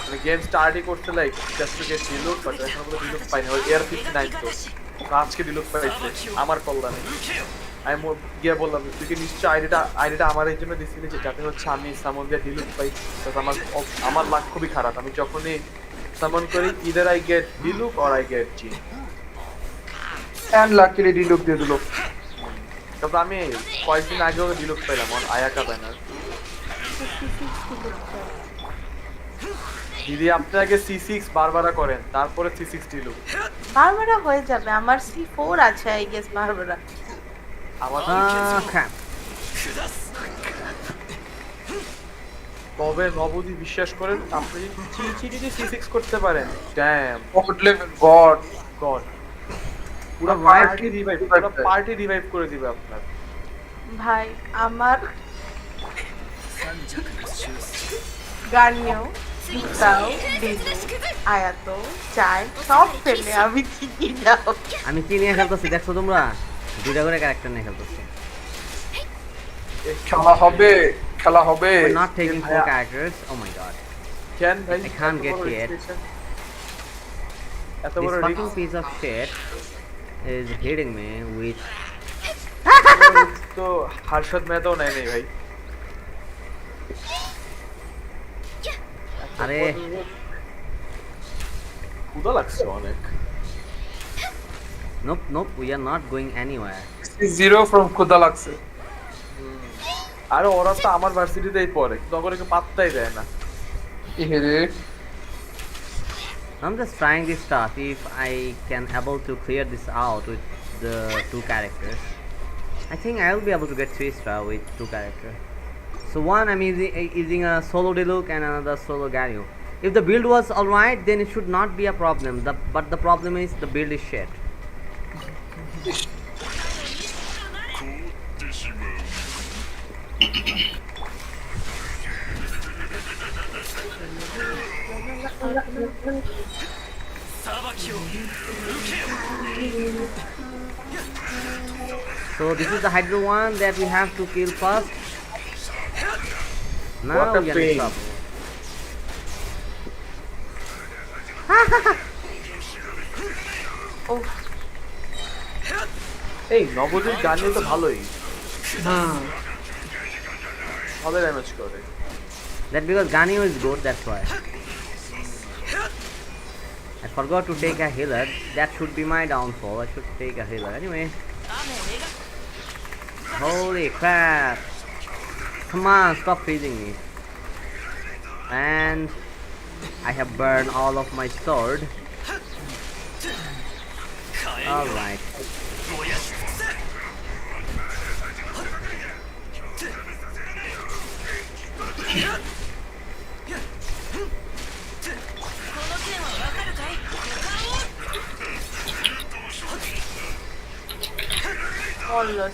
মানে গেম স্টার্টই করতে like just to get Diluc but এখন পর্যন্ত ডিলুক পাইনি ওর এয়ার 59 তো আজকে ডিলুক পাইছে আমার কল্যাণে আমি গিয়ে বললাম তুই কি নিশ্চয় আইডিটা আমার এই জন্য দিছিলি যে যাতে হচ্ছে আমি সামন দিয়ে ডিলুক পাই তো আমার লাক খুবই খারাপ আমি যখনই সামন করি either I get Diluc or I get Jean and luckily Diluc দিয়ে দিল তারপর আমি কয়েকদিন আগেও ডিলুক পেলাম অন আয়াকা ব্যানার দিদি আপনি আগে C6 বারবারা করেন তারপরে C6 ডিলুক বারবারা হয়ে যাবে, আমার C4 আছে আই গেস বারবারা। আমার Crap. তবে নবদি বিশ্বাস করেন আপনি যদি চিটি C6 করতে পারেন damn god level god god পুরো পার্টি রিভাইভ করে দিবে আপনার ভাই আমার গানিও তাও দিদু আয়াতো চাই সব ফেলে আমি ঠিকই যাও আমি কি নিয়ে খেলতেছি দেখছো তোমরা? দুইটা করে ক্যারেক্টার নিয়ে খেলতেছি। খেলা হবে We're not taking 4 characters. Oh my god. কেন ভাই I can't get it. এত This বড় fucking piece of shit is hitting me with তো হার্ষদ মেয়েটাও নাই ভাই আরে ক্ষুধা লাগছে অনেক nope, we are not going anywhere. Zero from খুদা লাগছে আরে ওরা তো আমার ভার্সিটিতেই পড়ে কিন্তু ওকে পাত্তাই দেয় না রে I'm just trying this stuff if I can able to clear this out with the 2 characters. I think I will be able to get 3 star with 2 characters. So one I'm using a solo Diluc and another solo Ganyu. If the build was alright, then it should not be a problem. But the problem is the build is shit. So this is the Hydro one that we have to kill first. Now What a we are in pain. trouble. এই নবদ্বীপ গানে তো ভালোই ভালো damage করে That because Ganyu is good, that's why. I forgot to take a healer. That should be my downfall. I should take a healer. Anyway. Holy crap. Come on, stop freezing me. And I have burned all of my sword. Alright. বললো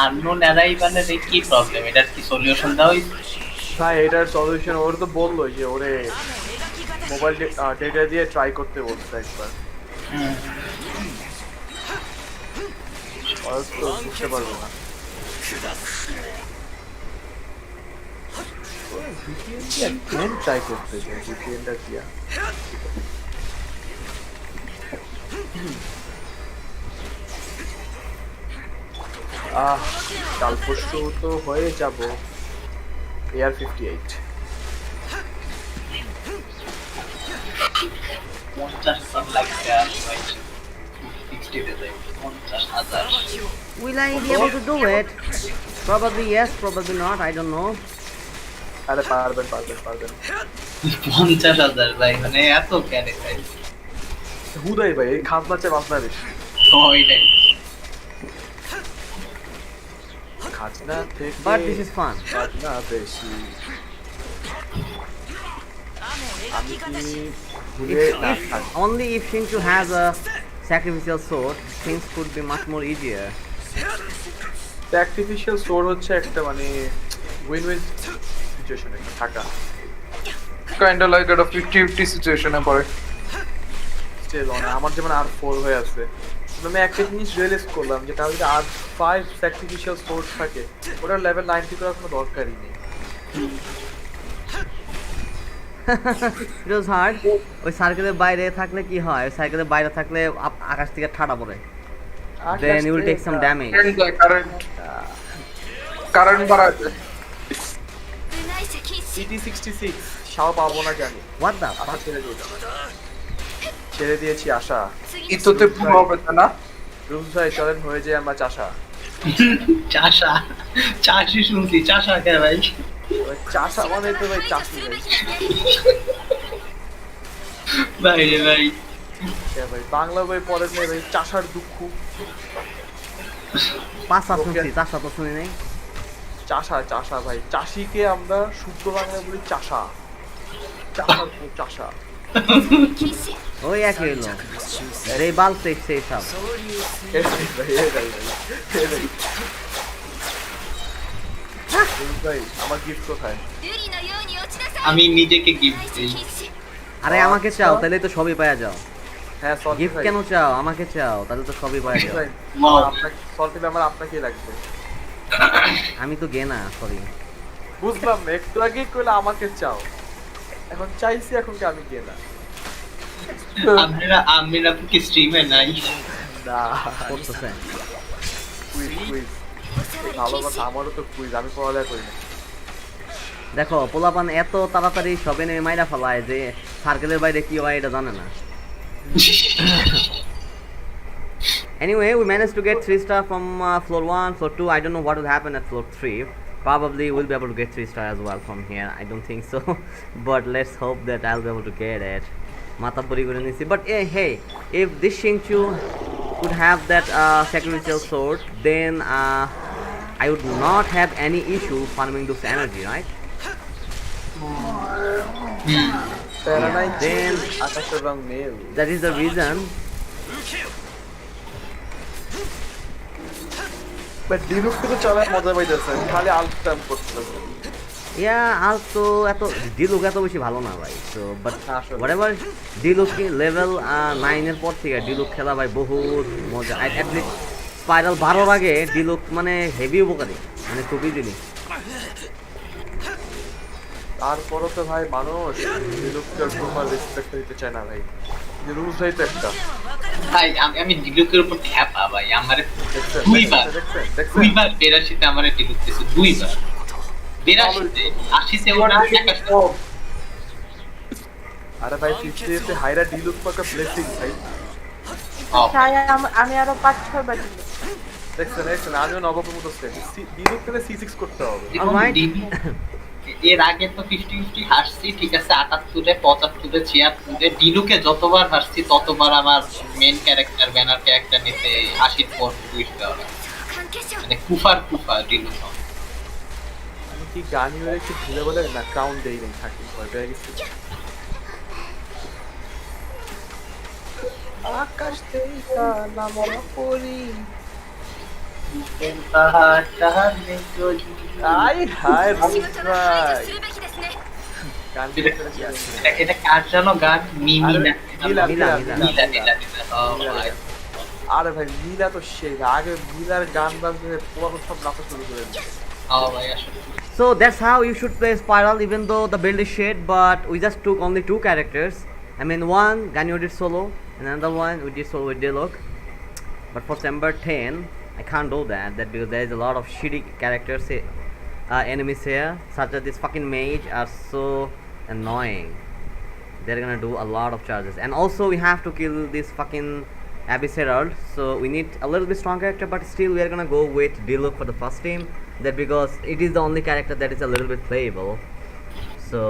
unknown অ্যারাইভালের এই কি problem, এটার কি solution দেওয়া হয়েছে? ভাই এটার solution ওর তো বললো যে ওরে মোবাইল ডেটা দিয়ে ট্রাই করতে বলছে একবার তো বুঝতে পারবো না VPN ট্রাই করতে চাই VPNটা দিয়া কাল পরশু তো হয়ে যাব AR-58 Will I be able to do it? Probably yes, probably not. I don't know. আরে পারবেন 50,000 ভাই, মানে এত ক্যারে ভাই হুদাই ভাই এই খাস নাচে বাসনা বেশি ওইটাই। খাজনা থেকে But this is fun. খাজনা বেশি আমি কি ভুলে না Only if Shinju has a sacrificial sword, things could be much more easier. Sacrificial sword হচ্ছে একটা মানে উইন উইন সিচুয়েশনে থাকা কাইন্ড অফ লাইক একটা 50-50 সিচুয়েশনে পড়ে স্টিল অন আমার যেমন R4 হয়ে আছে আমি একটা জিনিস রিয়েলাইজ করলাম যে তাহলে যদি R5 স্যাক্রিফিশিয়াল সোর্ড থাকে ওটার লেভেল 90 করার কোনো দরকারই নেই It was hard. ওই সার্কেলের বাইরে থাকলে কি হয়? ওই সার্কেলের বাইরে থাকলে আকাশ থেকে ঠাডা পড়ে। Then you will take some damage. Current বাড়াতে CT66 শাও পাবো না জানি What the আশা fuck? ছেড়ে দিয়েছি আশা ইতোতে পুরো হবে না রুম ভাই চলেন হয়ে যায় আমার চাষা চাষা চাষি শুনছি, চাষা কে ভাই? চাষা মানে তো ভাই চাষি ভাই ভাই রে ভাই ভাই বাংলা বই পড়েন নাই ভাই, চাষার দুঃখ। পাঁচটা শুনছি, চারটা তো শুনি নাই। চাষা চাষা ভাই, চাষিকে আমরা শুদ্ধ বাংলায় বলি চাষা, চাষার পর চাষা। ওই একই হইলো, এই বাল সেই সব। ভাই আমার গিফট কোথায়? আমি নিজেকে গিফট দিই। আরে আমাকে চাও, তাহলে তো সবই পাওয়া যাও। হ্যাঁ সল্ট গিফট কেন চাও? আমাকে চাও, তাহলে তো সবই পাওয়া যাও। আপনাকে সল্ট দিলে আমার আপনাকেই লাগবে। আমি তো গে না, সরি। বুঝলাম না, একটু আগেই কইলে আমাকে চাও, এখন চাইছি, এখন কি আমি গে না? আমরা কি স্ট্রিমে নাই? না করতেছে কুইজ কুইজ ভালো কথা, আমারও তো কুইজ, আমি পড়ালেখা করি না। দেখো পোলাপান এত তাড়াতাড়ি সবে নেমে মাইরা ফেলায় যে সার্কেলের বাইরে কি হয় এটা জানে না। Anyway, we managed to get 3 star from floor 1, floor 2. I don't know what will happen at floor 3. Probably we'll be able to get 3 star as well from here. I don't think so, but let's hope that I'll be able to get it. Mata puri kore nichi. But hey, if this Shinchu could have that sacrificial sword, then I would not have any issue farming this energy, right? Then that is the reason. But Diluc তো চলে মজা পাইতেছে, খালি Alt time করতেছে। Also এত ডিলুক এত বেশি ভালো না ভাই। So but whatever, ডিলুক লেভেল 9 এর পর থেকে ডিলুক খেলা ভাই বহুত মজা। At least স্পাইরাল 12 এর আগে ডিলুক মানে হেভি উপকারী, মানে খুবই জিনিস। তারপরও তো ভাই মানুষ ডিলুককে প্রপার রেসপেক্ট দিতে চায় না ভাই, যে রুলস হয় তো একটা। ভাই আমি ডিলুকের উপর খ্যাপা ভাই, আমারে দুইবার 82তে আমারে ডিলুক দিয়েছে, দুইবার 82তে 80তে ওরা 81। আরে ভাই 50তে হাইরা ডিলুক পাকা ব্লেসিং ভাই। আমি আরো 5-6 বার দিলাম। দেখছেন আমিও নবকের মতো সেম ডিলুক থেকে C6 করতে হবে। এর আগে তো 50-50 হারছি, ঠিক আছে, 78-এ 75-এ 76-এ ডিলুকে যতবার হারছি ততবার আমার মেইন ক্যারেক্টার ব্যানার ক্যারেক্টার নিতে 80 পর টুইস্ট দেওয়া লাগে, মানে কুফার ডিলুক। আমি কি গান হয়ে একটু ভুলে বলে না ক্রাউন দেই নাই থাকি ভয় পেয়ে গেছি। আকাশ থেকে নামল পরি এটা কার জানো গান? মিমি না? আরে ভাই মিলা তো সেই আগে মিলার গান বাজলে পুরো সব নাচা শুরু করে দিল। So that's how you should play Spiral, even though the build is shit, but we just took only 2 characters. I mean, one Ganyu did solo, and another one we did solo with Diluc. But for September 10, I can't do that because there is a lot of shitty characters, enemies here, such as this fucking mage are so annoying. They're gonna do a lot of charges, and also we have to kill this fucking Abyss Herald, so we need a little bit strong character, but still we are gonna go with Diluc for the first team, that because it is the only character that is a little bit playable. So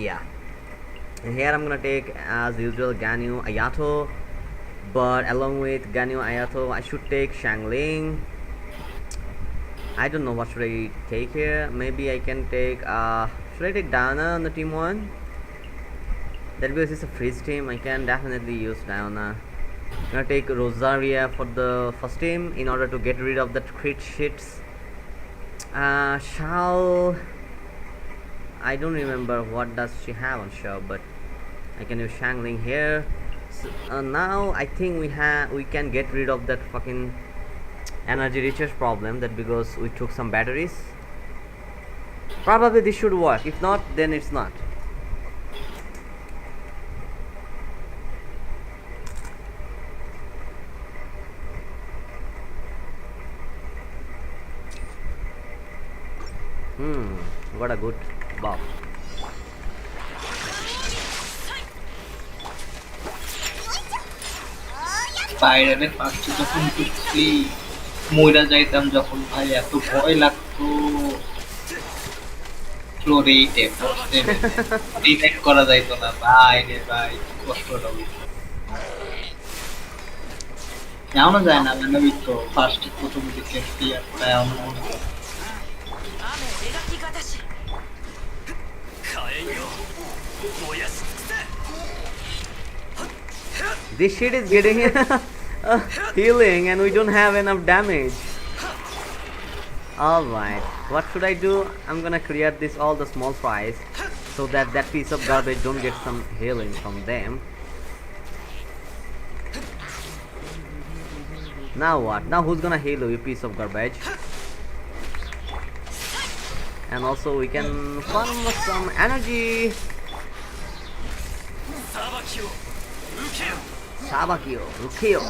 yeah, and here I'm gonna take as usual Ganyu Ayato, but along with Ganyu Ayato I should take Shangling. I don't know what should I take here. Maybe I can take should I take Diana on the team 1? That because it's a freeze team, I can definitely use Diana. I'm gonna take Rosaria for the first team in order to get rid of that crit shits. Shao, I don't remember what does she have on Shao, but I can use Shangling here. So, now I think we can get rid of that fucking energy recharge problem, that because we took some batteries. Probably this should work, if not then it's not. What a good buff. স্পাইরালের ফার্স্টে যখন ঢুকছি মইরা যাইতাম যখন, ভাই এত ভয় লাগতো। ফ্লোর 8 ফ্লোর 7 রিটেক করা যাইতো না ভাই রে ভাই কষ্ট লাগে এমন যায় না মানে ওই তো ফার্স্ট প্রথম দিকে ক্লিয়ার করা এমন This shit is getting healing and we don't have enough damage. Alright, what should I do? I'm gonna clear this all the small fries so that that piece of garbage don't get some healing from them. Now what? Now who's gonna heal you, piece of garbage? And also we can farm some energy. Sabakyo, Rukio.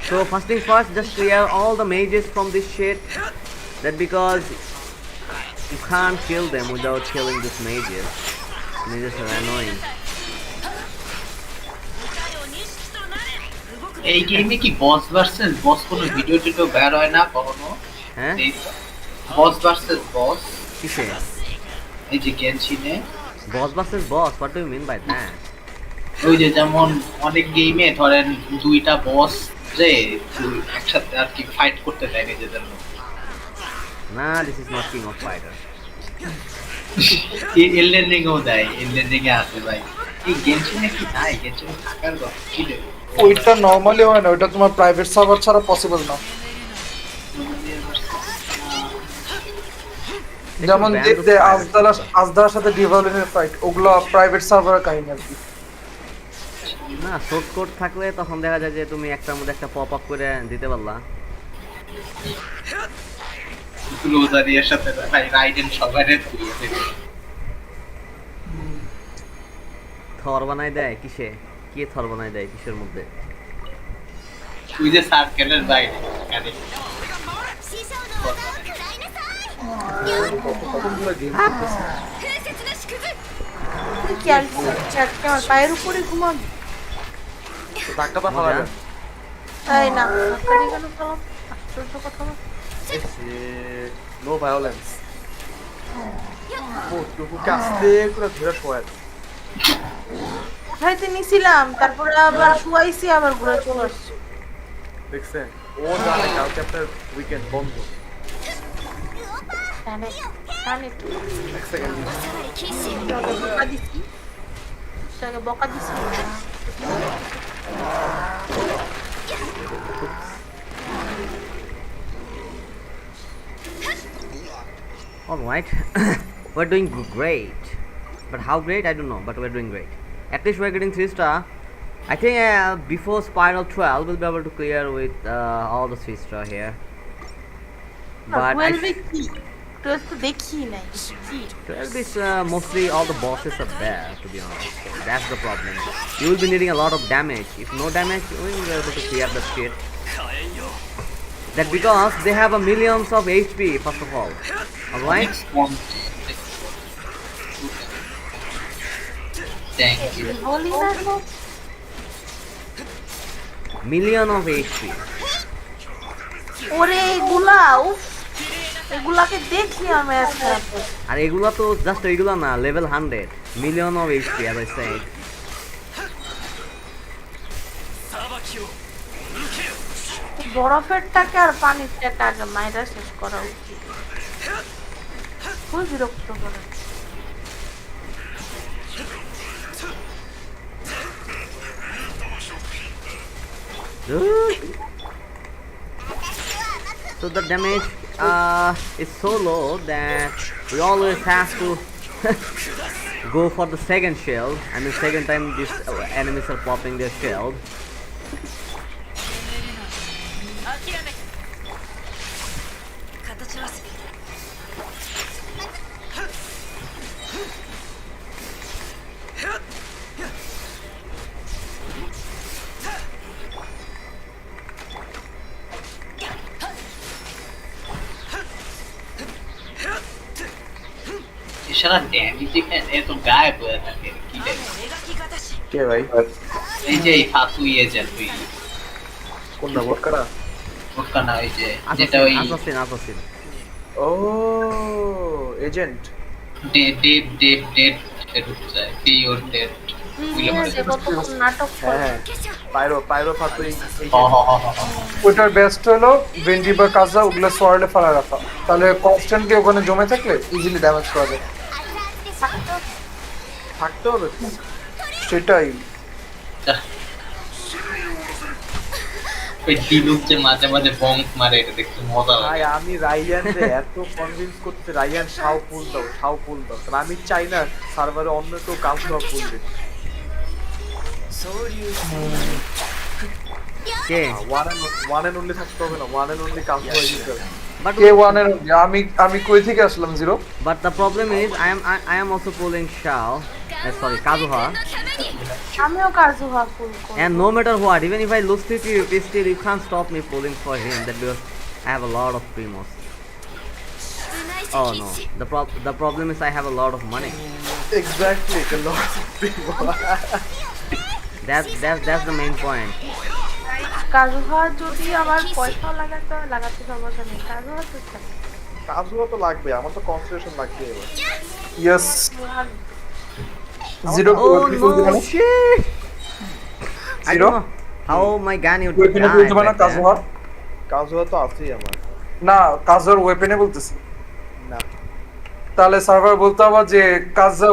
So first thing first, just clear all the mages from this shit. That because you can't kill them without killing these mages. Mages are annoying. এই গেমে কি বস versus বস কোনো video টিডিও বের হয় না কখনো হ্যাঁ বস ভার্সেস বস কিসে এই যে গেনশিনে boss versus boss what do you mean by that ওই যে যেমন অনেক গেমে ধরেন দুইটা বস যে একসাথে আর কি ফাইট করতে দেয় নিজেদের মধ্যে না this is not king of fighters Elden ring ও দেয় এলডেন রিং এ আছে ভাই এই গেনশিনে কি নাই গেনশিনে থাকার কথা কি দেয় ওইটা নরমালি হয় না ওইটা তোমার প্রাইভেট সার্ভার ছাড়া পসিবল না যেমন দেখতে আজদার সাথে ডিভালিনের ফাইট ওগুলো প্রাইভেট সার্ভারের কাহিনী আর কি না শর্ট কোড থাকলে তখন দেখা যায় যে তুমি একটার মধ্যে একটা পপ আপ করে দিতে পারলা ক্লোজারিয়ার সাথে ভাই রাইডেন সবাইরে দিয়ে দেবে থর বানাই দেয় কিসে কি থর বানাই দেয় কিসের মধ্যে তুই যে সার্কেলের বাইরে এখানে কি আর চারটে আমার পায়ের উপরে ঘুমাবি ডাক্তার পাঠা লাগে তাই না কারি কেন করলাম আশ্চর্য কথা না নো ভায়োলেন্স ও টুকু কাস্তে করে ধরে শোয়া উঠাইতে নিছিলাম তারপরে আবার শুয়াইছি আবার ঘুরে চলে আসছি দেখছেন ও জানে কালকে আপনার উইকেন্ড বন্ধ জানে জানে তো এক সেকেন্ড বকা দিছি তাকে বকা দিছি Alright, we're doing great. But how great? I don't know, but we're doing great. At least we're getting 3 star. I think before Spiral 12 we'll be able to clear with all the 3 star here. But 12 তো দেখি নাই 12 is mostly all the bosses are there, to be honest. So that's the problem. You will be needing a lot of damage. If no damage, we will be able to clear the shit. That because they have a millions of HP first of all. Alright? Thank you. বলি না তো Million of HP. ওরে এগুলা উফ এগুলাকে দেখি আমি আজকে আর এগুলা তো জাস্ট এগুলা না level 100 million of HP as I said. বরফেরটাকে আর পানিরটাকে আগে মাইরা শেষ করা উচিত খুব বিরক্ত করে So the damage is so low that we always have to go for the second shield. I mean second time these enemies are popping their shield. এছাড়া damage এখানে এত গায়েব হয়ে থাকে কি কে ভাই এই যে এই ফাতু ইয়ে যে তুই কোনটা ভোট করা ওটা না এই যে যেটা ওই assassin ও agent dead dead dead dead ফেরত যায় পিওর ডেড কতক্ষণ নাটক করে। হ্যাঁ পাইরো ফাতো এই ওইটার বেস্ট হলো ভেন্ডি বা কাজা ওগুলো সোয়ার্ডে ফেলা রাখা, তাহলে কনস্ট্যান্টলি ওখানে জমে থাকলে ইজিলি ড্যামেজ করা যায়। থাকতে হবে তো। সেটাই ওই ডিলুক যে মাঝে মাঝে বঙ্ক মারে এটা দেখতে মজা ভাই লাগে। আমি রাইয়ানরে এত কনভিন্স করতে রাইয়ান শাও পুল দাও কারণ আমি চাই না সার্ভারে অন্য কেউ কাজ না পুল দেয় কে ওয়ান এন্ড অনলি থাকতে হবে না ওয়ান এন্ড অনলি কাজ হয়ে যেতে হবে বাট কে ওয়ান এর আমি কই থেকে আসলাম zero. but the problem is I am also pulling Shao, sorry, Kazuha, আমিও কাজুহা ফুল করি। and no matter what, even if I lose 50 rupees still you can't stop me pulling for him, that because I have a lot of primos. Oh no, the problem is I have a lot of money. Exactly the lot of people That's the main point. কাজুহা যদি আবার পয়সা লাগাতে সমস্যা নেই, কাজুহা তো থাকে। কাজও তো লাগবে আমার তো কনসেন্ট্রেশন লাগবে এবার yes zero Oh no, shit! I Zero? don't know how my gun you ওয়েপেনে বলতে পারো না কাজুহা, কাজও তো আছেই আমার না কাজুর ওয়েপেনে বলতেছি। না তাহলে সার্ভার বলতে হবে যে কাজা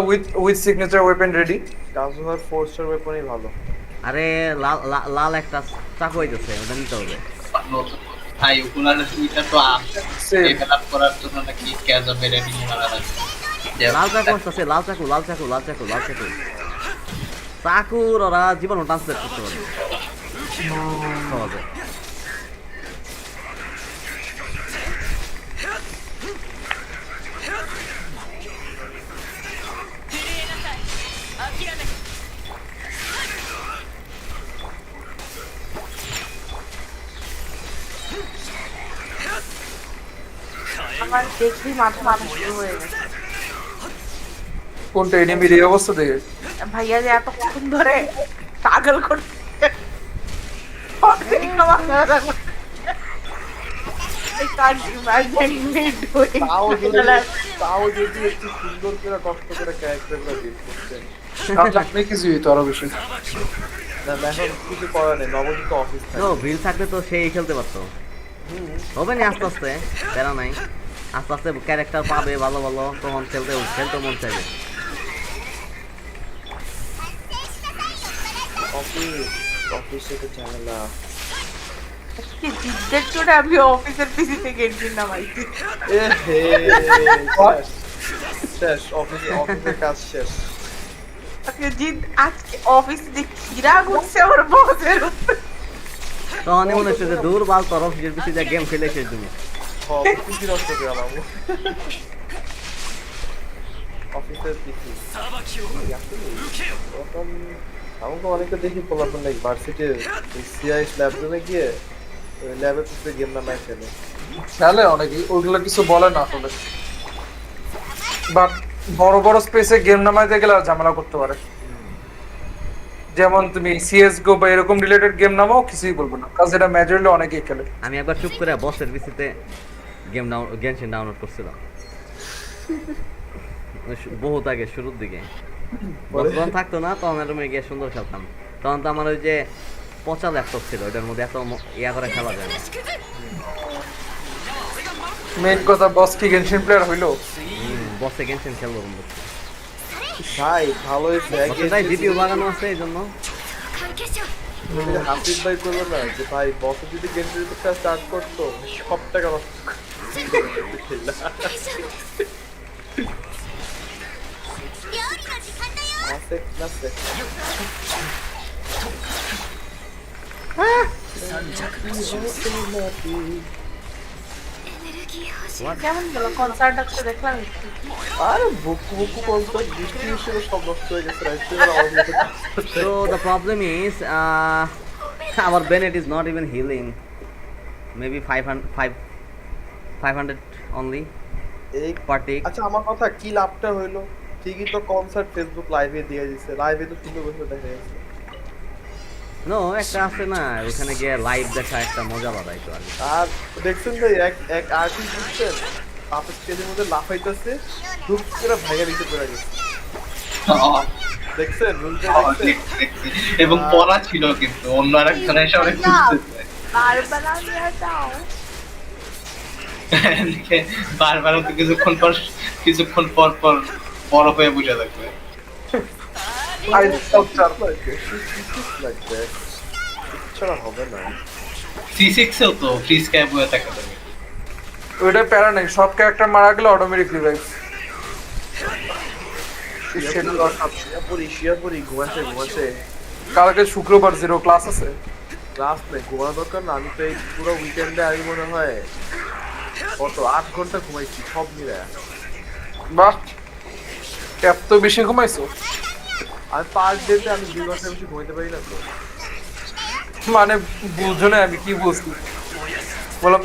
উইথ সিগনেচার ওয়েপেন রেডি। কাজুহার 4 স্টার ওয়েপনই ভালো আরে লাল একটা চাকু হইতেছে, ওটা নিতে হবে। ভাই ওগুলার সুইটা তো ডেভেলপ করার জন্য নাকি ক্যাজা বেরে নিয়ে মারা লাগে। লাল চাকু আসতেছে, লাল চাকু চাকুর ওরা জীবন ট্রান্সলেট করতে পারে সহজে। আমার দেখবি মাথা শুরু হয়ে গেছে। কোনটা এনিমির এই অবস্থা দেখে? ভাইয়া যে এতক্ষণ ধরে পাগল করছে। I can't imagine me doing তাও যদি একটু সুন্দর করে কষ্ট করে ক্যারেক্টারগুলো বিল্ড করতেন তাহলে আপনি কিছু হইতো আরো বেশি। না এখন কিছু করার নেই নবনীত অফিস তো বিল থাকলে তো সেই খেলতে পারতো। হবে না আস্তে আস্তে, প্যারা নাই, আস্তে আস্তে ক্যারেক্টার পাবে ভালো ভালো, তখন খেলতে মন চাইবে। অফিসে তো ঝামেলা জিদ্দের চোটে আমি অফিসের পিসি থেকে গেঞ্জিন নামাইছি। শেষ অফিসের কাজ শেষ জিদ আজকে অফিসে যে খিরা ঘুরছে ওর বসের উপর। তখন মনে হচ্ছে যে দূর বাল তোর অফিসের পিছিয়ে যা গেম খেলে শেষ তুমি। পিসি নষ্ট করে আলাম অফিসের পিসি তখন আমাকে অনেকটা দেখি পোলাপন লাইক ভার্সিটির সিআই ল্যাব রুমে গিয়ে ল্যাবে পিছিয়ে গেম নামাই খেলে খেলে অনেকেই, ওইগুলো কিছু বলে না আসলে। বাট বড় বড় স্পেসে গেম নামাইতে গেলে আর ঝামেলা করতে পারে। যেমন তুমি CS:GO বা এরকম রিলেটেড গেম নামাও কিছুই বলবো না, কারণ এটা মেজরলি অনেকেই খেলে। আমি একবার চুপ করে বসের পিসিতে গেনশিন ডাউনলোড করছিলাম বহুত আগে, শুরুর দিকে যখন থাকতো না তখন রুমে গিয়ে সুন্দর খেলতাম। তখন তো আমার ওই যে পচা ল্যাপটপ ছিল, ওইটার মধ্যে এত ইয়া করে খেলা যায় না। মেইন কথা বস কি গেনশিন প্লেয়ার হইলো? বসে গেনশিন খেলবো বন্ধু। ভাই ভালো হয়েছে তাই জিপিও লাগানো আছে এই জন্য। হাফিজ ভাই করলো না যে ভাই বস যদি গেম স্টার্ট করতো সব টাকা নষ্ট কেমন গেল কনসার্ট আজকে দেখলাম একটু। আরে বুকু বলতো বৃষ্টি ছিল সব নষ্ট হয়ে গেছে So the problem is our Bennett is not even healing. Maybe 500 only এই per tick. আচ্ছা আমার কথা কি লাভটা হইলো? ঠিকই তো কনসার্ট ফেসবুক লাইভে দিয়ে দিছে, লাইভে তো সুন্দর বসে দেখা যাচ্ছে। নো একটা আছে না ওখানে গিয়ে লাইভ দেখা একটা মজা আলাদা একটু আর কি। আর দেখছেন ভাই এক আর্টিস্ট বুঝছেন আপের স্টেজের মধ্যে লাফাইতেছে, দুঃখ করে ভাইয়া নিচে পড়ে গেছে। দেখছেন রুলটা দেখছেন? এবং পড়া ছিল কিন্তু অন্য আরেকজন এসে অনেক খুঁজতেছে। বারবার আমি আর দাও বারবার তো কিছুক্ষণ পর বড় হয়ে বুঝে থাকবে। I love Jar. like that. ছাড়া হবে না। C6 এও তো ফ্রিজ ক্যাপ হয়ে থাকে তুমি। ওইটা প্যারা নাই, সব ক্যারেক্টার মারা গেলে অটোমেটিক রিভাইভ। শিয়াপুরি ঘুমাচ্ছে। কালকে শুক্রবার 0 ক্লাস আছে। ক্লাস নেই, ঘুমানো দরকার না। আমি তো এই পুরো উইকেন্ডে আমি মনে হয় কত 8 ঘন্টা ঘুমাইছি সব মিলে। বাহ, এত বেশি ঘুমাইছো? আমি পার ডেতে আমি 2 ঘন্টা বেশি ঘুমাইতে পারি না তো। মানে বুঝো না আমি কি বলছি, বললাম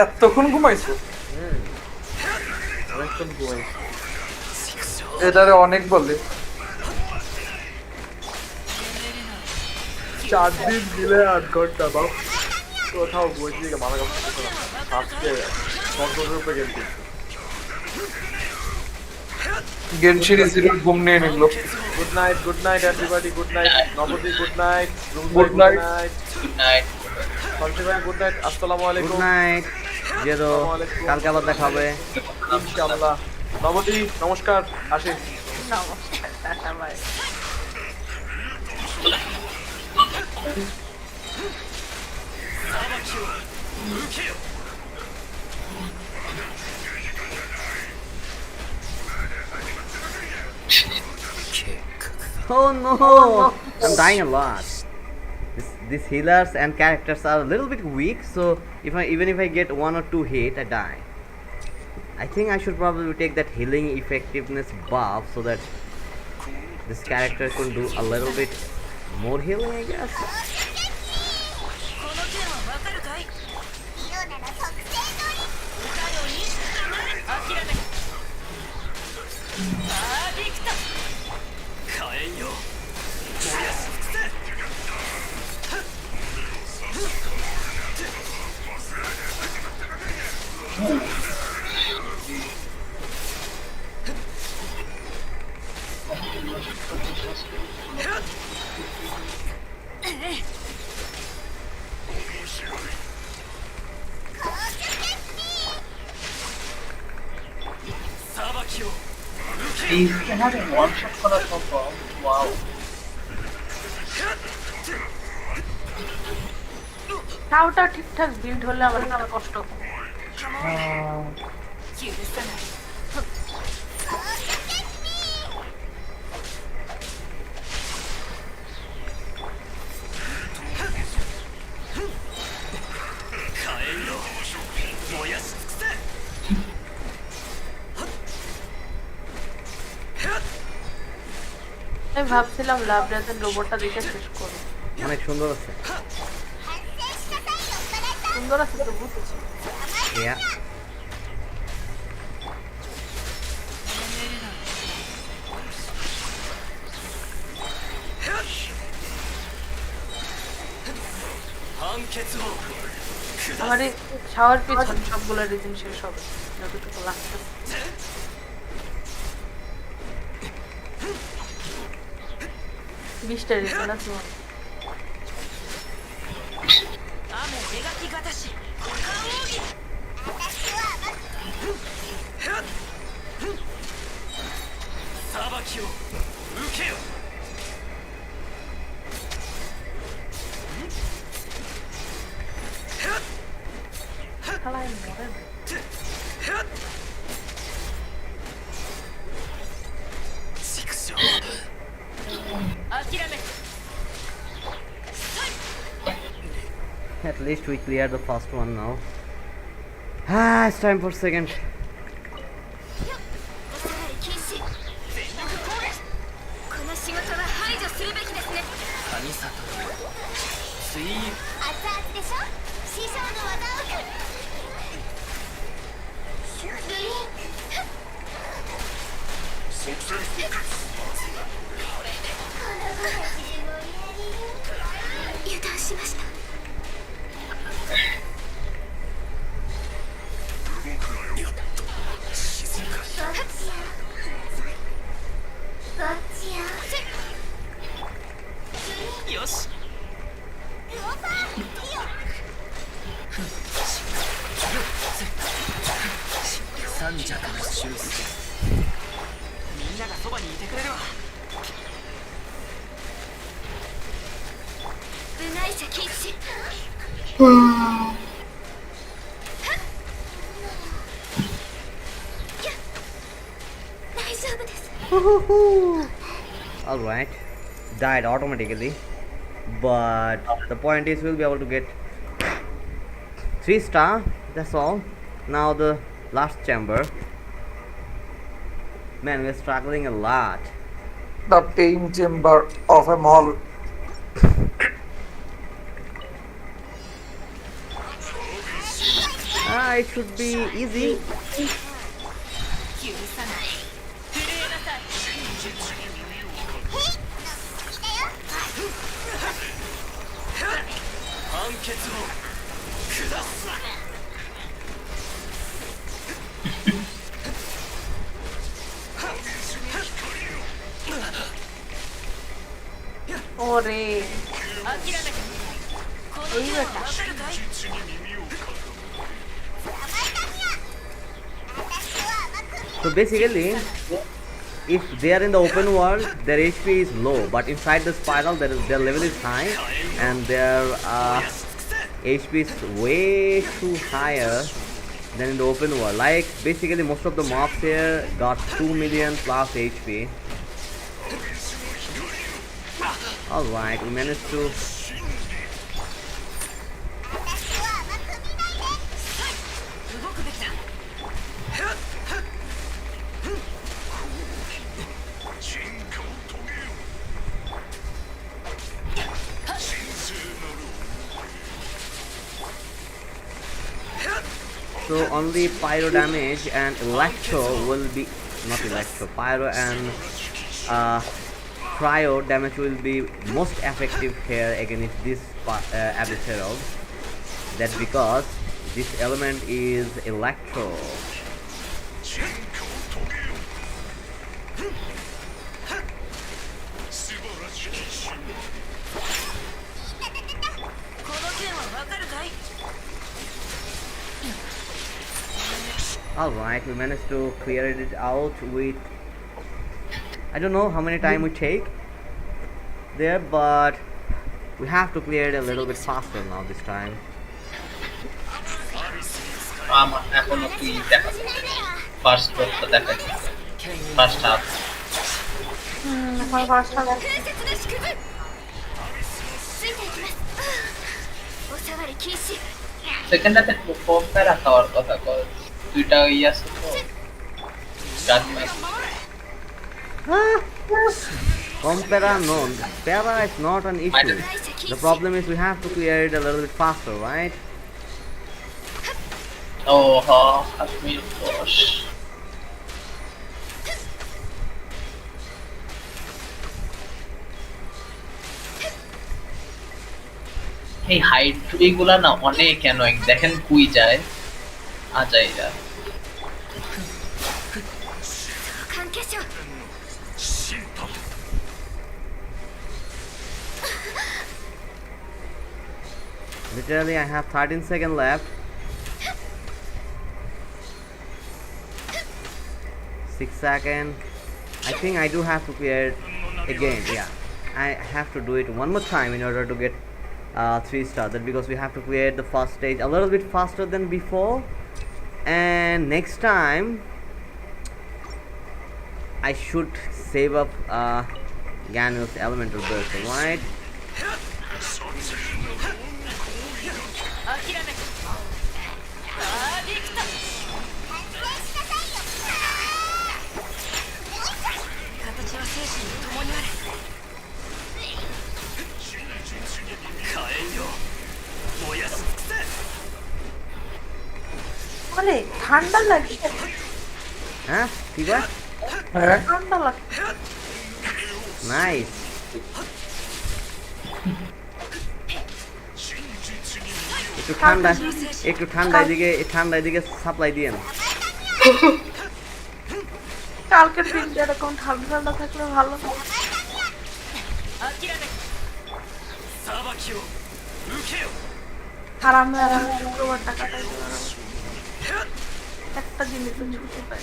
এতক্ষণ ঘুমাইছো? অনেকক্ষণ ঘুমাইছি। এটারে অনেক বলে। 4 দিন মিলে 8 ঘন্টা বা কোথাও ঘুমাইছি মাথা কাজ করতে না। আজকে কন্ট্রোলের উপরে গেম খেলছি। গেনশিন জিরো ঘুম নিয়ে নিলো। Good night everybody, good night নবদী, good night Good night. Good night. Sanjay ভাই গুড নাইট, আসসালামু গুড আলাইকুম। নাইট জেরো, কালকে আবার দেখা হবে। ইনশাআল্লাহ। নবদী নমস্কার, আসি। নমস্কার, tata bye. Oh no, I'm dying a lot. These healers and characters are a little bit weak, so even if I get 1 or 2 hit, I die. I think I should probably take that healing effectiveness buff so that this character can do a little bit more healing, I guess. এই স্ক্যানারে one shot করা সম্ভব? Wow. তাওটা ঠিকঠাক build হলে আমার একটা কষ্ট হবে। আমি ভাবছিলাম লাভ রাতের রোবটটা দেখে শেষ করব। অনেক সুন্দর আছে। সুন্দর আছে তো বুঝছি। Yeah. আমার এই শাওয়ার পিছন সবগুলো রিদিন শেষ হবে যতটুকু লাগছে। বিশটা রিদিন আছে। খালাই মরে না। At least we cleared the first one now. It's time for second. Alright, died automatically, but the point is we'll be able to get 3 star, that's all. Now the last chamber. Man, we're struggling a lot. The pain chamber of a mall. It should be easy. ওরে এই বেটা So basically, if they are in the open world, their HP is low, but inside the spiral, their level is high, and their HP is way too higher than in the open world. Like basically, most of the mobs here got 2 million plus HP. Alright, we managed to. So only pyro damage and electro will be, not electro, pyro and cryo damage will be most effective here against this Abyss Herald. That's because this element is electro. Alright, we managed to clear it out with, I don't know how many time we take there, but we have to clear it a little bit faster now this time. এখনো তুই দেখা first তো দেখা first half আমার ভাষা second হাতে compare খাওয়ার কথা কর দুইটা ইয়া আছে তো start match Compara, no, para is not an issue. The problem is we have to clear it a little bit faster, right? Oh, me gosh. এই হাইট এগুলা না অনেক অ্যানোয়িং দেখেন কুই যায় আজাইরা Literally, I have 13 seconds left. 6 seconds. I think I do have to clear it again. Yeah, I have to do it one more time in order to get 3 stars. That because we have to clear the first stage a little bit faster than before, and next time I should save up Ganel's elemental burst, right? মানে ঠান্ডা লাগে হ্যাঁ ঠিক আছে ঠান্ডা লাগে nice একটু ঠান্ডা এদিকে সাপ্লাই দিয়ে না কালকের দিনটা এরকম ঠান্ডা ঠান্ডা থাকলে ভালো আরামে শুক্রবার টাকাটা একটা জিনিস তো ছুটে পাই।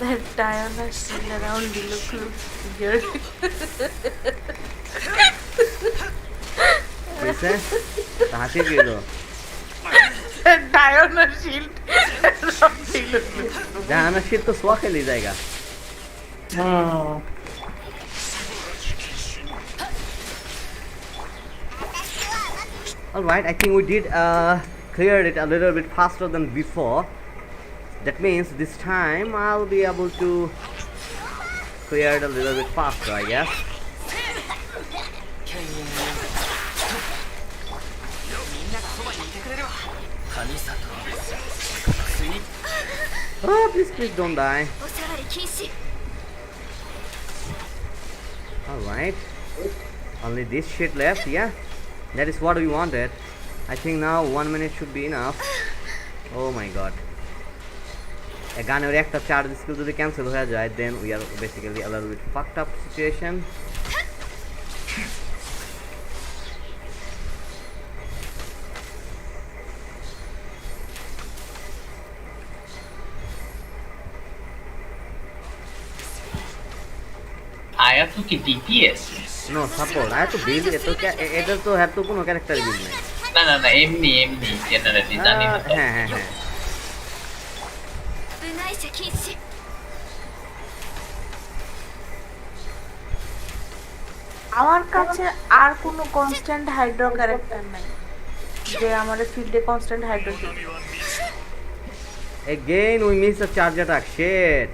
That Diana still around look weird. कैसे হাসি গেলো Diana shield. জানা শীত তো সোয়া খেলি জায়গা All right, I think we did cleared it a little bit faster than before. That means this time I'll be able to clear it a little bit faster, I guess. Oh, please don't die. Alright. Only this shit left, yeah? That is what we wanted. I think now 1 minute should be enough. Oh my god. A gun or একটা charge skill যদি cancel হয়ে যায়, then we are basically a little bit fucked up situation. আয়া তো কি DPS? No support. I have to build it. এটা তো have to কোনো character build নাই। না না না এমনি জেনারেলি জানি না তো। হ্যাঁ। আমার কাছে আর কোনো কনস্ট্যান্ট হাইড্রো ক্যারেক্টার নাই যে আমাদের ফিল্ডে কনস্ট্যান্ট হাইড্রো দিবে। Again we miss a charge attack. Shit.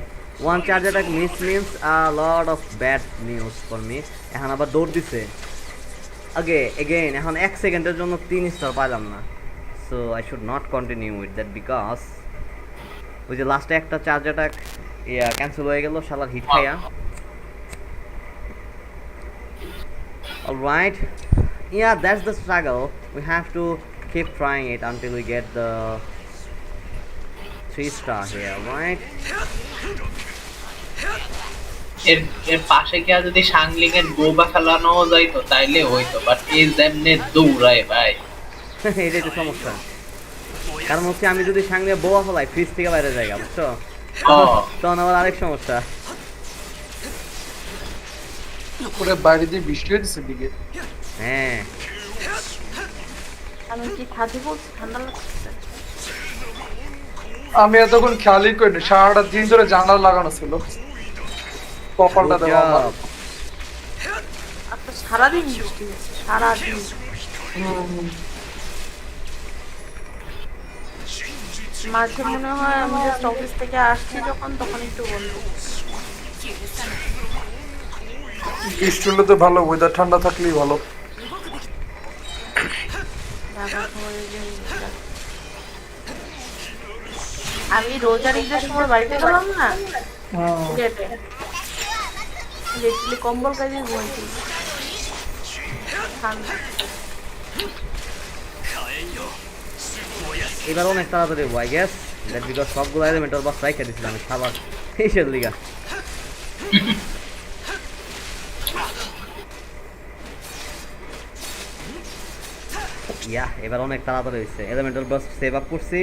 One charge attack miss means a lot of bad news for me. এখন আবার দৌড় দিছে। Again এখন 1 সেকেন্ডের জন্য 3 স্টার পাইলাম না। So I should not continue with that because ওই যে লাস্টে একটা চার্জ অ্যাটাক ক্যান্সেল হয়ে গেল শালার হিট খাইয়া। Alright. Yeah, that's the struggle. We have to keep trying it until we get the 3 star here, right? এর পাশে কি যদি সাংলিং এর গোবা খেলানো যাইতো তাইলে হইতো, বাট এই যেমনে দৌড়ায় ভাই এটাই তো সমস্যা। কারণ হচ্ছে আমি যদি সাংলে বোয়া ফলাই ফ্রিজ থেকে বাইরে যাই, বুঝছো? তখন আবার আরেক সমস্যা। পুরো বাইরে দিয়ে বৃষ্টি হচ্ছে দিকে। হ্যাঁ আমি কি খাদি বলছি ঠান্ডা লাগছে। আমি এতক্ষণ খেয়ালই করিনি, সারাটা দিন ধরে জানলা লাগানো ছিল। কপালটা দেওয়া আমার। আপনার সারাদিন বৃষ্টি হচ্ছে, সারাদিন। মাঝে মনে হয় আমি জাস্ট অফিস থেকে আসছি যখন তখন একটু বলবো। বৃষ্টি হলে তো ভালো, ওয়েদার ঠান্ডা থাকলেই ভালো। আমি রোজার ঈদের সময় বাড়িতে গেলাম না, লিটারলি কম্বল গায়ে ঘুমাইছি। ঠান্ডা এবার অনেক তাড়াতাড়ি আই গেস দ্যাট বিকজ সবগুলো এলিমেন্টাল বক্স রাইখা দিছিলাম আমি খাবার এইসের লিগা। এবার অনেক তাড়াতাড়ি হয়েছে। এলিমেন্টাল বার্স্ট সেভ আপ করছি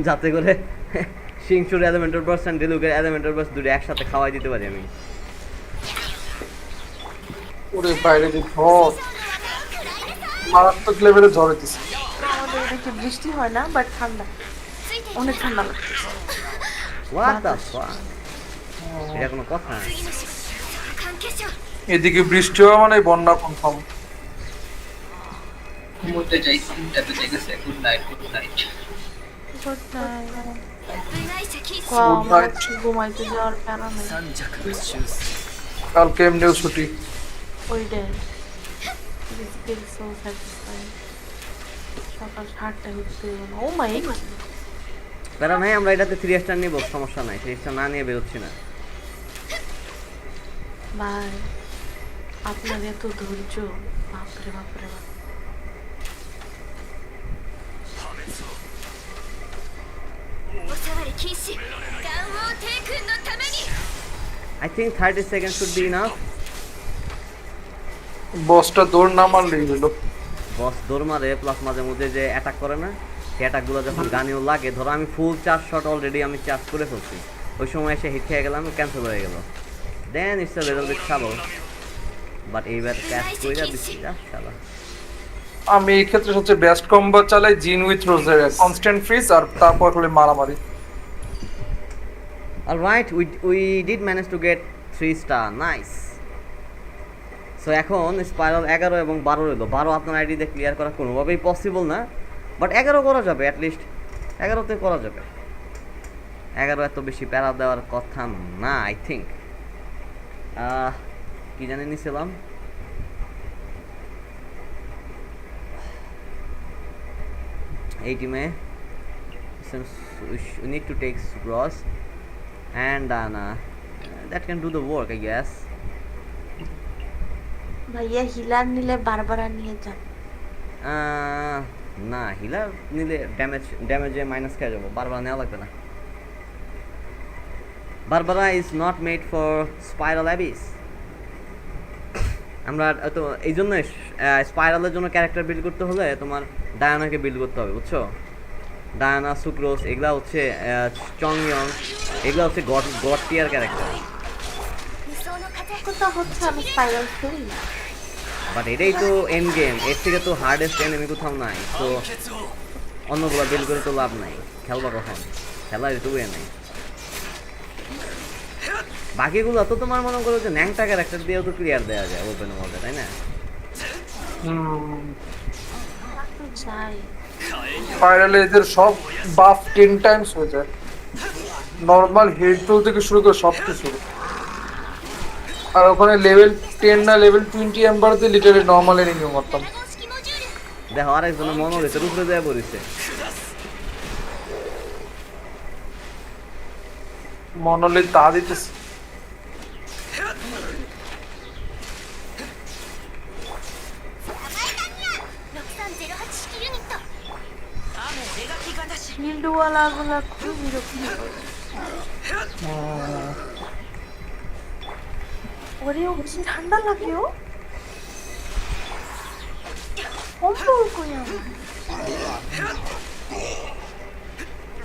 যাতে করে সিংচুর এলিমেন্টাল বার্স্ট এন্ড ডিলুকের এলিমেন্টাল বার্স্ট দুটো একসাথে খাওয়াই দিতে পারি আমি। ওরে বাইরে যে ঝড়, মারাত্মক লেভেলে ঝড় হইতেছে। আমাদের এদিকে বৃষ্টি হয় না, বাট ঠান্ডা, অনেক ঠান্ডা লাগছে। হোয়াট দ্য ফাক, এটা কোনো কথা? এদিকে বৃষ্টি হয় মানে বন্যা কনফার্ম। ঘুমোতে যাই, ঘুমটাতে জেগেছে। Good night, good night. Good night. ঘুমাইতে যাওয়ার প্যারা নেই, কালকে এমনিও ছুটি। ওই ডে সকাল 8টায় উঠতে হবে না। ও মাই গড, প্যারা নাই, আমরা এটাতে 3 স্টার নিব, সমস্যা নাই। 3 স্টার না নিয়ে বেরোচ্ছি না। ভাই আপনার এত ধৈর্য, বাপরে বাপরে বাপ। I think 30 seconds should be enough. বসটা দৌড় না মারলেই হলো। বস দৌড় মারে প্লাস মাঝে মধ্যে যে অ্যাটাক করে না, সেই অ্যাটাকগুলো যখন গানেও লাগে, ধরো আমি ফুল চার্জ শট অলরেডি আমি চার্জ করে ফেলছি, ওই সময় এসে হিট খেয়ে গেলাম, ক্যান্সেল হয়ে গেল, then it's a little bit trouble. But এইবার ক্যাচ কইরা দিছি যা শালা। আমি এই ক্ষেত্রে সবচেয়ে বেস্ট কম্বো চালাই জিন উইথ রোজের কনস্ট্যান্ট ফ্রিজ, আর তারপর হলো মারামারি। Alright, we did manage to get 3 star, nice. So এখন স্পাইরাল 11 এবং 12 রইল। 12 আপনার আইডি দিয়ে ক্লিয়ার করা কোনোভাবেই পসিবল না, বাট 11 করা যাবে, অ্যাটলিস্ট 11তে করা যাবে। 11 এত বেশি প্যারা দেওয়ার কথা না আই থিঙ্ক। কি জানি নিছিলাম, এই টিমে we need to take Gross and Dana, that can do the work I guess. ভাইয়া হিলার নিলে বারবার নিয়ে যান। না, হিলার নিলে ড্যামেজে মাইনাস খেয়ে যাবো, বারবার নেওয়া লাগবে না। Barbara is not made for spiral Abyss. আমরা তো এই জন্য স্পাইরালের জন্য ক্যারেক্টার বিল্ড করতে হলে তোমার ডায়ানাকে বিল্ড করতে হবে, বুঝছো? ডায়ানা, সুক্রোস, এগুলা হচ্ছে চংইয়ং, এগুলা হচ্ছে গড টিয়ার ক্যারেক্টার। কথা হচ্ছে আমি স্পাইরাল খেলি না, বাট এটাই তো এন্ড গেম, এর থেকে তো হার্ডেস্ট এনিমি কোথাও নাই, তো অন্যগুলো বিল্ড করে তো লাভ নাই, খেলবা কখন? খেলার তো ওয়ে নাই। বাকিগুলো তো তোমার মনে করো যে ন্যাংটা ক্যারেক্টার দিয়েও তো ক্লিয়ার দেওয়া যায় ওপেন ওয়ার্ল্ডে, তাই না? স্পাইরালে এদের সব বাফ 10 টাইমস হয়ে যায়, নরমাল হেড টুল থেকে শুরু করে সব কিছু। আর ওখানে লেভেল 10 না লেভেল 20 এম্বার দিয়ে লিটারালি নরমাল এনিমি মারতাম। দেখো আরেকজন মনোলিথের উপরে দেয়া পড়েছে, মনোলিথ তা দিতেছে। শিল্ডওয়ালা গুলা খুব বিরক্ত করে। ওরে বেশি ঠান্ডা লাগে, ও কম্বল কই আমার?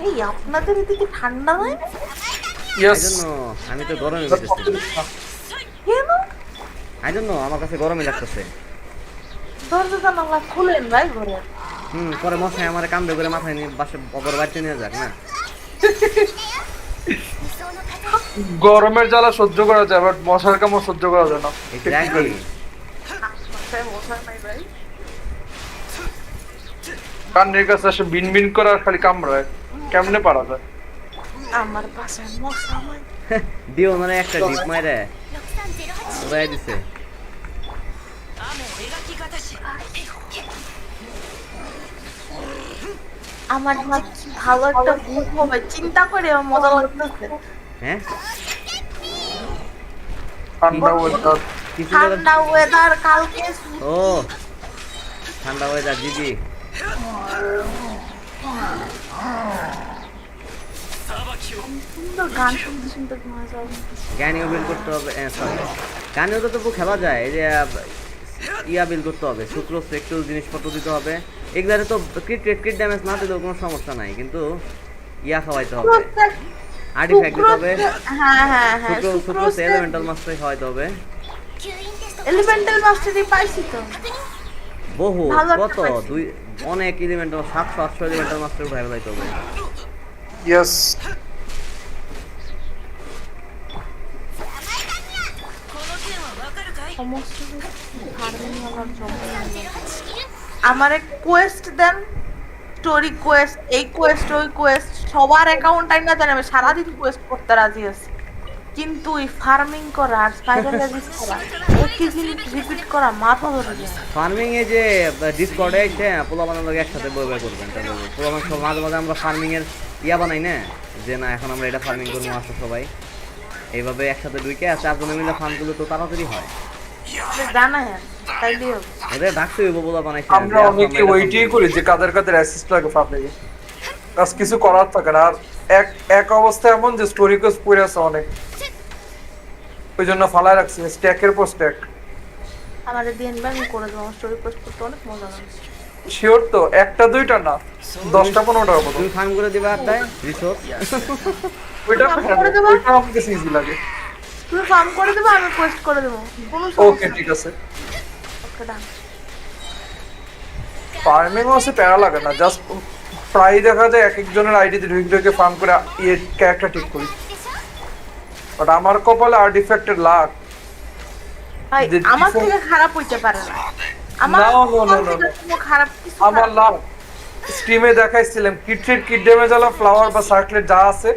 এই আপনাদের এদিকে ঠান্ডা হয় না? আমি তো গরমে বেঁচেছি। কেন? আই ডোন্ট নো, আমার কাছে গরমই লাগতেছে। দরজা জানালা খুলেন ভাই ঘরে। পরে মশাই আমার কামড়ে করে মাথায় নিয়ে বাসে অপর বাড়িতে নিয়ে যাক না। গরমের জ্বালা সহ্য করা যায়, বাট মশার কামড় সহ্য করা যায় না। এক্স্যাক্টলি। কানের কাছে আসে বিন বিন করে আর খালি কামড়ায়, কেমনে পারা যায়? আমার পাশে মশা নাই। দিও মানে একটা ডিপ মাইরে উড়াই দিছে। আমার ভালো একটা ভূত হবে চিন্তা করে আমার মজা লাগতেছে। হ্যাঁ, ঠান্ডা ওয়েদার কালকে। ও ঠান্ডা ওয়েদার দিদি। সুন্দর গান শুনতে শুনতে ঘুমা যাও। গানিও বিল করতে হবে, সরি গানিও তো তবু খেলা যায়। এই যে ইয়া বিল করতে হবে, সুক্রোস একটু জিনিসপত্র দিতে হবে। এগুলারে তো ক্রিট ড্যামেজ না দিলেও কোনো সমস্যা নাই, কিন্তু ইয়া খাওয়াইতে হবে, আর্টিফ্যাক্ট দিতে হবে। হ্যাঁ হ্যাঁ হ্যাঁ, সুক্রোস এলিমেন্টাল মাস্টার খাওয়াইতে হবে। এলিমেন্টাল মাস্টারই পাইছি তো বহু কত দুই অনেক এলিমেন্টাল 700-800 এলিমেন্টাল মাস্টার উঠাই ফেলাইতে হবে। ইয়েস, আমার এক কোয়েস্ট দেন, স্টোরি কোয়েস্ট, এই কোয়েস্ট ওই কোয়েস্ট, সবার অ্যাকাউন্ট আই না জানি, আমি সারাদিন কোয়েস্ট করতে রাজি আছি, কিন্তু এই ফার্মিং করা আর স্পাইরাল রেজিস করা একই জিনিস রিপিট করা মাথা ধরে যায়। ফার্মিং এ যে ডিসকর্ডে এসে পোলা বানানোর লোক একসাথে বইবে করবেন, পোলা মানুষ মাঝে মাঝে আমরা ফার্মিং এর ইয়া বানাই না, যে না এখন আমরা এটা ফার্মিং করবো, আসো সবাই এইভাবে একসাথে ঢুকে চারজনে মিলে ফার্ম করলে তো তাড়াতাড়ি হয়। জানা হ্যাঁ তাইলে ওদের ডাকতে হইব পোলা বানাইছে। আমরা অনেকে ওইটাই করি যে কাদের কাদের অ্যাসিস্ট লাগে ফার্মিং এ। কাজ কিছু করার থাকে না। আর এক এক অবস্থা এমন যে স্টোরি কোর্স পড়ে আছে অনেক, ওই জন্য ফালায় রাখছি স্ট্যাকের পর স্ট্যাক। আমার দিন আমি করে দেবো, আমার স্টোরি পোস্ট করতে অনেক মজা লাগে। শিওর তো? একটা দুইটা না, 10টা 15টার মতো। তুমি ফার্ম করে দিবা আড্ডায় রিসোর্স। ওইটা করে দেবো, ওইটা আমার কাছে ইজি লাগে। তুমি ফার্ম করে দেবো, আমি পোস্ট করে দেবো, কোনো ওকে সমস্যা ঠিক আছে। ওকে ডান। ফার্মিং আছে প্যারা লাগে না, জাস্ট প্রায় দেখা যায় এক একজনের আইডিতে ঢুকে ফার্ম করে ইয়ে ক্যারেক্টার ঠিক করি। বাট আমার কপালে আর্টিফ্যাক্টের লাক। ভাই আমার থেকে খারাপ হইতে পারে না, আমার কোনো খারাপ কিছু আমার লাক স্ট্রিমে দেখাইছিলাম কিট ড্যামেজ আলা ফ্লাওয়ার বা সার্কলেট যা আছে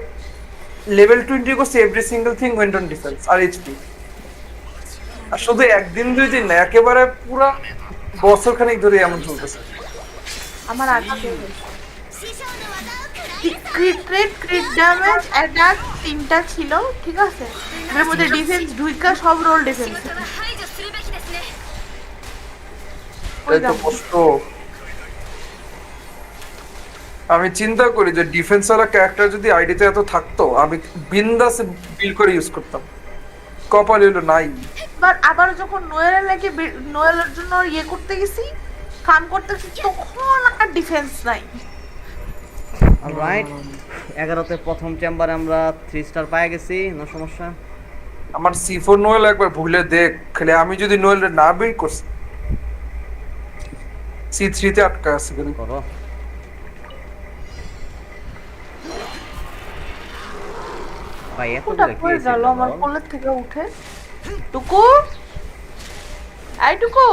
লেভেল 20 করছে, every single thing went on defence আর এইচপি। আর শুধু একদিন দুই দিন না, একেবারে পুরো বছর খানিক ধরে এমন চলতেছে। আমার আজকে ক্রিট ড্যামেজ অ্যাটাক 3টা ছিল, ঠিক আছে, এর মধ্যে ডিফেন্স ঢুইকা সব রোল ডিফেন্স। এত কষ্ট। আমি চিন্তা করি যে ডিফেন্স ওয়ালা ক্যারেক্টার যদি আইডিতে এত থাকতো আমি বিন্দাসে বিল করে ইউজ করতাম, কপাল হলো নাই। আবার যখন নোয়েলের লাগে নোয়েলের জন্য ইয়ে করতে গেছি, ফার্ম করতে গেছি, তখন আর ডিফেন্স নাই। অলরাইট, 11তে প্রথম চেম্বারে আমরা 3 স্টার পেয়ে গেছি, নো সমস্যা। আমার C4 নোয়েল একবার ভুলে দেখ, খেলে আমি যদি নোয়েল না বিল করছি C3 তে আটকা আছে কেন করো। ভাই এত কোনটা দূরে পড়ে কি গেল আমার কোলের থেকে উঠে? টুকু, এই টুকু,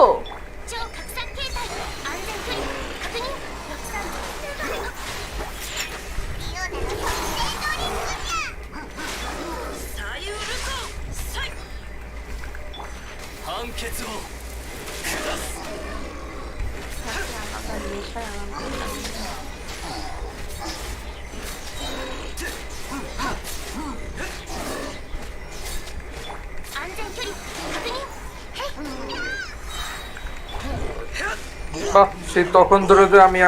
সেই তখন ধরে তো আমি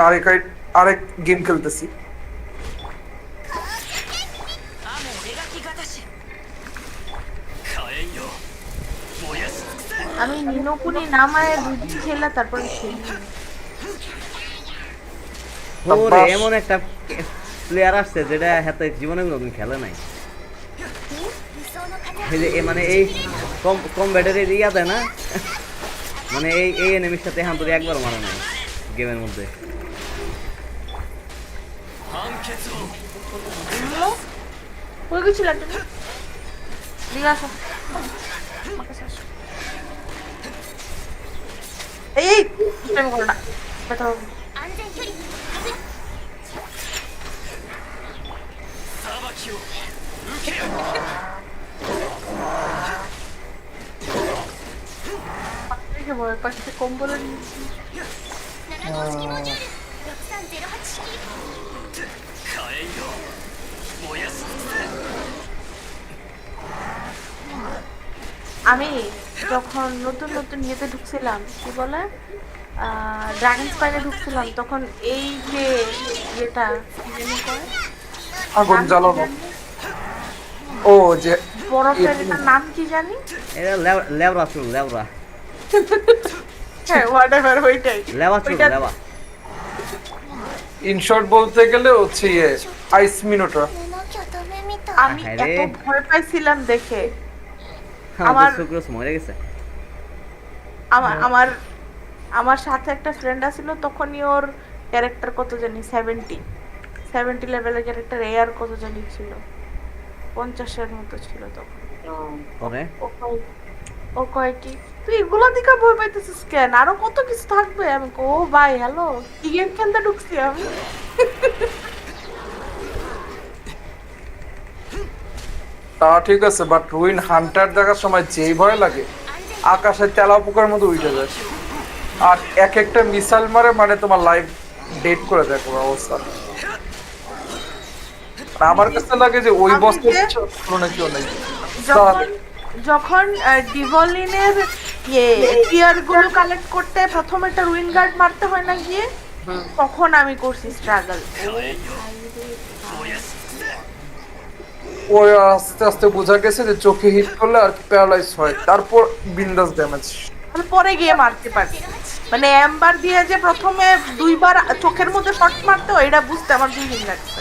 আরেক গেম খেলতেছি। আমি নিনোকুনি নামায় দুদিন খেলা তারপরে খেলি। ওরে এমন একটা প্লেয়ার আসছে যেটা হাতে জীবনে কোনোদিন খেলে নাই। এই যে মানে এই কমব্যাটের ইয়া দেয় না, মানে এই এনিমির সাথে হান তোর একবার মারা নাই গেমের মধ্যে। কই গেছিল তুমি? দিকে আসো, এই টাইম করো না, কথা বল। ভয় পাচ্ছে কম্বলের নিচে। আমি যখন নতুন নতুন ইয়েতে ঢুকছিলাম, কি বলে ড্রাগন স্পাইনে ঢুকছিলাম, তখন এই যে ইয়েটা আগুন জ্বালানো, ও যে বরফের এটার নাম কি জানি, এটা লেওরা চুল, লেওরা, হ্যাঁ হোয়াটএভার, ওইটাই লেওয়া চুল, লেওয়া। ইন শর্ট বলতে গেলে হচ্ছে আইস মিনোটা। আমি এত ভয় পাইছিলাম দেখে। আমার সুক্রোস মরে গেছে। আমার সাথে একটা ফ্রেন্ড আছিল, তখনই ওর ক্যারেক্টার কত জানি 70 লেভেলের ক্যারেক্টার, এয়ার কত জানি ছিল 50-এর মতো ছিল তখন। ও কয় কি তুই এগুলো দিকে ভয় পাইতেছিস কেন, আরো কত কিছু থাকবে। আমি ও ভাই হ্যালো, কি গেম খেলতে ঢুকছি আমি। তা ঠিক আছে, বাট রুইন হান্টার দেখার সময় যেই ভয় লাগে, আকাশে তেলা পোকার মতো উঠে যায়, আর এক একটা মিসাইল মারে মানে তোমার লাইফ ডেট করে দেয় পুরো অবস্থা। আমার কাছে লাগে যে ওই বস্তা কোনো কেউ নাই। যখন ডিভলিনের টিয়ার গুলো কালেক্ট করতে প্রথম একটা রুইন গার্ড মারতে হয় না গিয়ে, তখন আমি করছি স্ট্রাগল। ওই আস্তে আস্তে বোঝা গেছে যে চোখে হিট করলে আর প্যারালাইজ হয়, তারপর বিন্দাস ড্যামেজ। আমি পরে গিয়ে মারতে পারি, মানে এম্বার দিয়ে যে প্রথমে 2বার চোখের মধ্যে শট মারতে হয় এটা বুঝতে আমার 2 দিন লাগছে।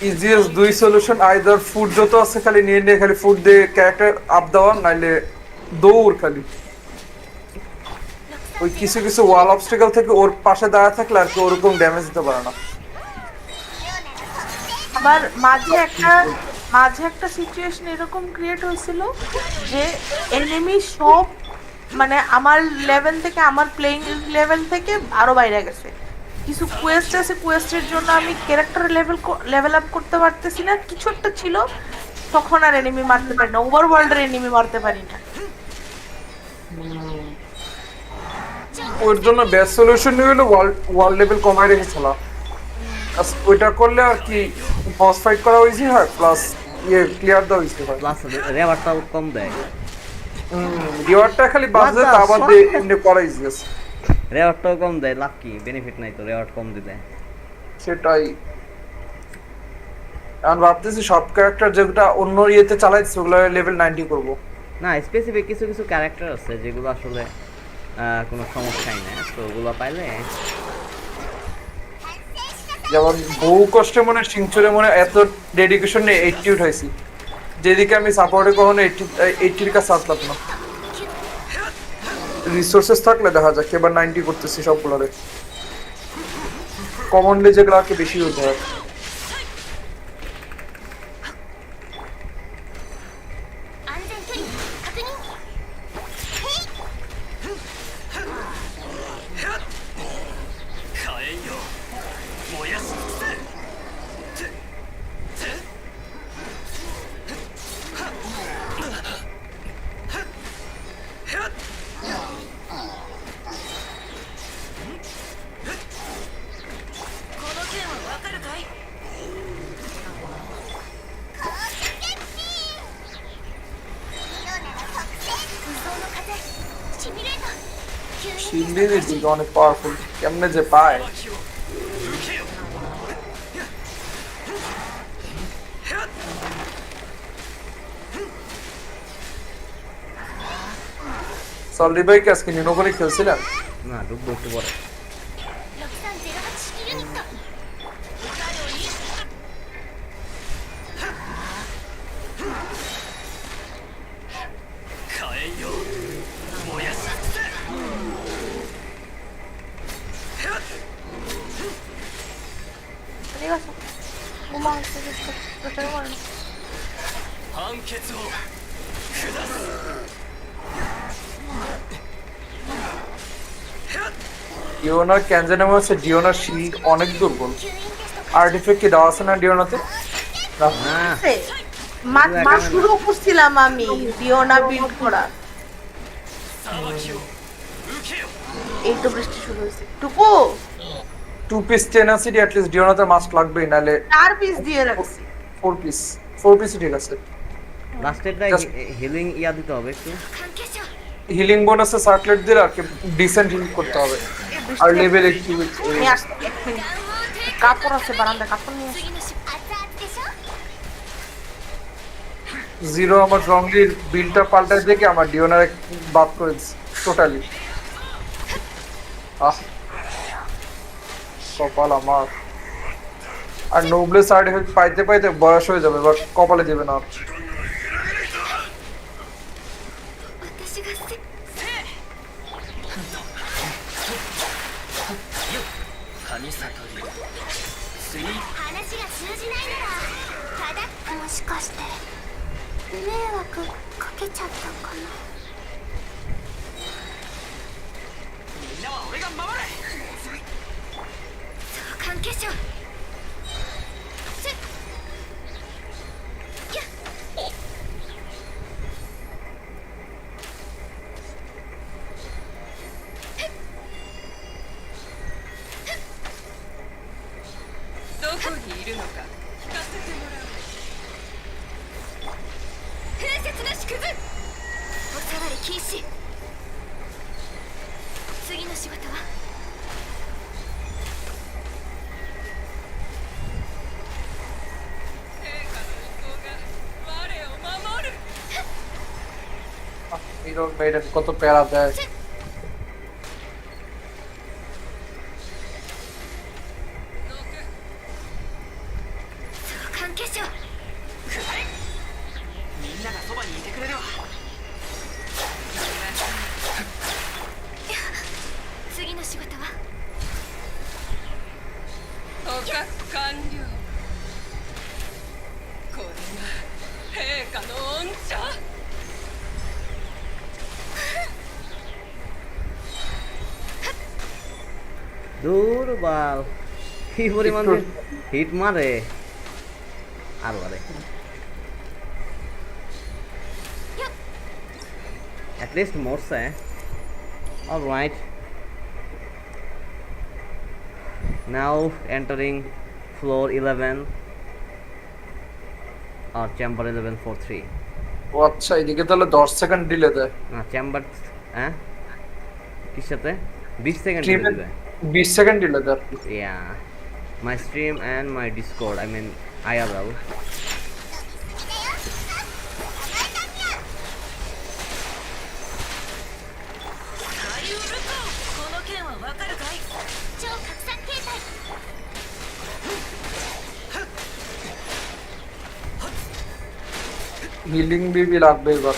ইজিয়েস্ট 2 সলিউশন, আইদার ফুড যত আছে খালি নিয়ে নিয়ে খালি ফুড দিয়ে ক্যারেক্টার আপ দেওয়া, নাইলে দৌড় খালি। ওই কিছু কিছু ওয়াল অবস্টাকল থেকে ওর পাশে দাঁড়ায় থাকলে আর কি ওরকম ড্যামেজ দিতে পারে না। আবার মাঝে একটা সিচুয়েশন এরকম ক্রিয়েট হয়েছিল যে এনিমি সব মানে আমার লেভেল থেকে, আমার প্লেইং লেভেল থেকে আরো বাইরে গেছে। কিছু কোয়েস্ট আছে, কোয়েস্টের জন্য আমি ক্যারেক্টার লেভেল আপ করতে পারতেছি না, কিছু একটা ছিল, তখন আর এনিমি মারতে পারি না, ওভারওয়ার্ল্ডের এনিমি মারতে পারি না। ওর জন্য বেস্ট সলিউশন হলো ওয়াল লেভেল কমায় রেখে খেলা। ওইটা করলে আর কি বস ফাইট করা ইজি হয়, প্লাস ক্লিয়ার দাও ইজি হয়, প্লাস রেওয়ার্ডটাও কম দেয়। রিওয়ার্ডটা খালি বাজে তা আবার দিয়ে এমনি করা ইজি আছে। রেওয়ার্ডটাও কম দেয়, লাভ কি, বেনিফিট নাই তো রেওয়ার্ড কম দিলে। সেটাই আমি ভাবতেছি সব ক্যারেক্টার যেটা অন্য ইয়েতে চালাইছে ওগুলো লেভেল 90 করব। না, স্পেসিফিক কিছু কিছু ক্যারেক্টার আছে যেগুলো আসলে কোনো সমস্যাই না, তো ওগুলো পাইলে যেমন বহু কষ্টে মনে সিংচুরে মনে এত ডেডিকেশন নিয়ে 80 উঠাইছি, যেদিকে আমি সাপোর্টে কখনো 80-এর কাছে আসলাম না। রিসোর্সেস থাকলে দেখা যাক, এবার 90 করতেছি সবগুলোরে, কমনলি যেগুলো আর কি বেশি হতে হয়। শিল্ডের দিকে অনেক পাওয়ারফুল, কেমনে যে পায়। সলি ভাই কি আজকে নিনো করে খেলছিলেন? না, ডুববো একটু পরে। ডিওনার ক্যানজেনাম আছে, ডিওনার শিল্ড অনেক দুর্বল। আর্টিফ্যাক্ট কি দেওয়া আছে না ডিওনাতে? মা শুরু করছিলাম আমি ডিওনা বিল্ড করা, এই তো বৃষ্টি শুরু হয়েছে। টুকু 2 পিস টেনাসিটি অ্যাট লিস্ট ডিওনাতে মাস্ট লাগবেই, নালে 4 পিস দিয়ে রাখছি। 4 পিস ঠিক আছে। লাস্টেরটা হিলিং ইয়া দিতে হবে একটু, হিলিং বোনাসে সার্কলেট দিলে আর কি ডিসেন্ট হিল করতে হবে। আর লেভেল একটু কাপড় আছে বারান্দা, কাপড় নিয়ে জিরো আমার রংলি বিলটা পাল্টায় দেখে আমার ডিওনার বাদ করে টোটালি। কপাল আমার, আর নোবলে সাইড এফেক্ট পাইতে পাইতে বয়স হয়ে যাবে, বাট কপালে দেবে না। মিরর মেইডেন কত প্যারা দেয়। দূর বাল কি পরিমাণ হিট মারে আর মারে at least মরছে alright now entering floor 11 or chamber 1143 ও আচ্ছা এদিকে তাহলে 10 সেকেন্ড ডিলে দেয় না চেম্বার হ্যাঁ কির সাথে 20 সেকেন্ড দিবে 20 সেকেন্ড ডিলে দেয় yeah my stream and my discord I mean IRL healing বিবি লাগবে এবার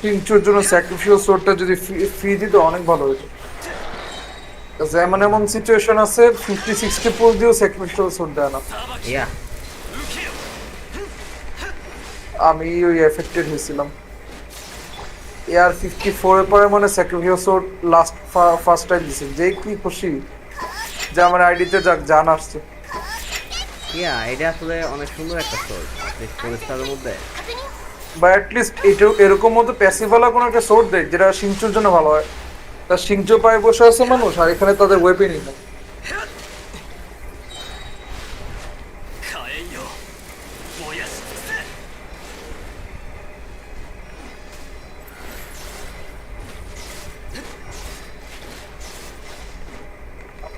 তিনচোর জন্য স্যাক্রিফিশিয়াল সোর্ডটা যদি ফ্রি দিত অনেক ভালো হতো যেমন এমন সিচুয়েশন আছে 50-60 পুল দিও স্যাক্রিফিশিয়াল সোর্ড দেয় না yeah আমি ওই এফেক্টেড হয়েছিলাম এআর 54 এর পরে মানে sacrificial sword last first time দিছে যে কি খুশি যে আমার আইডিতে যাক জান আসছে yeah এটা আসলে অনেক সুন্দর একটা সোর্স এই ফরেস্টারের মধ্যে বা অ্যাটলিস্ট এটা এরকম মতো প্যাসিভওয়ালা কোনো একটা সোর্ড দেয় যেটা সিংচুর জন্য ভালো হয় তার সিংচু পায়ে বসে আছে মানুষ আর এখানে তাদের ওয়েপেনই না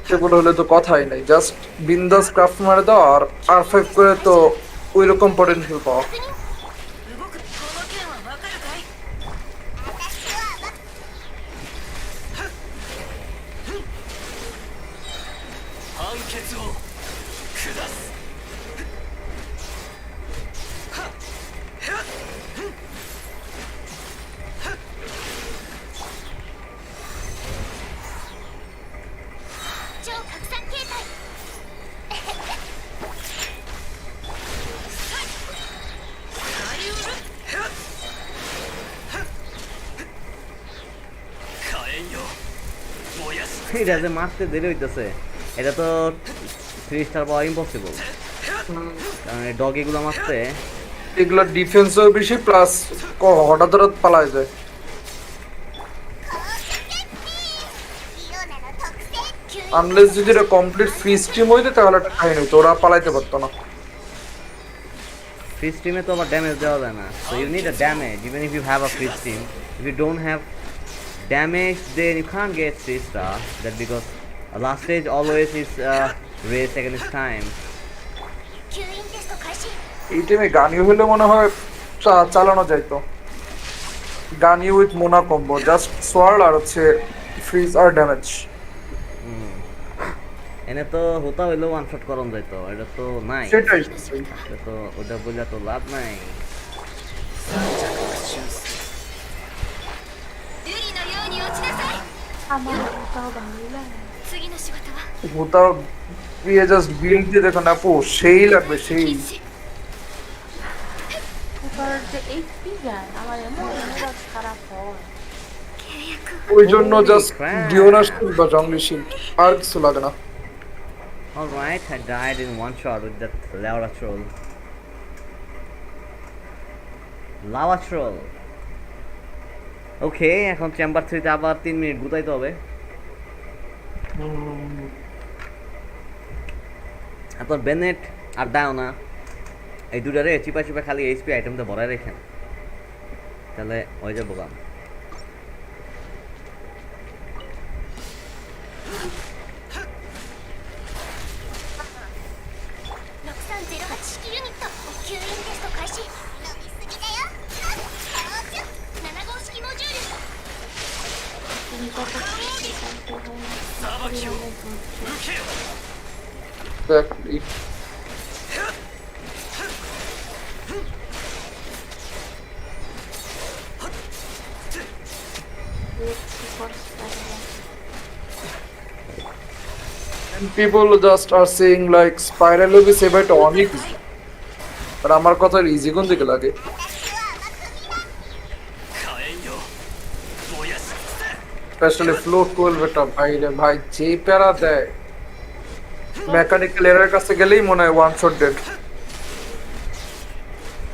সেগুলো হলে তো কথাই নাই জাস্ট বিন্দাস ক্রাফট মারে দাও আর R5 করে তো ওই রকম পটেনশিয়াল পাওয়া এটা যে মারতে দেরি হইতেছে এটা তো 3 স্টার পাওয়া ইম্পসিবল কারণ এই ডগ এগুলো মারতে এগুলো ডিফেন্সও বেশি প্লাস হঠাৎ হঠাৎ পালায় যায় আনলেস যদি এটা কমপ্লিট ফ্রি স্ট্রিম হইতো তাহলে কাহিনী হইতো ওরা পালাইতে পারতো না free stream তো আবার ড্যামেজ দেওয়া যায় না so you need a damage even if you have a free stream if you don't have damage then you can't get 3 star that because last stage always is race against time এই টিমে গানিও হলে মনে হয় চালানো যাইতো গানি with Mona combo just sword আর হচ্ছে ফ্রিজ আর ড্যামেজ এনে তো হতা হইলেও ওয়ান শট করন যাইতো, এটা তো নাই। সেটাই এটা তো ওটা বললে তো লাভ নাই। আমার ওটাও ভালো লাগে। ওটার ইয়ে জাস্ট বিল্ড দিয়ে দেখুন আপু, সেই লাগবে সেই। ওটার যে এইচপি যায় আমার এমন মেজাজ খারাপ হয়। ওই জন্য Holy জাস্ট crap. ডিওনার শিল্ড বা জঙ্গলি শিল্ড, আর কিছু লাগে না। Alright, I died in one shot with that lava troll. Lava troll. Okay, এখন চেম্বার 3 তে আবার 3 মিনিট গুতাইতে হবে। আপনার বেনেট আর ডায়োনা এই দুটারে চিপা চিপা খালি এইচপি আইটেমটা ভরায় রেখেন, তাহলে হয়ে যাবো কাম। Exactly. And people just are saying like spiral will be saved on it. But আমার কথা ইজি কোন দিকে লাগে? Especially float 12 এটা ভাই রে ভাই যে প্যারা দেয়, মেকানিক্যাল এরর কাছে গেলেই মনে হয় ওয়ান শট ডেড।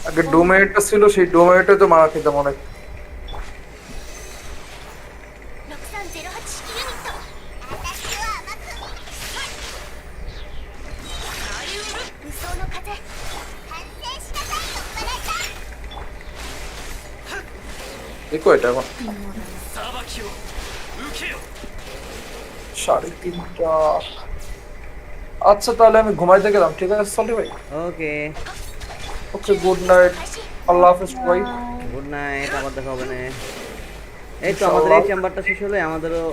আগে ডোমেইনটা ছিল, সেই ডোমেইনটা তো মারা খেতে মনে হয়। দেখো এটা এখন 3:30। আচ্ছা তাহলে আমি ঘুমাইতে গেলাম, ঠিক আছে সলি ভাই? ওকে ওকে, গুড নাইট, আল্লাহ হাফেজ ভাই। গুড নাইট, আবার দেখা হবে না। এই তো আমাদের এই চেম্বারটা শেষ হলে আমাদেরও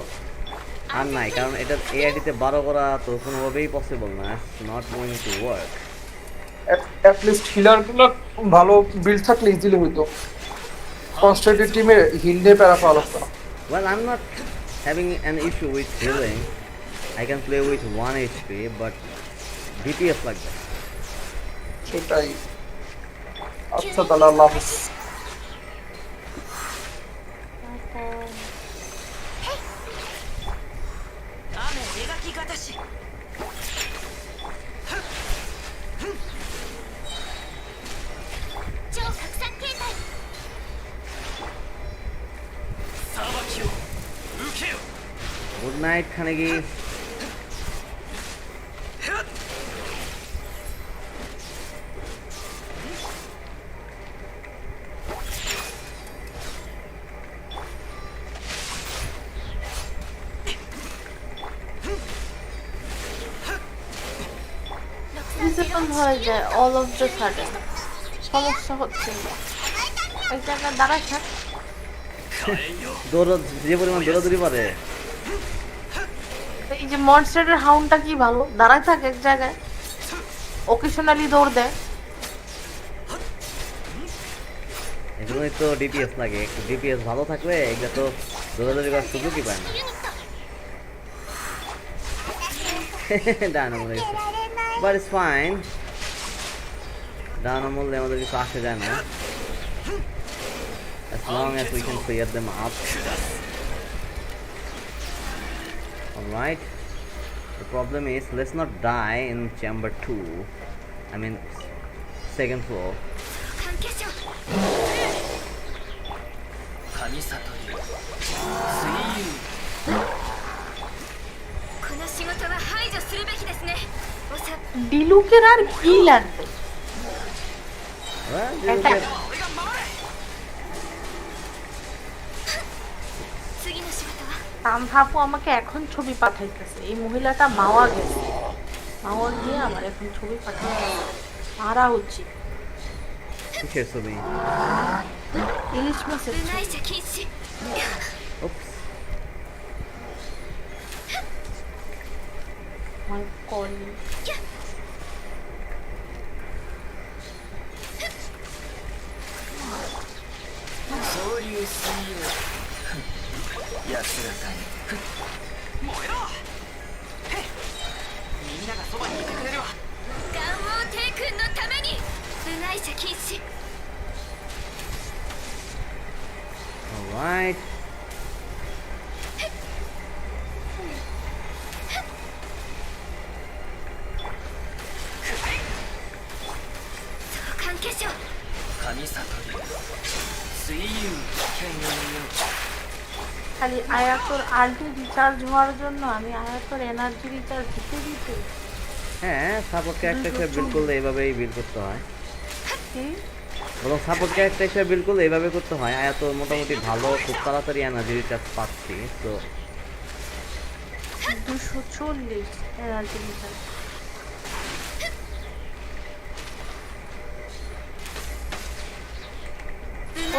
আর নাই, কারণ এটা এআইডিতে 12 করা তো কোনোভাবেই পসিবল না, not going to work. At least হিলারগুলো ভালো বিল্ড থাকলে ইজিলি হইতো। কনস্ট্যান্ট টিমে হিল দিয়ে প্যারা পাওয়া লাগতো না। Well, I'm not having an issue with healing. I can play with 1 HP, but DPS like that. সেটাই। আচ্ছা তাহলে আল্লাহ হাফেজ। Good night, Kanegi. ডিসেবল হয়ে যায় অল অফ দ্য সাডেন, সমস্যা হচ্ছে না। এক জায়গায় দাঁড়ায় থাক, দৌড় যে পরিমাণ দৌড়াদৌড়ি পারে। এই যে মনস্টারের হাউন্ডটা কি ভালো, দাঁড়ায় থাকে এক জায়গায়, অকেশনালি দৌড় দেয়। এগুলোই তো ডিপিএস লাগে, একটু ডিপিএস ভালো থাকলে এগুলো তো দৌড়াদৌড়ি করার সুযোগই পায় না। ডায়নামো রয়েছে, বাট ইটস ফাইন। ডায়নামো আমাদের কিছু আসে যায় না, as long as we can clear them up. Alright, the problem is let's not die in chamber 2, I mean second floor. ডিলুকের আর কি লাগবে? Well, এটা তামহাপু আমাকে এখন ছবি পাঠাইতেছে, এই মহিলাটা মাওয়া গেছে, মাওয়া গিয়ে আমার এখন ছবি পাঠাইতেছে, মারা উচিত। কিসের ছবি? ইলিশ মাছের ছবি। Oops. my calling. Alright. খালি আয়াতর আল্টি রিচার্জ হওয়ার জন্য আমি আয়াতর এনার্জি রিচার্জ দিতে দিতে হ্যাঁ, সাপোর্ট ক্যারেক্টার হিসেবে বিল্ড করলে এইভাবেই বিল্ড করতে হয়। কি বরং সাপোর্ট ক্যারেক্টার হিসেবে বিল্ড করলে এইভাবে করতে হয়। আয়াত মোটামুটি ভালো, খুব তাড়াতাড়ি এনার্জি রিচার্জ পাচ্ছি। তো 240 এনার্জি রিচার্জ।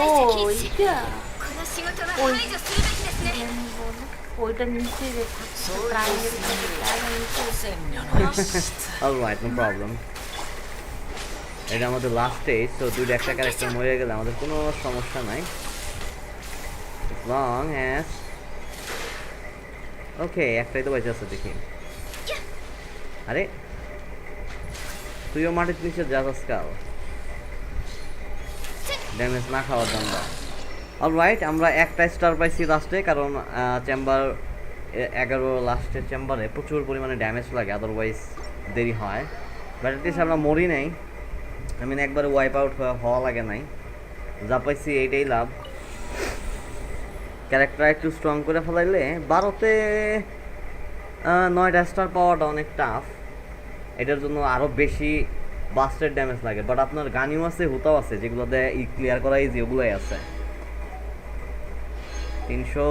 ও এটা ওইটা নিচে রেখে অলরাইট, নো প্রবলেম। এটা আমাদের লাস্ট স্টেজ, তো দুইটা একটা ক্যারেক্টার মরে গেলে আমাদের কোনো সমস্যা নাই, লং অ্যাজ ওকে। একটাই তো বেঁচে আছে দেখি। আরে তুইও মাটির নিচে যাস কাল, ড্যামেজ না খাওয়ার জন্য। অলরাইট, আমরা একটা স্টার পাইছি লাস্টে, কারণ চেম্বার 11 লাস্টের চেম্বারে প্রচুর পরিমাণে ড্যামেজ লাগে, আদারওয়াইজ দেরি হয়। বাট এটলিস্ট আমরা মরি নাই, আমি একবারে ওয়াইপ আউট হওয়া লাগে নাই। যা পাইছি এইটাই লাভ। ক্যারেক্টার একটু স্ট্রং করে ফেলাইলে 12তে 9টা স্টার পাওয়াটা অনেক টাফ। এটার জন্য আরও বেশি বাস্টের ড্যামেজ লাগে। বাট আপনার গানিও আছে, হুতাও আছে, যেগুলোতে ক্লিয়ার করা ইজি, ওগুলোই আছে। 300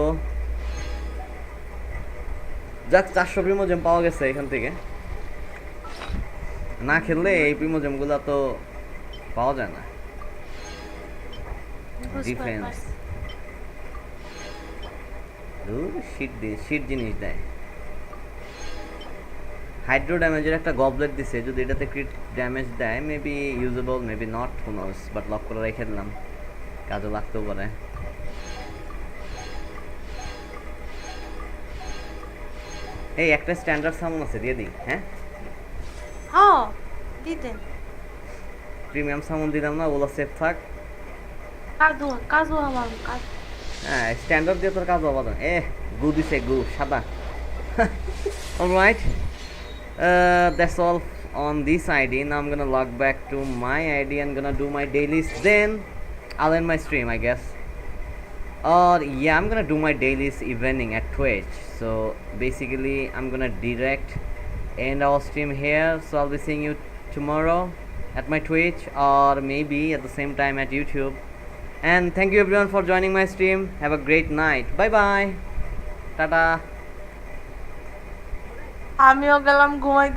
যাক, 400 প্রিমোজেম পাওয়া গেছে এখান থেকে। না খেললে এই প্রিমোজেমগুলো তো পাওয়া যায় না। ডিফেন্স শিট জিনিস দেয়। হাইড্রো ড্যামেজের একটা গবলেট দিছে, যদি এটাতে ক্রিট ড্যামেজ দেয় maybe usable, maybe not, who knows. But lock করে রেখে দিলাম, কাজে লাগতেও পারে। এই একটা স্ট্যান্ডার্ড সামন আছে, দিয়ে দিই। হ্যাঁ হ্যাঁ দিতেন। প্রিমিয়াম সামন দিলাম না, ওগুলো সেফ থাক। কাজু আমার কাজ। হ্যাঁ, স্ট্যান্ডার্ড দিয়ে তোর কাজ হবে না। গু দিছে, গু সাদা। Alright, that's all on this ID. Now I'm gonna log back to my ID and gonna do my dailies, then I'll end my stream, I guess. Or yeah, I'm gonna do my dailies evening at Twitch. So basically I'm gonna direct end our stream here, so I'll be seeing you tomorrow at my Twitch, or maybe at the same time at YouTube. And thank you everyone for joining my stream. Have a great night. Bye bye. Tata. আমিও গেলাম ঘুমাই।